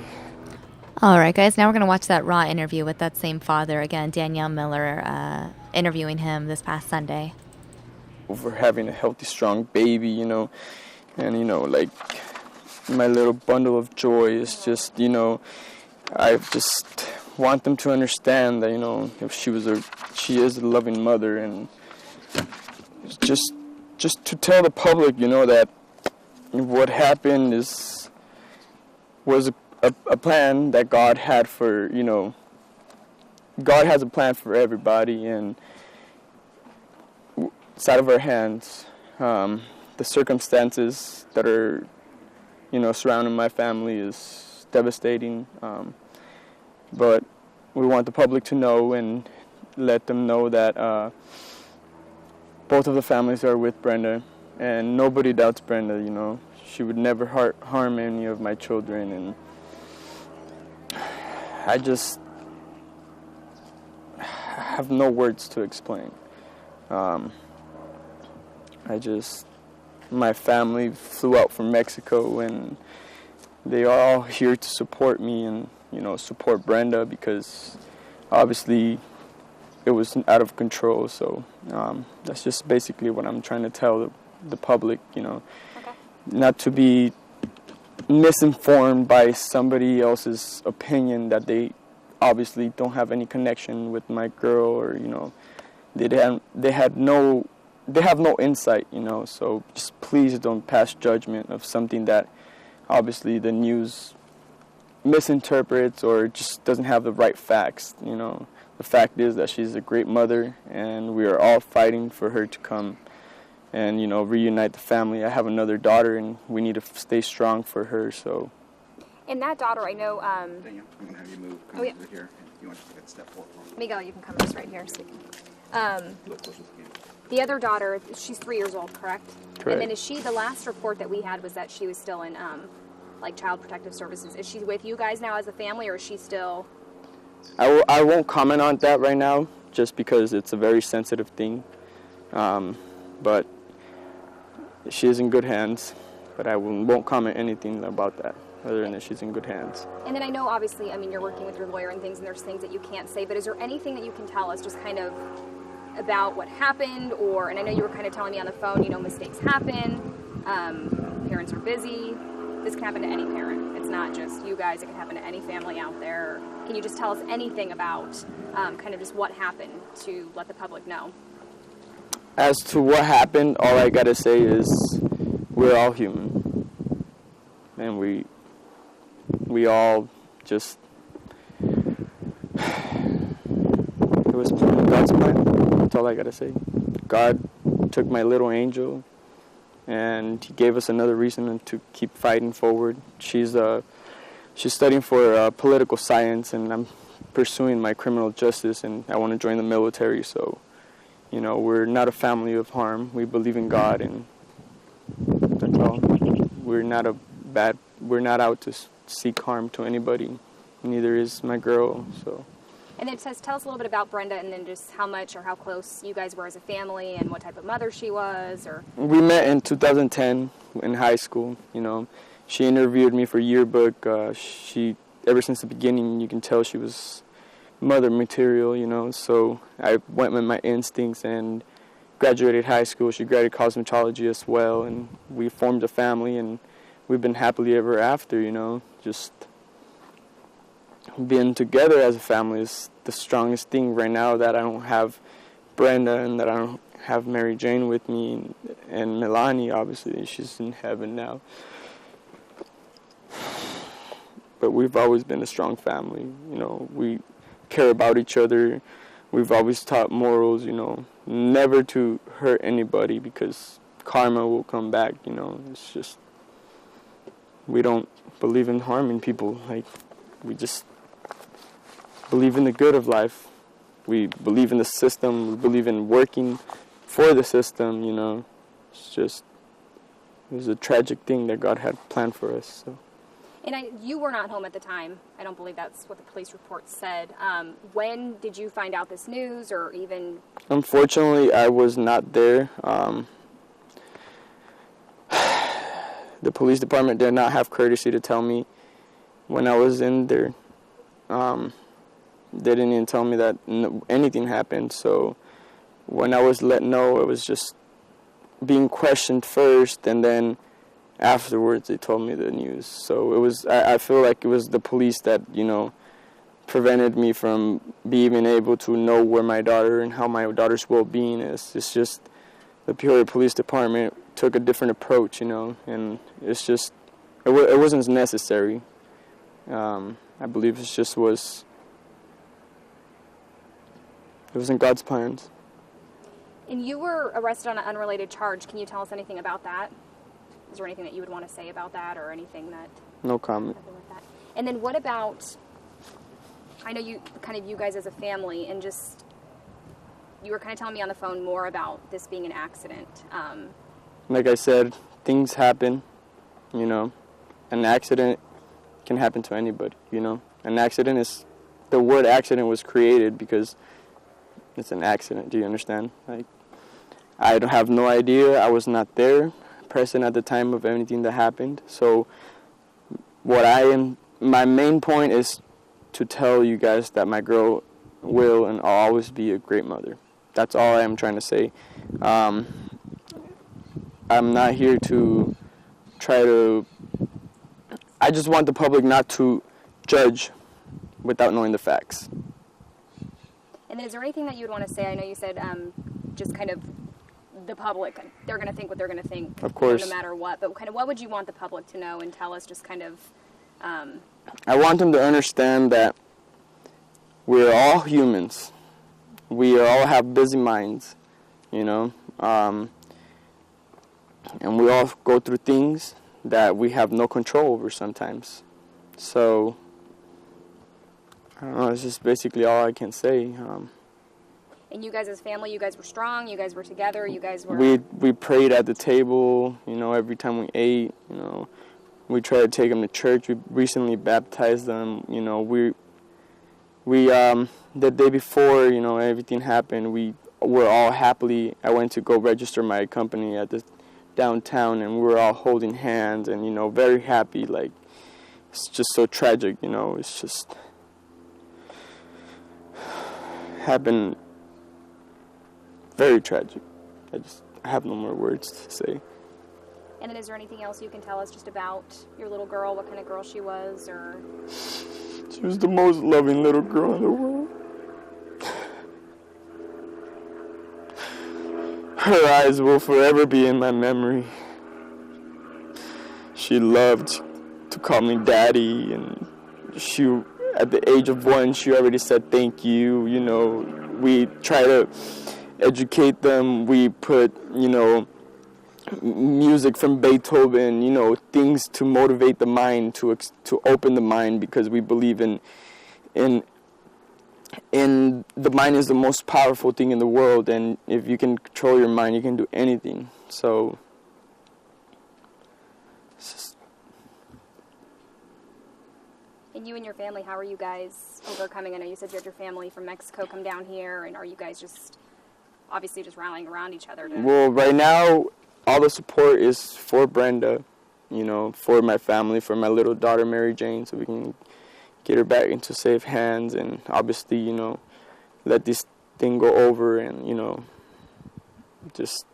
All right, guys, now we're going to watch that raw interview with that same father again, Danielle Miller, interviewing him this past Sunday.
For having a healthy, strong baby, you know, and, you know, like, my little bundle of joy is just, you know, I just want them to understand that, you know, if she is a loving mother, and just to tell the public, you know, that what happened was a plan that God had for, you know, God has a plan for everybody, and it's out of our hands. The circumstances that are, you know, surrounding my family is devastating, but we want the public to know and let them know that both of the families are with Brenda, and nobody doubts Brenda, you know. She would never harm any of my children, and I just have no words to explain. My family flew out from Mexico, and they are all here to support me and, you know, support Brenda, because obviously it was out of control. So that's just basically what I'm trying to tell the public, you know, not to be misinformed by somebody else's opinion that they obviously don't have any connection with my girl, or, you know, they have no insight, you know. So just please don't pass judgment of something that obviously the news misinterprets or just doesn't have the right facts, you know. The fact is that she's a great mother, and we are all fighting for her to come and, you know, reunite the family. I have another daughter, and we need to stay strong for her. So.
And that daughter, I know.
Daniel, I'm gonna have you move. Come over here. You want to step forward?
Miguel, you can come just right here. So the other daughter, she's 3 years old, correct?
Correct.
And then is she? The last report that we had was that she was still in like Child Protective Services. Is she with you guys now as a family, or is she still?
I won't comment on that right now, just because it's a very sensitive thing. But she is in good hands. But I won't comment anything about that. other than that, she's in good hands.
And then I know, obviously, I mean, you're working with your lawyer and things, and there's things that you can't say, but is there anything that you can tell us just kind of about what happened? Or, and I know you were kind of telling me on the phone, you know, mistakes happen, parents are busy. This can happen to any parent. It's not just you guys. It can happen to any family out there. Can you just tell us anything about kind of just what happened to let the public know?
As to what happened, all I gotta say is we're all human. And we all just, it was God's plan. That's all I gotta say. God took my little angel and he gave us another reason to keep fighting forward. She's studying for political science, and I'm pursuing my criminal justice, and I want to join the military. So, you know, we're not a family of harm. We believe in God, and that's all. We're not out to seek harm to anybody. Neither is my girl. So.
And then tell us a little bit about Brenda, and then just how much or how close you guys were as a family, and what type of mother she was, or.
We met in 2010 in high school. You know, she interviewed me for yearbook. She, ever since the beginning, you can tell she was mother material. You know, so I went with my instincts and graduated high school. She graduated cosmetology as well, and we formed a family, and we've been happily ever after. You know, just. Being together as a family is the strongest thing right now, that I don't have Brenda and that I don't have Mary Jane with me, and Melanie, obviously, she's in heaven now. But we've always been a strong family, you know, we care about each other. We've always taught morals, you know, never to hurt anybody because karma will come back, you know. It's just, we don't believe in harming people, like, we just believe in the good of life. We believe in the system. We believe in working for the system, you know. It's just, it was a tragic thing that God had planned for us. So.
And you were not home at the time. I don't believe that's what the police report said. When did you find out this news, or even?
Unfortunately, I was not there. The police department did not have courtesy to tell me when I was in there. They didn't even tell me that anything happened. So when I was let know, it was just being questioned first, and then afterwards they told me the news. So it was, I feel like it was the police that, you know, prevented me from being able to know where my daughter and how my daughter's well-being is. It's just the Peoria Police Department took a different approach, you know, and it's just, it wasn't necessary. I believe it just was, it was in God's plans.
And you were arrested on an unrelated charge. Can you tell us anything about that? Is there anything that you would want to say about that, or anything that?
No comment.
With that? And then what about, I know you guys as a family, and just, you were kind of telling me on the phone more about this being an accident.
Like I said, things happen, you know. An accident can happen to anybody, you know. An accident is, the word accident was created because it's an accident. Do you understand? Like, I don't have no idea. I was not there, present at the time of anything that happened. So my main point is to tell you guys that my girl will and always be a great mother. That's all I am trying to say. I'm not here to try to, I just want the public not to judge without knowing the facts.
And then is there anything that you would want to say? I know you said just kind of the public, they're going to think what they're going to think.
Of course.
No matter what. But kind of what would you want the public to know and tell us, just kind of?
I want them to understand that we're all humans. We all have busy minds, you know. And we all go through things that we have no control over sometimes. So, I don't know, it's just basically all I can say.
And you guys as family, you guys were strong, you guys were together, you guys were...
We prayed at the table, you know, every time we ate, you know. We tried to take them to church. We recently baptized them, you know. We the day before, you know, everything happened, we were all happily, I went to go register my company at the downtown, and we were all holding hands and, you know, very happy, like, it's just so tragic, you know. It's just happened very tragic. I have no more words to say.
And then is there anything else you can tell us just about your little girl, what kind of girl she was, or?
She was the most loving little girl in the world. Her eyes will forever be in my memory. She loved to call me daddy, and she, at the age of 1, she already said thank you. You know, we try to educate them. We put, you know, music from Beethoven, you know, things to motivate the mind, to open the mind, because we believe in the mind is the most powerful thing in the world, and if you can control your mind, you can do anything. So it's just...
And you and your family, how are you guys overcoming? I know you said you had your family from Mexico come down here, and are you guys just obviously just rallying around each other?
Well, right now, all the support is for Brenda, you know, for my family, for my little daughter, Mary Jane, so we can get her back into safe hands, and obviously, you know, let this thing go over, and, you know, just...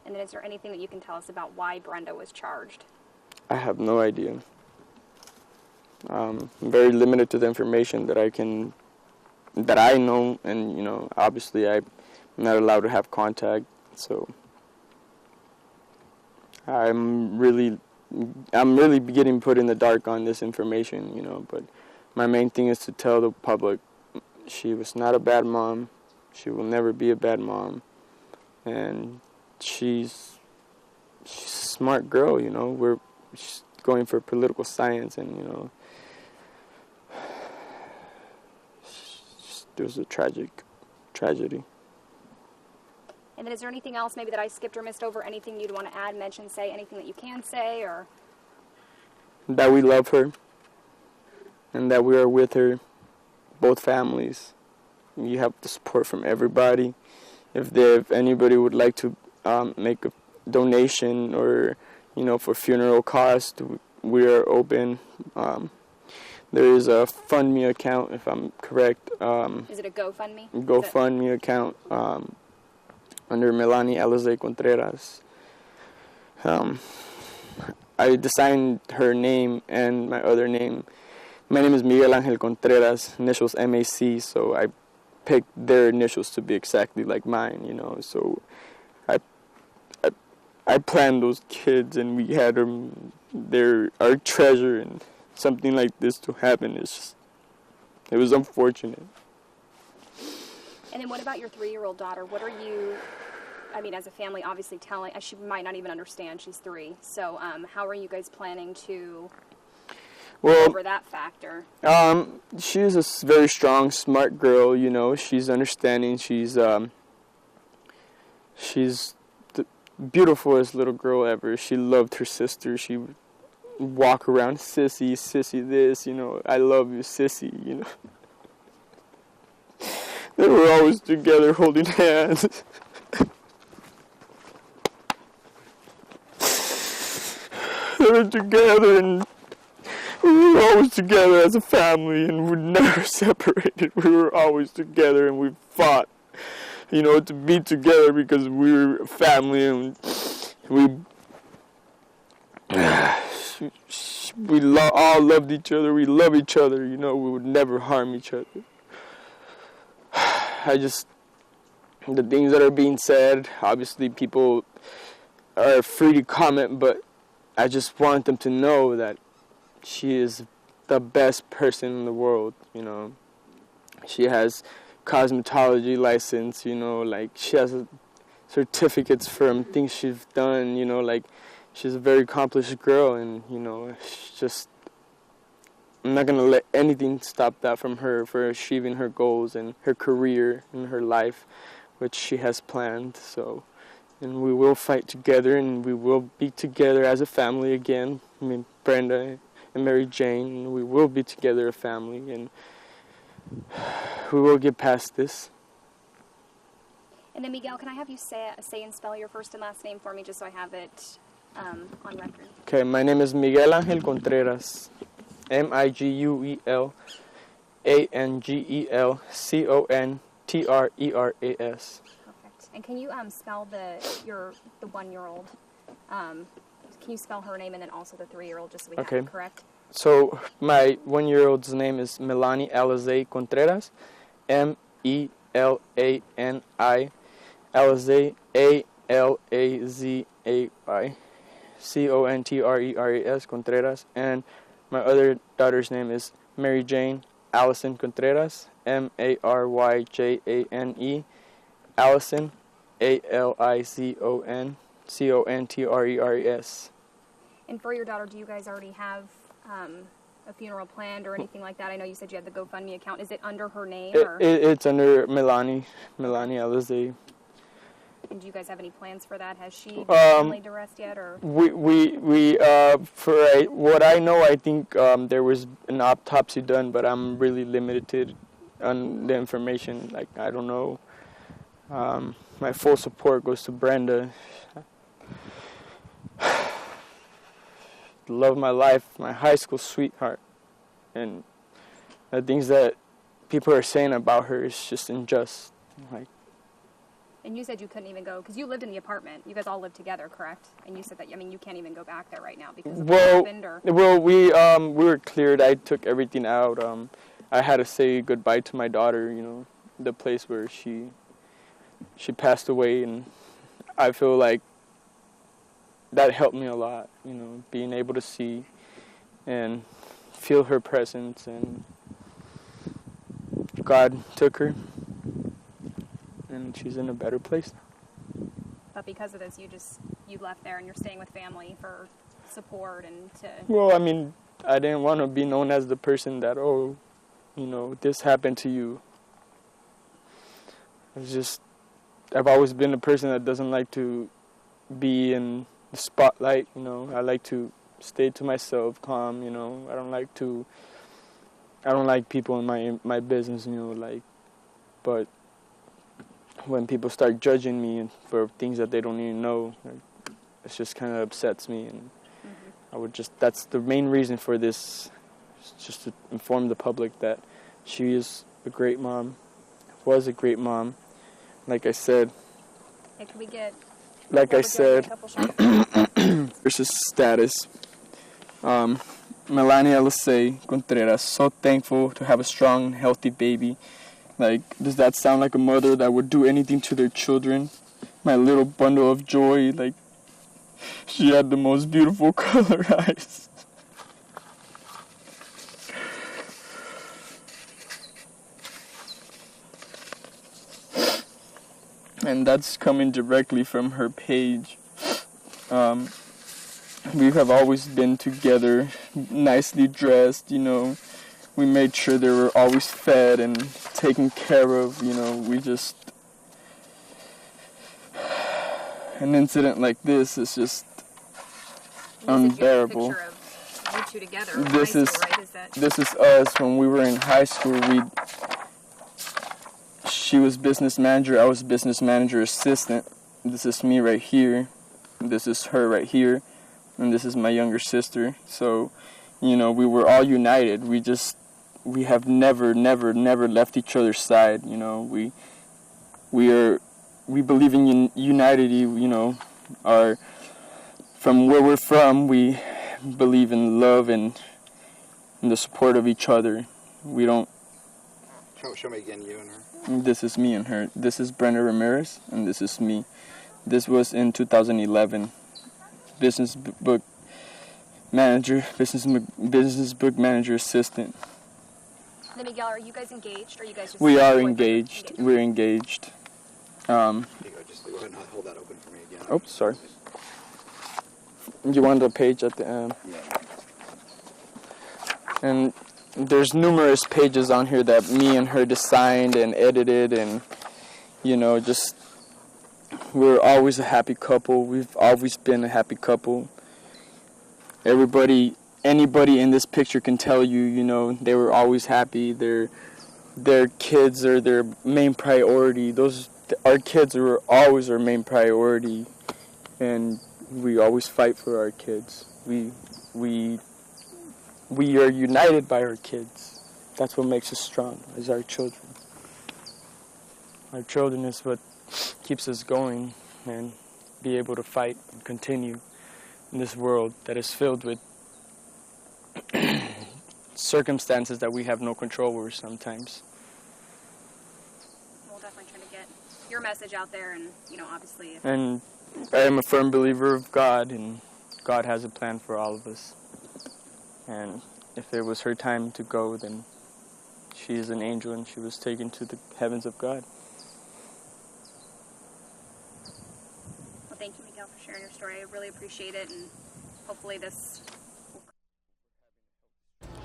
And then is there anything that you can tell us about why Brenda was charged?
I have no idea. I'm very limited to the information that I know, and, you know, obviously I'm not allowed to have contact, so I'm really getting put in the dark on this information, you know, but my main thing is to tell the public she was not a bad mom, she will never be a bad mom, and she's a smart girl, you know. She's going for political science, and, you know, it was a tragedy.
And then is there anything else maybe that I skipped or missed over? Anything you'd want to add, mention, say, anything that you can say, or?
That we love her, and that we are with her, both families. You have the support from everybody. If anybody would like to make a donation, or, you know, for funeral costs, we are open. There is a FundMe account, if I'm correct.
Is it a GoFundMe?
GoFundMe account under Melanie Alize Contreras. I designed her name and my other name. My name is Miguel Angel Contreras, initials MAC, so I picked their initials to be exactly like mine, you know. So I planned those kids, and we had them. They're our treasure, and something like this to happen it was unfortunate.
And then what about your 3-year-old daughter? What are you, I mean, as a family, obviously telling, she might not even understand, she's 3, so how are you guys planning to get over that factor?
She's a very strong, smart girl, you know. She's understanding, she's the beautifulest little girl ever. She loved her sister. She would walk around, sissy this, you know, I love you, sissy, you know. They were always together holding hands. They were together, and we were always together as a family, and we never separated. We were always together, and we fought, you know, to be together because we were a family, and we all loved each other. We love each other, you know. We would never harm each other. The things that are being said, obviously people are free to comment, but I just want them to know that she is the best person in the world, you know. She has cosmetology license, you know, like she has certificates from things she's done, you know, like she's a very accomplished girl, and, you know, I'm not going to let anything stop that from her for achieving her goals and her career and her life, which she has planned. So, and we will fight together, and we will be together as a family again. I mean, Brenda and Mary Jane, we will be together a family, and we will get past this.
And then Miguel, can I have you say and spell your first and last name for me, just so I have it on record?
Okay, my name is Miguel Angel Contreras. MiguelAngelContreras.
Perfect. And can you spell the 1-year-old? Can you spell her name and then also the 3-year-old, just so we have it correct?
So my 1-year-old's name is Melanie Alize Contreras. Melani Alize Alazay Contreras Contreras. And my other daughter's name is Mary Jane Allison Contreras. Maryjane Allison ALIZON
And for your daughter, do you guys already have a funeral planned or anything like that? I know you said you had the GoFundMe account. Is it under her name?
It's under Melanie Alize.
And do you guys have any plans for that? Has she been laid to rest yet? Or
For what I know, I think there was an autopsy done, but I'm really limited on the information. Like, I don't know. My full support goes to Brenda. The love of my life, my high school sweetheart, and the things that people are saying about her is just unjust. Like.
And you said you couldn't even go because you lived in the apartment. You guys all lived together, correct? And you said that you can't even go back there right now because of what happened.
Well, we were cleared. I took everything out. I had to say goodbye to my daughter. You know, the place where she passed away, and I feel like that helped me a lot. You know, being able to see and feel her presence, and God took her. And she's in a better place now.
But because of this, you left there and you're staying with family for support and to...
Well, I mean, I didn't want to be known as the person that, this happened to you. I've always been a person that doesn't like to be in the spotlight, I like to stay to myself, calm, I don't like people in my business, but when people start judging me for things that they don't even know, it just kind of upsets me, and that's the main reason for this, just to inform the public that she is a great mom, was a great mom. Like I said,
can we get,
versus status. Melanie Alice Contreras, so thankful to have a strong, healthy baby. Like, does that sound like a mother that would do anything to their children? My little bundle of joy, like, she had the most beautiful color eyes. And that's coming directly from her page. We have always been together, nicely dressed, We made sure they were always fed and taken care of, An incident like this is just unbearable.
You two together
This
in
is
high school, right?
this is us when we were in high school. She was business manager, I was business manager assistant. This is me right here. This is her right here. And this is my younger sister. So, we were all united. We have never left each other's side. We believe in unity. From where we're from, we believe in love and in the support of each other. We don't.
Show me again, you and her.
This is me and her. This is Brenda Ramirez, and this is me. This was in 2011. Business book manager assistant.
Then Miguel, are you guys engaged? Or are you guys just...
We are engaged. We're engaged.
Just go ahead and hold that open for me again.
Oh, sorry. You want the page at the end?
Yeah.
And there's numerous pages on here that me and her designed and edited, and we're always a happy couple. We've always been a happy couple. Anybody in this picture can tell you, they were always happy. Their kids are their main priority. our kids are always our main priority, and we always fight for our kids. We are united by our kids. That's what makes us strong, is our children. Our children is what keeps us going and be able to fight and continue in this world that is filled with circumstances that we have no control over sometimes.
We'll definitely try to get your message out there, and obviously.
And I am a firm believer of God, and God has a plan for all of us. And if it was her time to go, then she is an angel, and she was taken to the heavens of God.
Well, thank you, Miguel, for sharing your story. I really appreciate it, and hopefully this.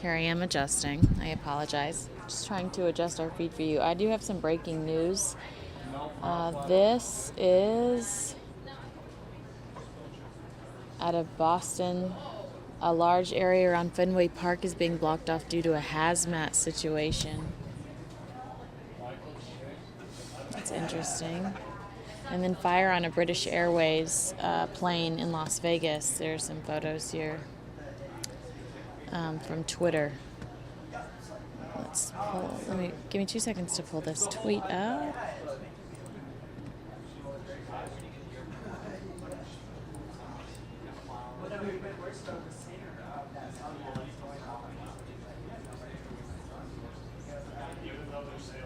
Here I am adjusting. I apologize. Just trying to adjust our feed for you. I do have some breaking news. This is out of Boston. A large area around Fenway Park is being blocked off due to a hazmat situation. That's interesting. And then fire on a British Airways plane in Las Vegas. There's some photos here from Twitter. Give me 2 seconds to pull this tweet up.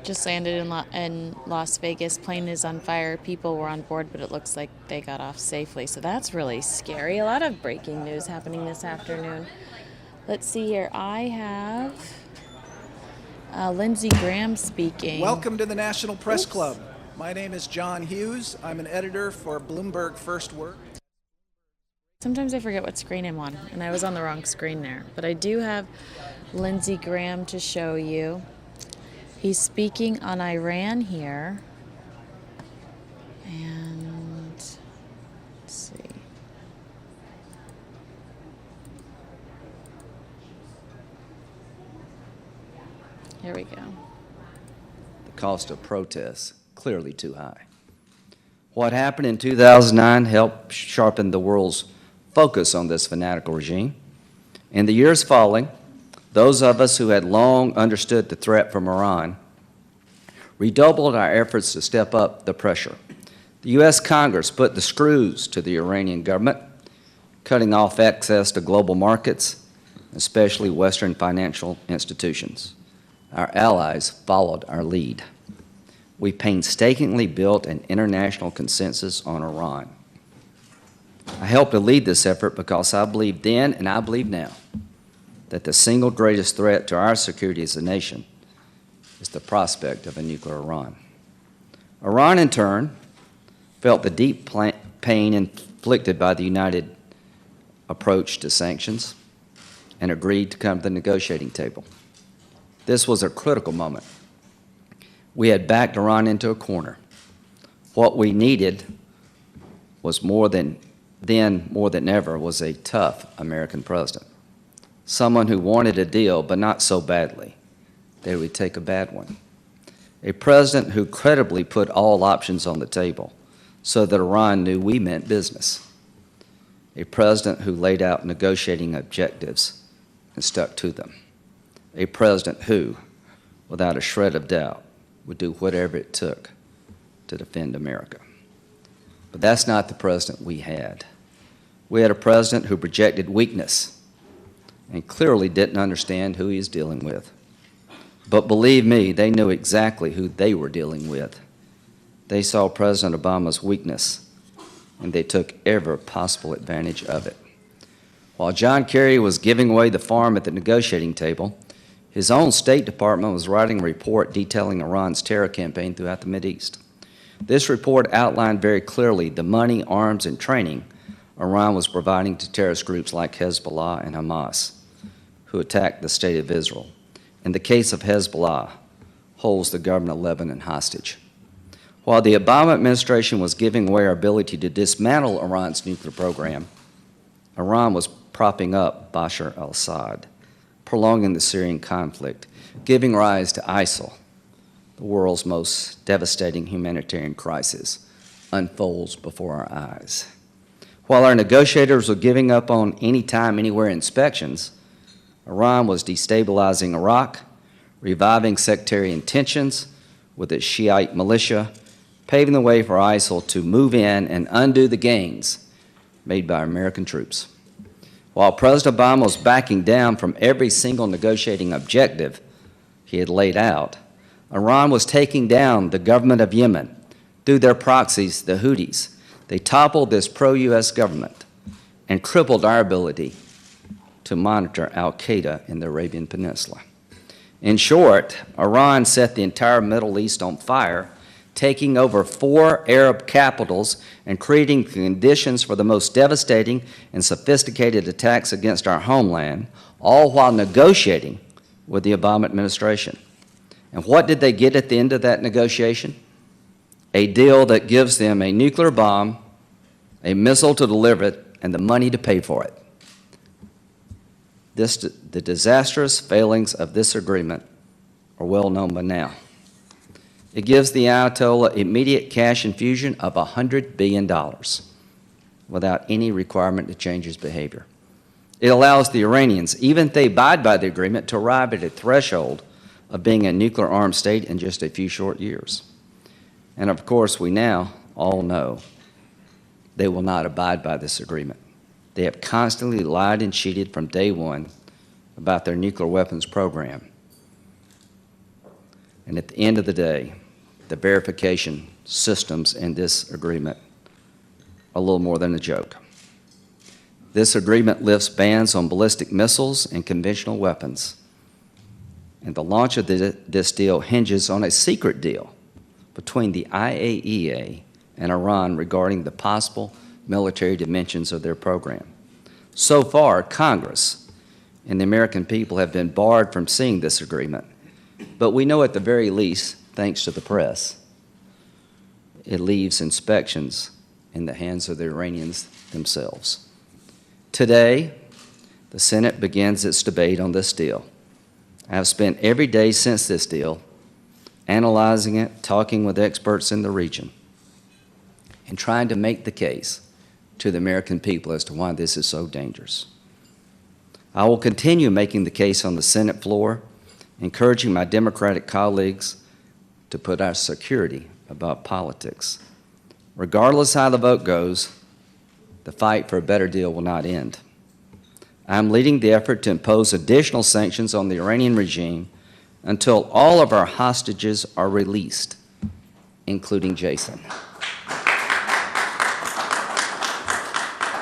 Just landed in Las Vegas. Plane is on fire. People were on board, but it looks like they got off safely. So that's really scary. A lot of breaking news happening this afternoon. Let's see here. I have Lindsey Graham speaking.
Welcome to the National Press Club. My name is John Hughes. I'm an editor for Bloomberg First Word.
Sometimes I forget what screen I'm on, and I was on the wrong screen there. But I do have Lindsey Graham to show you. He's speaking on Iran here. And let's see. Here we go.
The cost of protests, clearly too high. What happened in 2009 helped sharpen the world's focus on this fanatical regime. In the years following, those of us who had long understood the threat from Iran redoubled our efforts to step up the pressure. The U.S. Congress put the screws to the Iranian government, cutting off access to global markets, especially Western financial institutions. Our allies followed our lead. We painstakingly built an international consensus on Iran. I helped to lead this effort because I believed then, and I believe now, that the single greatest threat to our security as a nation is the prospect of a nuclear Iran. Iran, in turn, felt the deep pain inflicted by the united approach to sanctions and agreed to come to the negotiating table. This was a critical moment. We had backed Iran into a corner. What we needed was more than ever was a tough American president. Someone who wanted a deal, but not so badly that would take a bad one. A president who credibly put all options on the table so that Iran knew we meant business. A president who laid out negotiating objectives and stuck to them. A president who, without a shred of doubt, would do whatever it took to defend America. But that's not the president we had. We had a president who projected weakness and clearly didn't understand who he was dealing with. But believe me, they knew exactly who they were dealing with. They saw President Obama's weakness, and they took every possible advantage of it. While John Kerry was giving away the farm at the negotiating table, his own State Department was writing a report detailing Iran's terror campaign throughout the Mideast. This report outlined very clearly the money, arms, and training Iran was providing to terrorist groups like Hezbollah and Hamas, who attacked the state of Israel. In the case of Hezbollah, holds the government of Lebanon hostage. While the Obama administration was giving away our ability to dismantle Iran's nuclear program, Iran was propping up Bashar al-Assad, prolonging the Syrian conflict, giving rise to ISIL, the world's most devastating humanitarian crisis unfolds before our eyes. While our negotiators were giving up on anytime, anywhere inspections, Iran was destabilizing Iraq, reviving sectarian tensions with its Shiite militia, paving the way for ISIL to move in and undo the gains made by American troops. While President Obama was backing down from every single negotiating objective he had laid out, Iran was taking down the government of Yemen through their proxies, the Houthis. They toppled this pro-U.S. government and crippled our ability to monitor al-Qaeda in the Arabian Peninsula. In short, Iran set the entire Middle East on fire, taking over 4 Arab capitals and creating conditions for the most devastating and sophisticated attacks against our homeland, all while negotiating with the Obama administration. And what did they get at the end of that negotiation? A deal that gives them a nuclear bomb, a missile to deliver it, and the money to pay for it. The disastrous failings of this agreement are well known by now. It gives the Ayatollah immediate cash infusion of $100 billion without any requirement to change his behavior. It allows the Iranians, even if they abide by the agreement, to arrive at a threshold of being a nuclear-armed state in just a few short years. And of course, we now all know they will not abide by this agreement. They have constantly lied and cheated from day one about their nuclear weapons program. And at the end of the day, the verification systems in this agreement are a little more than a joke. This agreement lifts bans on ballistic missiles and conventional weapons. And the launch of this deal hinges on a secret deal between the IAEA and Iran regarding the possible military dimensions of their program. So far, Congress and the American people have been barred from seeing this agreement, but we know at the very least, thanks to the press, it leaves inspections in the hands of the Iranians themselves. Today, the Senate begins its debate on this deal. I have spent every day since this deal analyzing it, talking with experts in the region, and trying to make the case to the American people as to why this is so dangerous. I will continue making the case on the Senate floor, encouraging my Democratic colleagues to put our security above politics. Regardless how the vote goes, the fight for a better deal will not end. I'm leading the effort to impose additional sanctions on the Iranian regime until all of our hostages are released, including Jason.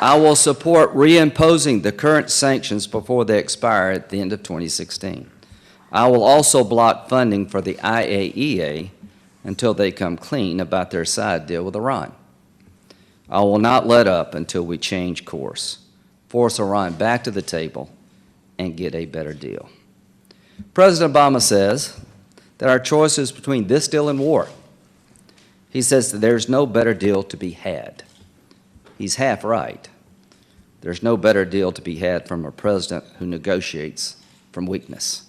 I will support reimposing the current sanctions before they expire at the end of 2016. I will also block funding for the IAEA until they come clean about their side deal with Iran. I will not let up until we change course, force Iran back to the table, and get a better deal. President Obama says that our choice is between this deal and war. He says that there's no better deal to be had. He's half right. There's no better deal to be had from a president who negotiates from weakness.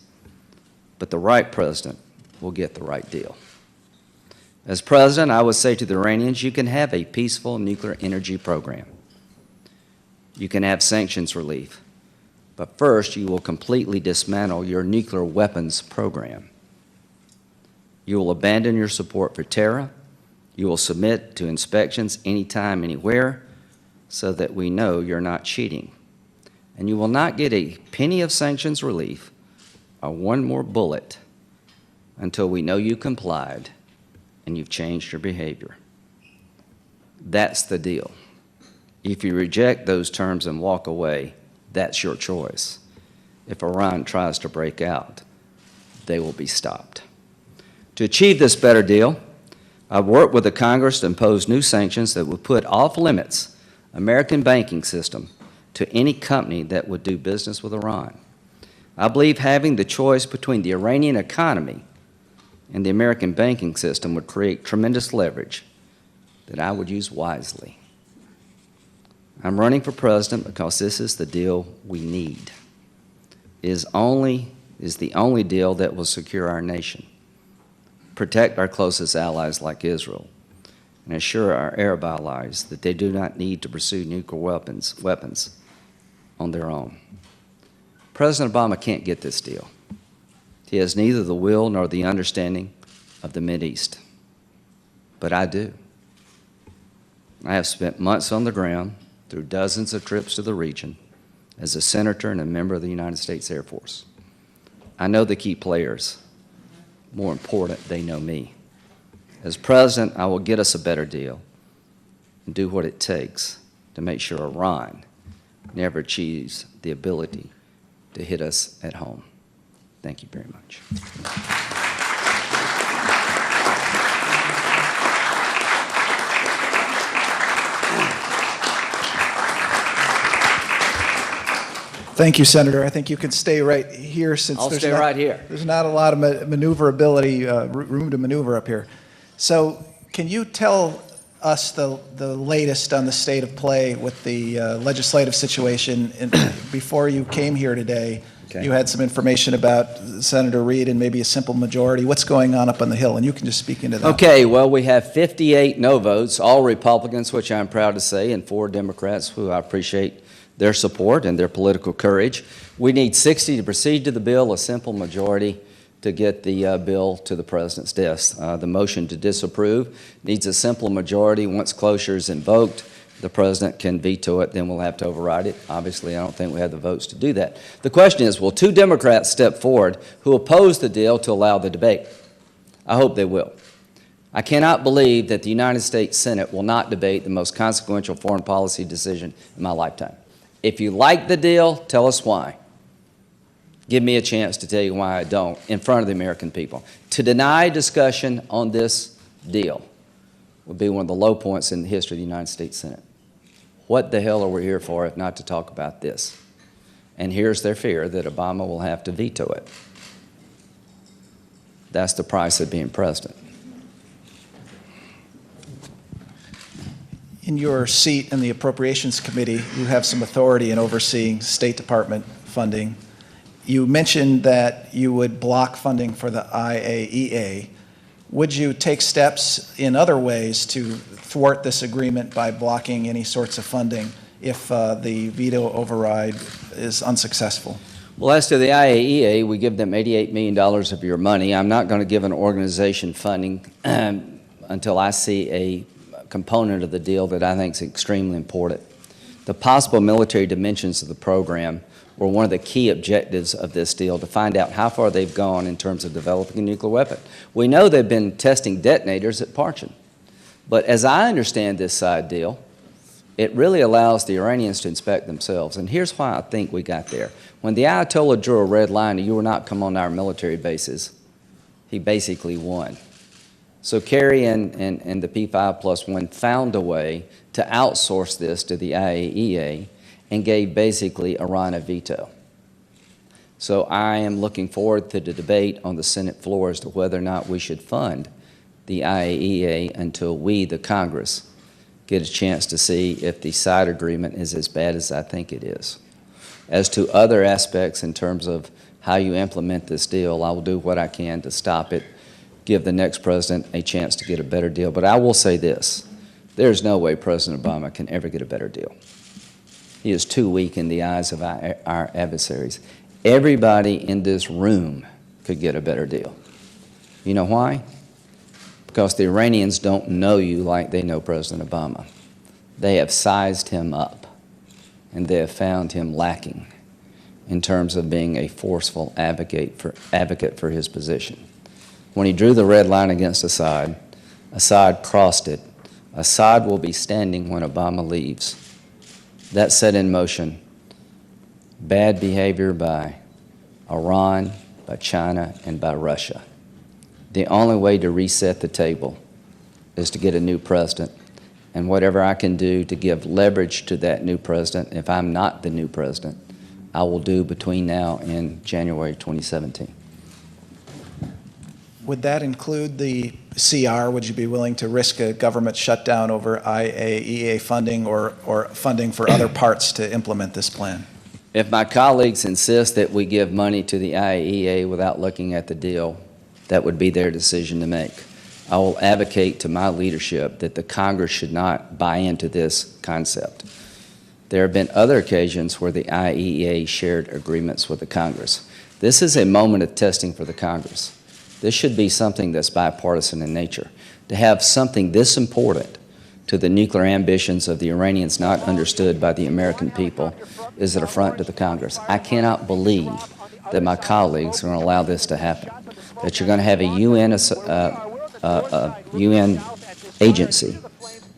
But the right president will get the right deal. As president, I would say to the Iranians, you can have a peaceful nuclear energy program. You can have sanctions relief. But first, you will completely dismantle your nuclear weapons program. You will abandon your support for terror. You will submit to inspections anytime, anywhere, so that we know you're not cheating. And you will not get a penny of sanctions relief or one more bullet until we know you complied and you've changed your behavior. That's the deal. If you reject those terms and walk away, that's your choice. If Iran tries to break out, they will be stopped. To achieve this better deal, I've worked with the Congress to impose new sanctions that would put off limits American banking system to any company that would do business with Iran. I believe having the choice between the Iranian economy and the American banking system would create tremendous leverage that I would use wisely. I'm running for president because this is the deal we need. It is the only deal that will secure our nation. protect our closest allies like Israel, and assure our Arab allies that they do not need to pursue nuclear weapons on their own. President Obama can't get this deal. He has neither the will nor the understanding of the Mideast. But I do. I have spent months on the ground through dozens of trips to the region as a senator and a member of the United States Air Force. I know the key players. More important, they know me. As president, I will get us a better deal and do what it takes to make sure Iran never achieves the ability to hit us at home. Thank you very much.
Thank you, Senator. I think you can stay right here since
I'll stay right here.
There's not a lot of maneuverability, room to maneuver up here. So can you tell us the latest on the state of play with the legislative situation? Before you came here today, you had some information about Senator Reid and maybe a simple majority. What's going on up on the Hill? And you can just speak into that.
Okay, well, we have 58 no votes, all Republicans, which I'm proud to say, and 4 Democrats, who I appreciate their support and their political courage. We need 60 to proceed to the bill, a simple majority to get the bill to the president's desk. The motion to disapprove needs a simple majority. Once cloture is invoked, the president can veto it, then we'll have to override it. Obviously, I don't think we have the votes to do that. The question is, will 2 Democrats step forward who oppose the deal to allow the debate? I hope they will. I cannot believe that the United States Senate will not debate the most consequential foreign policy decision in my lifetime. If you like the deal, tell us why. Give me a chance to tell you why I don't in front of the American people. To deny discussion on this deal would be one of the low points in the history of the United States Senate. What the hell are we here for if not to talk about this? And here's their fear, that Obama will have to veto it. That's the price of being president.
In your seat in the Appropriations Committee, you have some authority in overseeing State Department funding. You mentioned that you would block funding for the IAEA. Would you take steps in other ways to thwart this agreement by blocking any sorts of funding if the veto override is unsuccessful?
Well, as to the IAEA, we give them $88 million of your money. I'm not going to give an organization funding until I see a component of the deal that I think is extremely important. The possible military dimensions of the program were one of the key objectives of this deal, to find out how far they've gone in terms of developing a nuclear weapon. We know they've been testing detonators at Parchin, but as I understand this side deal, it really allows the Iranians to inspect themselves. And here's why I think we got there. When the Ayatollah drew a red line, you will not come on our military bases, he basically won. So Kerry and the P5+1 found a way to outsource this to the IAEA and gave basically Iran a veto. So I am looking forward to the debate on the Senate floor as to whether or not we should fund the IAEA until we, the Congress, get a chance to see if the side agreement is as bad as I think it is. As to other aspects in terms of how you implement this deal, I will do what I can to stop it, give the next president a chance to get a better deal. But I will say this, there's no way President Obama can ever get a better deal. He is too weak in the eyes of our adversaries. Everybody in this room could get a better deal. You know why? Because the Iranians don't know you like they know President Obama. They have sized him up, and they have found him lacking in terms of being a forceful advocate for his position. When he drew the red line against Assad, Assad crossed it. Assad will be standing when Obama leaves. That set in motion bad behavior by Iran, by China, and by Russia. The only way to reset the table is to get a new president. And whatever I can do to give leverage to that new president, if I'm not the new president, I will do between now and January 2017.
Would that include the CR? Would you be willing to risk a government shutdown over IAEA funding or funding for other parts to implement this plan?
If my colleagues insist that we give money to the IAEA without looking at the deal, that would be their decision to make. I will advocate to my leadership that the Congress should not buy into this concept. There have been other occasions where the IAEA shared agreements with the Congress. This is a moment of testing for the Congress. This should be something that's bipartisan in nature. To have something this important to the nuclear ambitions of the Iranians not understood by the American people is an affront to the Congress. I cannot believe that my colleagues are going to allow this to happen, that you're going to have a UN agency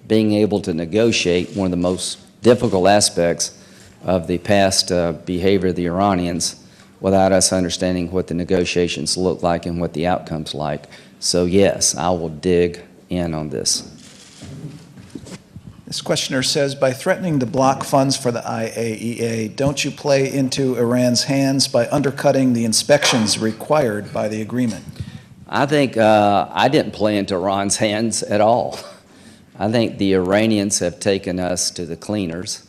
being able to negotiate one of the most difficult aspects of the past behavior of the Iranians without us understanding what the negotiations look like and what the outcome's like. So yes, I will dig in on this.
This questioner says, by threatening to block funds for the IAEA, don't you play into Iran's hands by undercutting the inspections required by the agreement?
I think I didn't play into Iran's hands at all. I think the Iranians have taken us to the cleaners,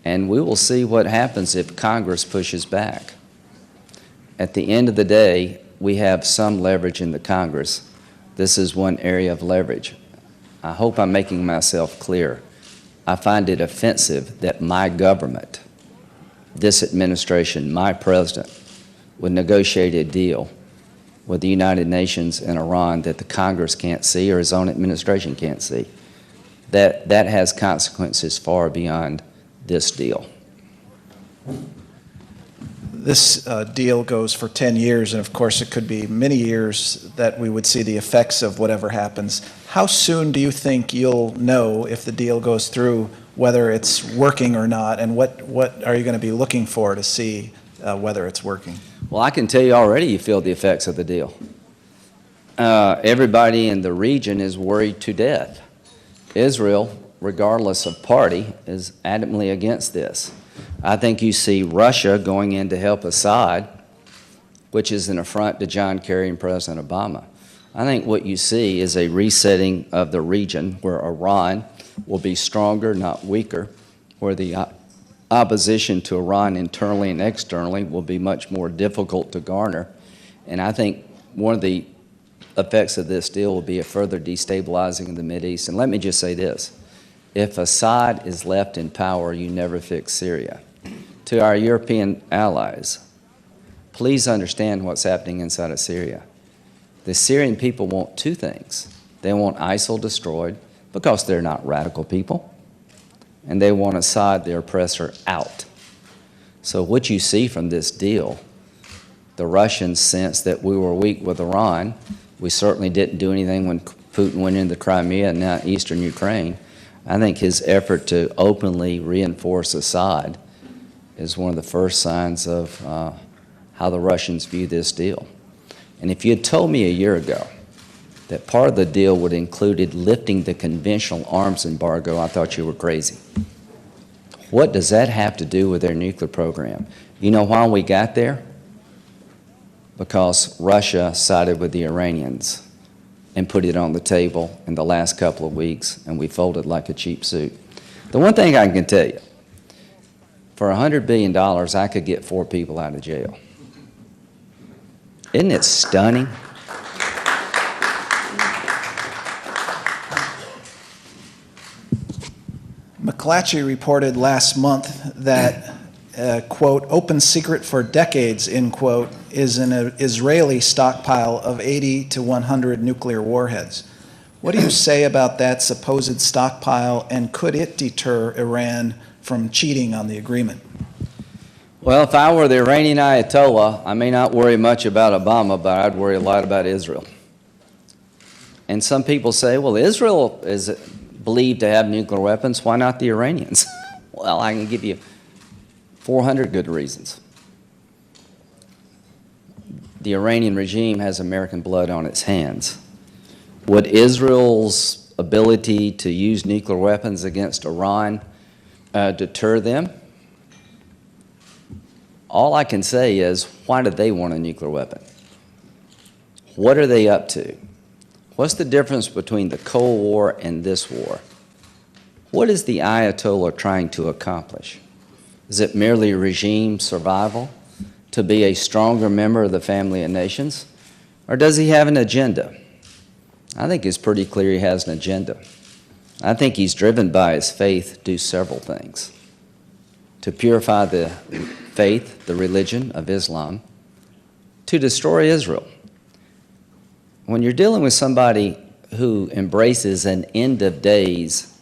and we will see what happens if Congress pushes back. At the end of the day, we have some leverage in the Congress. This is one area of leverage. I hope I'm making myself clear. I find it offensive that my government, this administration, my president, would negotiate a deal with the United Nations and Iran that the Congress can't see or his own administration can't see. That has consequences far beyond this deal.
This deal goes for 10 years, and of course it could be many years that we would see the effects of whatever happens. How soon do you think you'll know if the deal goes through, whether it's working or not, and what are you going to be looking for to see whether it's working?
Well, I can tell you already you feel the effects of the deal. Everybody in the region is worried to death. Israel, regardless of party, is adamantly against this. I think you see Russia going in to help Assad, which is an affront to John Kerry and President Obama. I think what you see is a resetting of the region where Iran will be stronger, not weaker, where the opposition to Iran internally and externally will be much more difficult to garner. And I think one of the effects of this deal will be a further destabilizing of the Mideast. And let me just say this. If Assad is left in power, you never fix Syria. To our European allies, please understand what's happening inside of Syria. The Syrian people want two things. They want ISIL destroyed because they're not radical people, and they want Assad, their oppressor, out. So what you see from this deal, the Russians sense that we were weak with Iran. We certainly didn't do anything when Putin went into Crimea and now eastern Ukraine. I think his effort to openly reinforce Assad is one of the first signs of how the Russians view this deal. And if you had told me a year ago that part of the deal would include lifting the conventional arms embargo, I thought you were crazy. What does that have to do with their nuclear program? You know why we got there? Because Russia sided with the Iranians and put it on the table in the last couple of weeks, and we folded like a cheap suit. The one thing I can tell you, for $100 billion, I could get 4 people out of jail. Isn't it stunning?
McClatchy reported last month that, quote, open secret for decades, end quote, is an Israeli stockpile of 80 to 100 nuclear warheads. What do you say about that supposed stockpile, and could it deter Iran from cheating on the agreement?
Well, if I were the Iranian Ayatollah, I may not worry much about Obama, but I'd worry a lot about Israel. And some people say, well, Israel is believed to have nuclear weapons. Why not the Iranians? Well, I can give you 400 good reasons. The Iranian regime has American blood on its hands. Would Israel's ability to use nuclear weapons against Iran deter them? All I can say is, why do they want a nuclear weapon? What are they up to? What's the difference between the Cold War and this war? What is the Ayatollah trying to accomplish? Is it merely regime survival? To be a stronger member of the family of nations? Or does he have an agenda? I think it's pretty clear he has an agenda. I think he's driven by his faith to do several things. To purify the faith, the religion of Islam, to destroy Israel. When you're dealing with somebody who embraces an end of days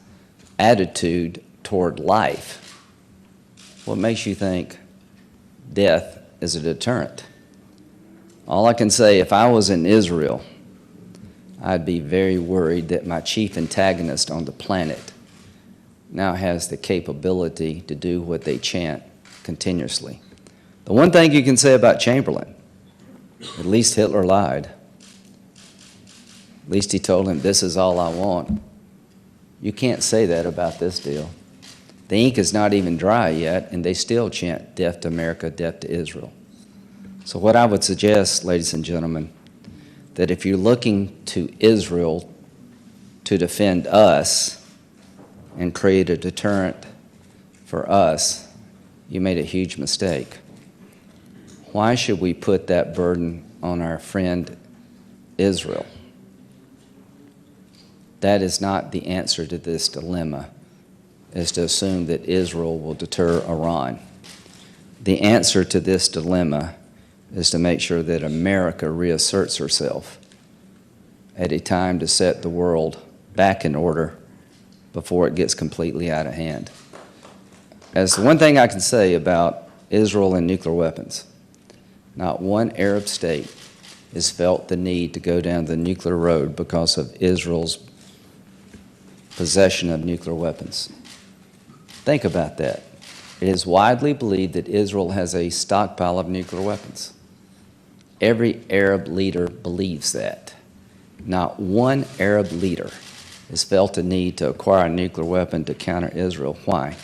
attitude toward life, what makes you think death is a deterrent? All I can say, if I was in Israel, I'd be very worried that my chief antagonist on the planet now has the capability to do what they chant continuously. The one thing you can say about Chamberlain, at least Hitler lied. At least he told him, this is all I want. You can't say that about this deal. The ink is not even dry yet, and they still chant death to America, death to Israel. So what I would suggest, ladies and gentlemen, that if you're looking to Israel to defend us and create a deterrent for us, you made a huge mistake. Why should we put that burden on our friend Israel? That is not the answer to this dilemma, is to assume that Israel will deter Iran. The answer to this dilemma is to make sure that America reasserts herself at a time to set the world back in order before it gets completely out of hand. As the one thing I can say about Israel and nuclear weapons, not one Arab state has felt the need to go down the nuclear road because of Israel's possession of nuclear weapons. Think about that. It is widely believed that Israel has a stockpile of nuclear weapons. Every Arab leader believes that. Not one Arab leader has felt a need to acquire a nuclear weapon to counter Israel. Why?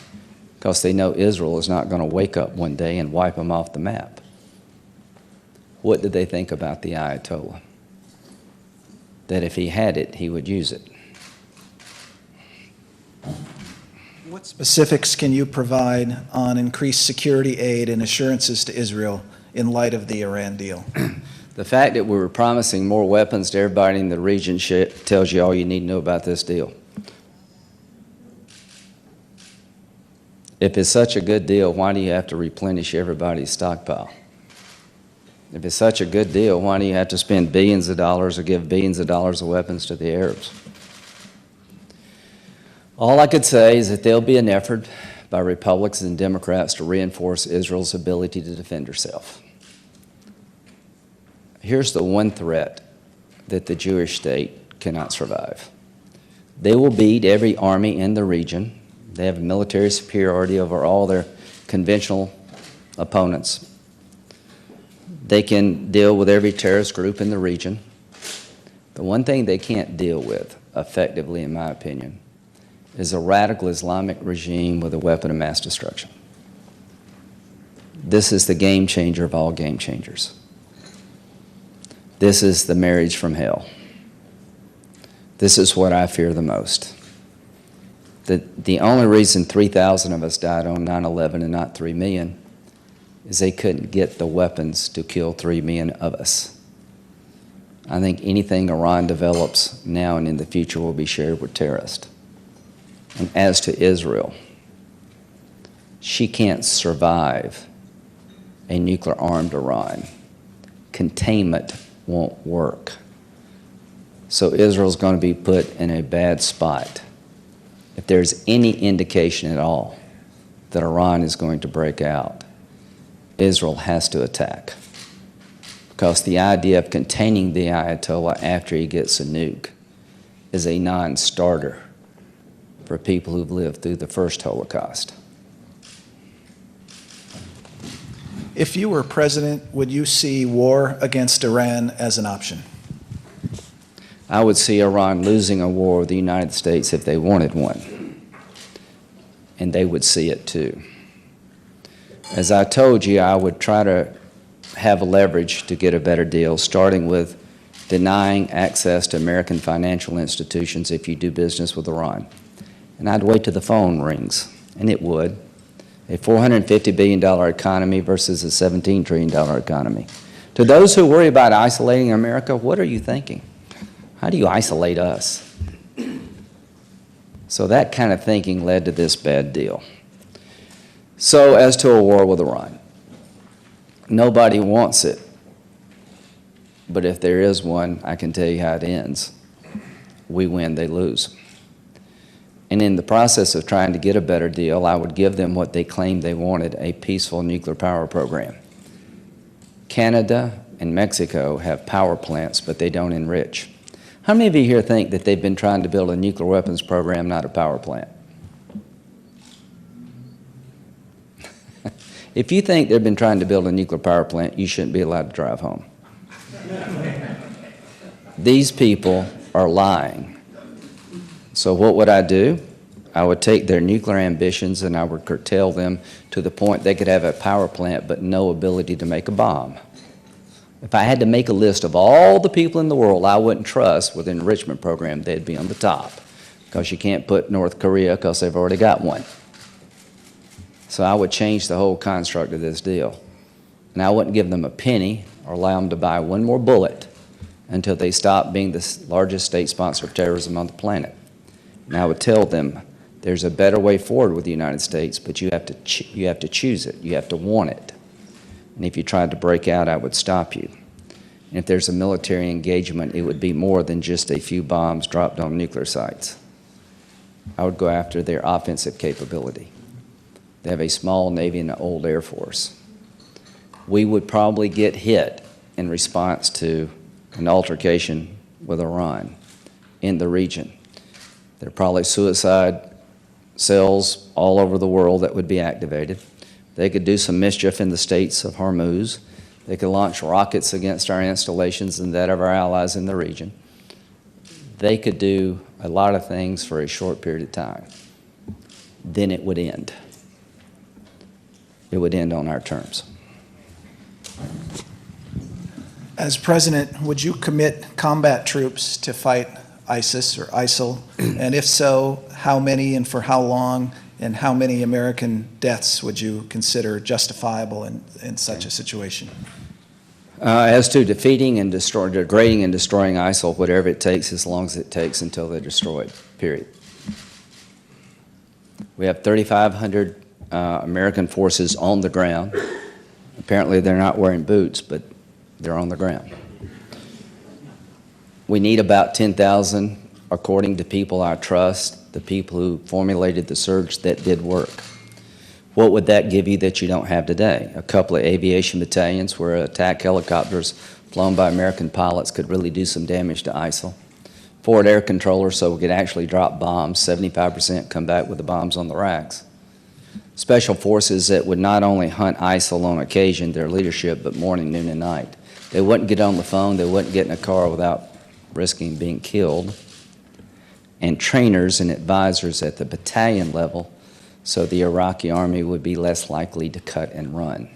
Because they know Israel is not going to wake up one day and wipe them off the map. What did they think about the Ayatollah? That if he had it, he would use it.
What specifics can you provide on increased security aid and assurances to Israel in light of the Iran deal?
The fact that we were promising more weapons to everybody in the region tells you all you need to know about this deal. If it's such a good deal, why do you have to replenish everybody's stockpile? If it's such a good deal, why do you have to spend billions of dollars or give billions of dollars of weapons to the Arabs? All I could say is that there'll be an effort by Republicans and Democrats to reinforce Israel's ability to defend herself. Here's the one threat that the Jewish state cannot survive. They will beat every army in the region. They have military superiority over all their conventional opponents. They can deal with every terrorist group in the region. The one thing they can't deal with effectively, in my opinion, is a radical Islamic regime with a weapon of mass destruction. This is the game changer of all game changers. This is the marriage from hell. This is what I fear the most. The only reason 3,000 of us died on 9/11 and not 3 million is they couldn't get the weapons to kill 3 million of us. I think anything Iran develops now and in the future will be shared with terrorists. And as to Israel, she can't survive a nuclear-armed Iran. Containment won't work. So Israel's going to be put in a bad spot. If there's any indication at all that Iran is going to break out, Israel has to attack. Because the idea of containing the Ayatollah after he gets a nuke is a non-starter for people who've lived through the first Holocaust.
If you were president, would you see war against Iran as an option?
I would see Iran losing a war with the United States if they wanted one. And they would see it too. As I told you, I would try to have a leverage to get a better deal, starting with denying access to American financial institutions if you do business with Iran. And I'd wait till the phone rings, and it would. A $450 billion economy versus a $17 trillion economy. To those who worry about isolating America, what are you thinking? How do you isolate us? So that kind of thinking led to this bad deal. So as to a war with Iran, nobody wants it. But if there is one, I can tell you how it ends. We win, they lose. And in the process of trying to get a better deal, I would give them what they claimed they wanted, a peaceful nuclear power program. Canada and Mexico have power plants, but they don't enrich. How many of you here think that they've been trying to build a nuclear weapons program, not a power plant? If you think they've been trying to build a nuclear power plant, you shouldn't be allowed to drive home. These people are lying. So what would I do? I would take their nuclear ambitions and I would curtail them to the point they could have a power plant but no ability to make a bomb. If I had to make a list of all the people in the world I wouldn't trust with an enrichment program, they'd be on the top, because you can't put North Korea because they've already got one. So I would change the whole construct of this deal. And I wouldn't give them a penny or allow them to buy one more bullet until they stop being the largest state sponsor of terrorism on the planet. And I would tell them there's a better way forward with the United States, but you have to choose it. You have to want it. And if you tried to break out, I would stop you. And if there's a military engagement, it would be more than just a few bombs dropped on nuclear sites. I would go after their offensive capability. They have a small Navy and an old Air Force. We would probably get hit in response to an altercation with Iran in the region. There are probably suicide cells all over the world that would be activated. They could do some mischief in the states of Hormuz. They could launch rockets against our installations and that of our allies in the region. They could do a lot of things for a short period of time. Then it would end. It would end on our terms.
As president, would you commit combat troops to fight ISIS or ISIL? And if so, how many and for how long? And how many American deaths would you consider justifiable in such a situation?
As to defeating and degrading and destroying ISIL, whatever it takes, as long as it takes until they're destroyed, period. We have 3,500 American forces on the ground. Apparently they're not wearing boots, but they're on the ground. We need about 10,000, according to people I trust, the people who formulated the surge that did work. What would that give you that you don't have today? A couple of aviation battalions where attack helicopters flown by American pilots could really do some damage to ISIL. Forward air controllers so we could actually drop bombs. 75% come back with the bombs on the racks. Special forces that would not only hunt ISIL on occasion, their leadership, but morning, noon, and night. They wouldn't get on the phone. They wouldn't get in a car without risking being killed. And trainers and advisors at the battalion level, so the Iraqi army would be less likely to cut and run.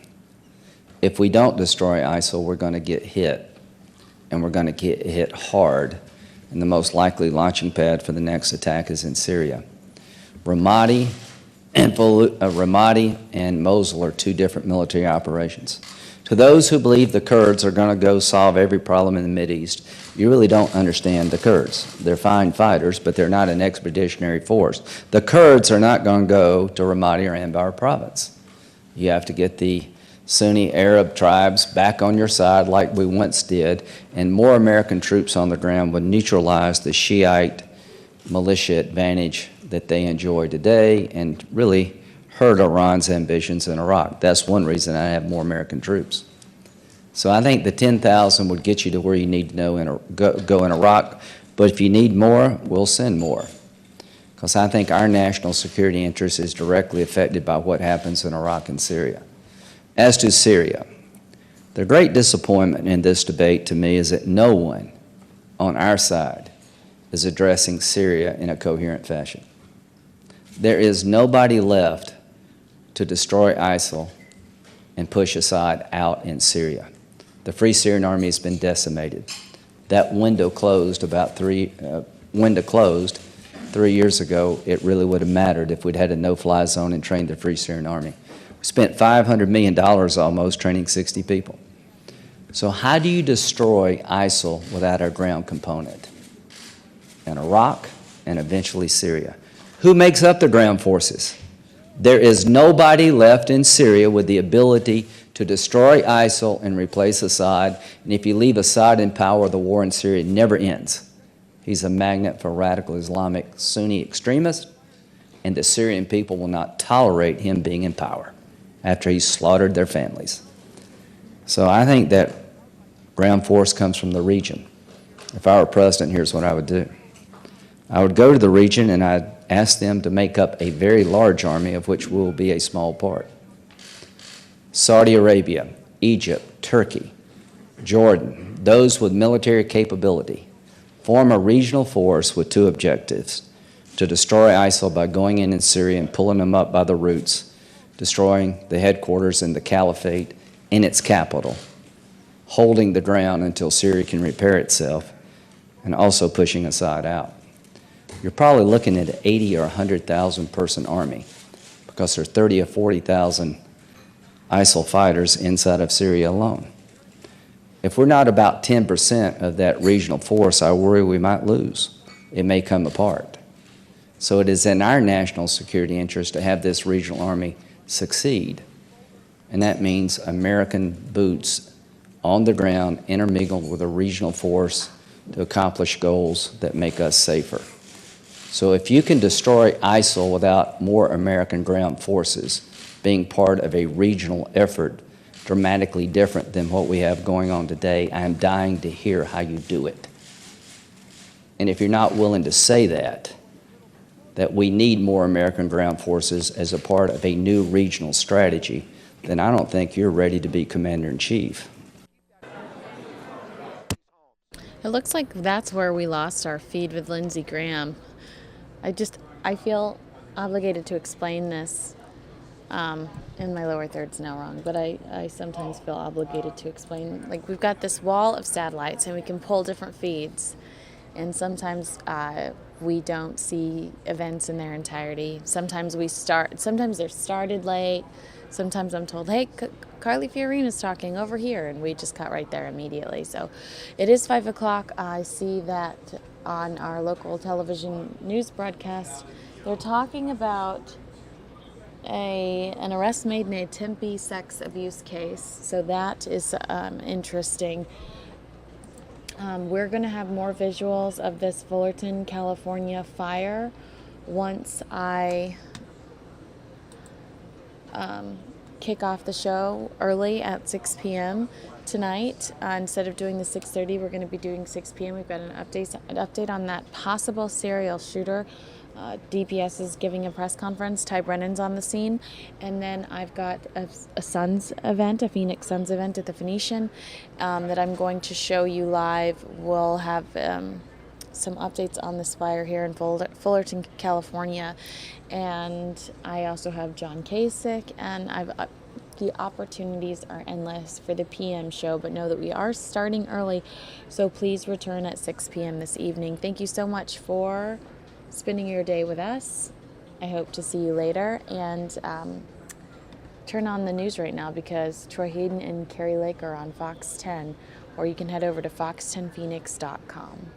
If we don't destroy ISIL, we're going to get hit, and we're going to get hit hard, and the most likely launching pad for the next attack is in Syria. Ramadi and Mosul are two different military operations. To those who believe the Kurds are going to go solve every problem in the Mideast, you really don't understand the Kurds. They're fine fighters, but they're not an expeditionary force. The Kurds are not going to go to Ramadi or Anbar province. You have to get the Sunni Arab tribes back on your side like we once did, and more American troops on the ground would neutralize the Shiite militia advantage that they enjoy today and really hurt Iran's ambitions in Iraq. That's one reason I have more American troops. So I think the 10,000 would get you to where you need to go in Iraq, but if you need more, we'll send more. Because I think our national security interest is directly affected by what happens in Iraq and Syria. As to Syria, the great disappointment in this debate to me is that no one on our side is addressing Syria in a coherent fashion. There is nobody left to destroy ISIL and push Assad out in Syria. The Free Syrian Army has been decimated. That window closed 3 years ago. It really would have mattered if we'd had a no-fly zone and trained the Free Syrian Army. We spent $500 million almost training 60 people. So how do you destroy ISIL without our ground component? In Iraq and eventually Syria. Who makes up the ground forces? There is nobody left in Syria with the ability to destroy ISIL and replace Assad. And if you leave Assad in power, the war in Syria never ends. He's a magnet for radical Islamic Sunni extremists, and the Syrian people will not tolerate him being in power after he's slaughtered their families. So I think that ground force comes from the region. If I were president, here's what I would do. I would go to the region and I'd ask them to make up a very large army, of which we will be a small part. Saudi Arabia, Egypt, Turkey, Jordan, those with military capability, form a regional force with two objectives: to destroy ISIL by going in Syria and pulling them up by the roots, destroying the headquarters and the caliphate in its capital, holding the ground until Syria can repair itself, and also pushing Assad out. You're probably looking at an 80 or 100,000 person army, because there are 30 or 40,000 ISIL fighters inside of Syria alone. If we're not about 10% of that regional force, I worry we might lose. It may come apart. So it is in our national security interest to have this regional army succeed. And that means American boots on the ground intermingled with a regional force to accomplish goals that make us safer. So if you can destroy ISIL without more American ground forces being part of a regional effort dramatically different than what we have going on today, I am dying to hear how you do it. And if you're not willing to say that we need more American ground forces as a part of a new regional strategy, then I don't think you're ready to be commander-in-chief.
It looks like that's where we lost our feed with Lindsey Graham. I feel obligated to explain this, and my lower third's now wrong, but I sometimes feel obligated to explain. Like, we've got this wall of satellites and we can pull different feeds, and sometimes we don't see events in their entirety. Sometimes they're started late. Sometimes I'm told, hey, Carly Fiorina's talking over here, and we just cut right there immediately. So it is 5 o'clock. I see that on our local television news broadcast, they're talking about an arrest made in a Tempe sex abuse case. So that is interesting. We're going to have more visuals of this Fullerton, California fire once I kick off the show early at 6 p.m. tonight. Instead of doing the 6:30, we're going to be doing 6 p.m. We've got an update on that possible serial shooter. DPS is giving a press conference. Ty Brennan's on the scene. And then I've got a Suns event, a Phoenix Suns event at the Phoenician that I'm going to show you live. We'll have some updates on this fire here in Fullerton, California. And I also have John Kasich, and the opportunities are endless for the PM show, but know that we are starting early, so please return at 6 p.m. this evening. Thank you so much for spending your day with us. I hope to see you later, and turn on the news right now, because Troy Hayden and Carrie Lake are on Fox 10, or you can head over to fox10phoenix.com.